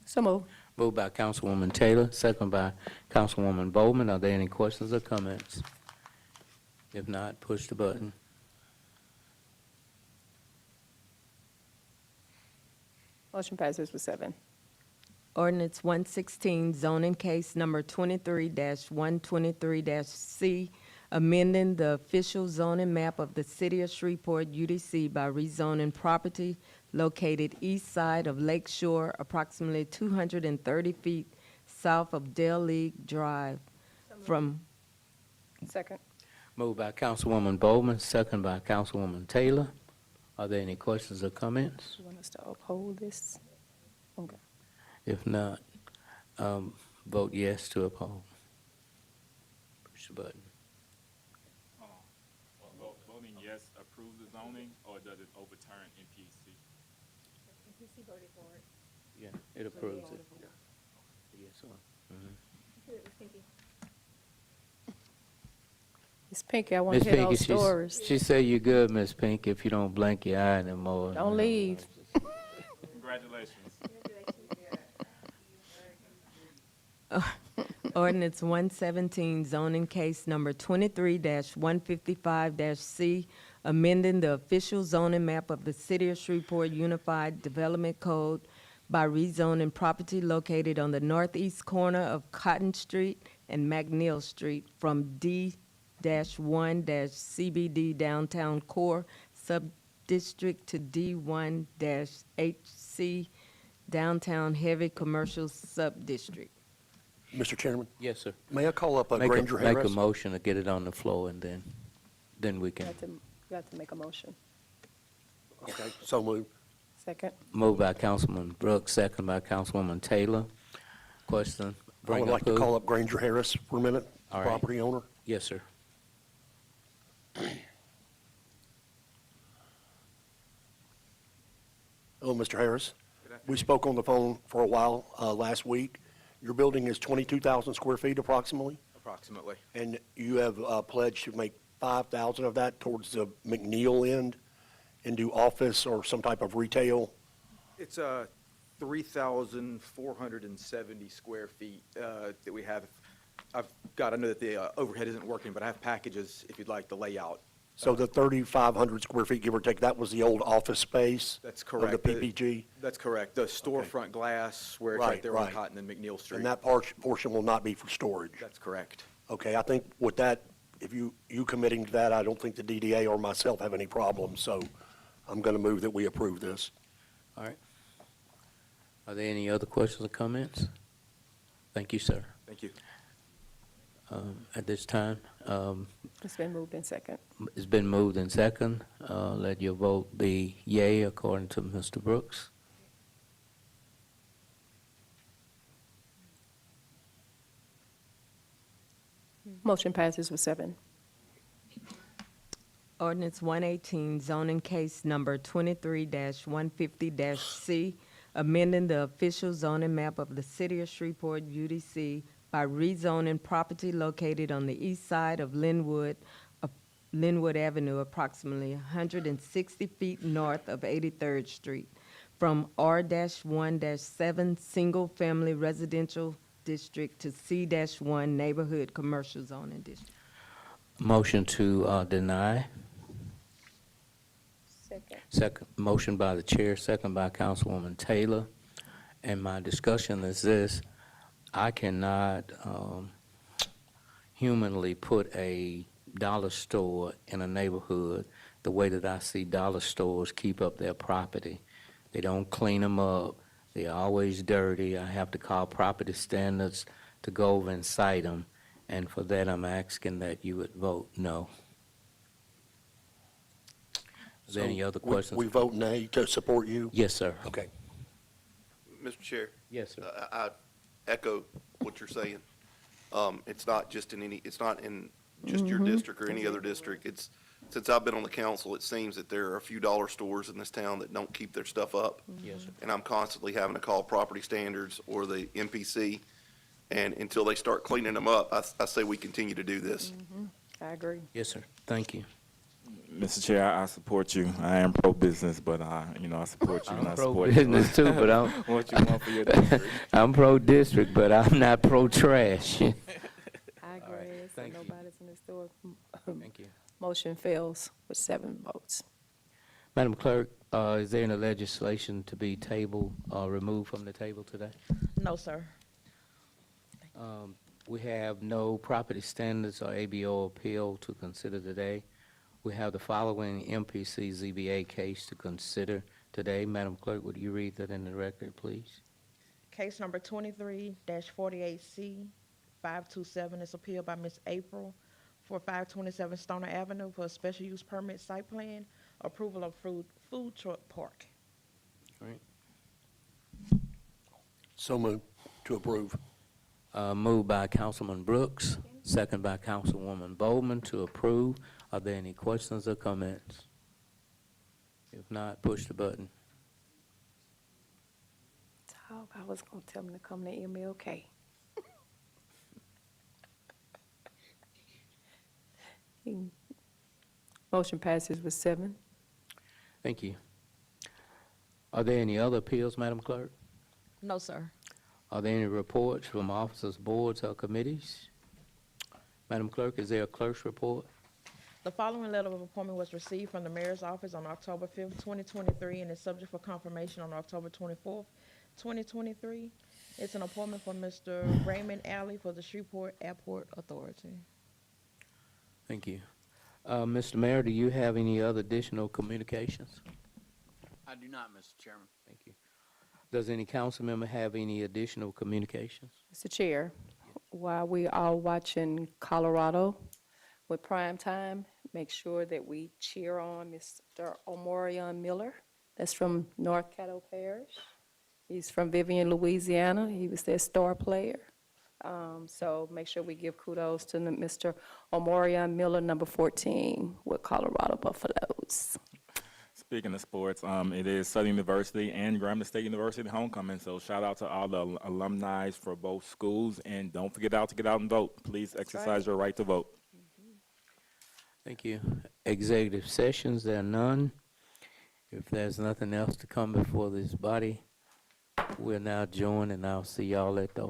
So moved. Moved by Councilwoman Taylor, second by Councilwoman Bowman. Are there any questions or comments? If not, push the button. Motion passes with 7. Ordinance 116, zoning case number 23-123-C, amending the official zoning map of the City of Shreveport, UDC, by rezoning property located east side of Lake Shore, approximately 230 feet south of Dell League Drive, from Second. Moved by Councilwoman Bowman, second by Councilwoman Taylor. Are there any questions or comments? You want us to uphold this? Okay. If not, vote yes to uphold. Push the button. Voting yes, approve the zoning, or does it overturn MPC? MPC voted for it. Yeah, it approves it. Yes, sir. Miss Pinky, I want Miss to hear Pinky, those stories. she said you're good, Miss Pinky, if you don't blink your eye no more. Don't leave. Congratulations. Ordinance 117, zoning case number 23-155-C, amending the official zoning map of the City of Shreveport Unified Development Code by rezoning property located on the northeast corner of Cotton Street and McNeil Street from D-1-CBD Downtown Core Subdistrict to D1-HC Downtown Heavy Commercial Subdistrict. Mr. Chairman, Yes, sir. may I call up Make Granger a, make a Harris? motion to get it on the floor, and then we You can. have to make a motion. Okay, so moved. Second. Moved by Councilman Brooks, second by Councilwoman Taylor. Question? I Bring would up like to who? call up Granger Harris for a minute, All right. property owner. Yes, sir. Hello, Mr. Harris. We spoke on the phone for a while last week. Your building is 22,000 square feet approximately, Approximately. and you have pledged to make 5,000 of that towards the McNeil end and do office or some type of retail. It's 3,470 square feet that we have. I know that the overhead isn't working, but I have packages if you'd like the layout. So the 3,500 square feet, give or take, that was the old office space? That's correct. Of the PPG? That's correct. The storefront glass where it's right there on Cotton and McNeil Street. And that portion will not be for storage? That's correct. Okay, I think with that, if you committing to that, I don't think the DDA or myself have any problems, so I'm going to move that we approve this. All right. Are there any other questions or comments? Thank you, sir. Thank you. At this time, It's been moved in second. it's been moved in second. Let your vote be yea according to Mr. Brooks. Motion passes with 7. Ordinance 118, zoning case number 23-150-C, amending the official zoning map of the City of Shreveport, UDC, by rezoning property located on the east side of Linwood Avenue, approximately 160 feet north of 83rd Street, from R-1-7 Single Family Residential District to C-1 Neighborhood Commercial Zoning District. Motion to deny. Second. Second, motion by the chair, second by Councilwoman Taylor. And my discussion is this: I cannot humanly put a dollar store in a neighborhood the way that I see dollar stores keep up their property. They don't clean them up. They're always dirty. I have to call property standards to go over and cite them, and for that, I'm asking that you would vote no. Is there any other questions? We vote nay to support you? Yes, sir. Okay. Mr. Chair, Yes, sir. I echo what you're saying. It's not just it's not in just your district or any other district. Since I've been on the council, it seems that there are a few dollar stores in this town that don't keep their stuff up. Yes, sir. And I'm constantly having to call property standards or the MPC, and until they start cleaning them up, I say we continue to do this. I agree. Yes, sir. Thank you. Mr. Chair, I support you. I am pro-business, but I support you. and I I'm support pro-business too, but I'm, what you want for your district. I'm pro-district, but I'm not pro-trash. I agree. So thank you. nobody's in the store. Thank you. Motion fails with 7 votes. Madam Clerk, is there any legislation to be tabled or removed from the table today? No, sir. We have no property standards or ABO appeal to consider today. We have the following MPC ZBA case to consider today. Madam Clerk, would you read that in the record, please? Case number 23-48C 527 is appealed by Ms. April for 527 Stoner Avenue for a special use permit site plan, approval of food truck park. All right. So moved to approve. Moved by Councilman Brooks, second by Councilwoman Bowman to approve. Are there any questions or comments? If not, push the button. Talk, I was gonna tell them to come to MLK. Motion passes with 7. Thank you. Are there any other appeals, Madam Clerk? No, sir. Are there any reports from officers, boards, or committees? Madam Clerk, is there a clerk's report? The following letter of appointment was received from the mayor's office on October 5th, 2023, and is subject for confirmation on October 24th, 2023. It's an appointment for Mr. Raymond Alley for the Shreveport Airport Authority. Thank you. Mr. Mayor, do you have any other additional communications? I do not, Mr. Chairman. Thank you. Does any council member have any additional communications? Mr. Chair, while we are watching Colorado with prime time, make sure that we cheer on Mr. Maryann Miller. That's from North Caddo Parish. He's from Vivian, Louisiana. He was their star player. So make sure we give kudos to Mr. Maryann Miller, number 14, with Colorado Buffaloes. Speaking of sports, it is Southern University and Grambling State University homecoming, so shout out to all the alumni for both schools, and don't forget to get out and vote. Please exercise your right to vote. Thank you. Executive sessions, there are none. If there's nothing else to come before this body, we're now adjourned, and I'll see y'all at the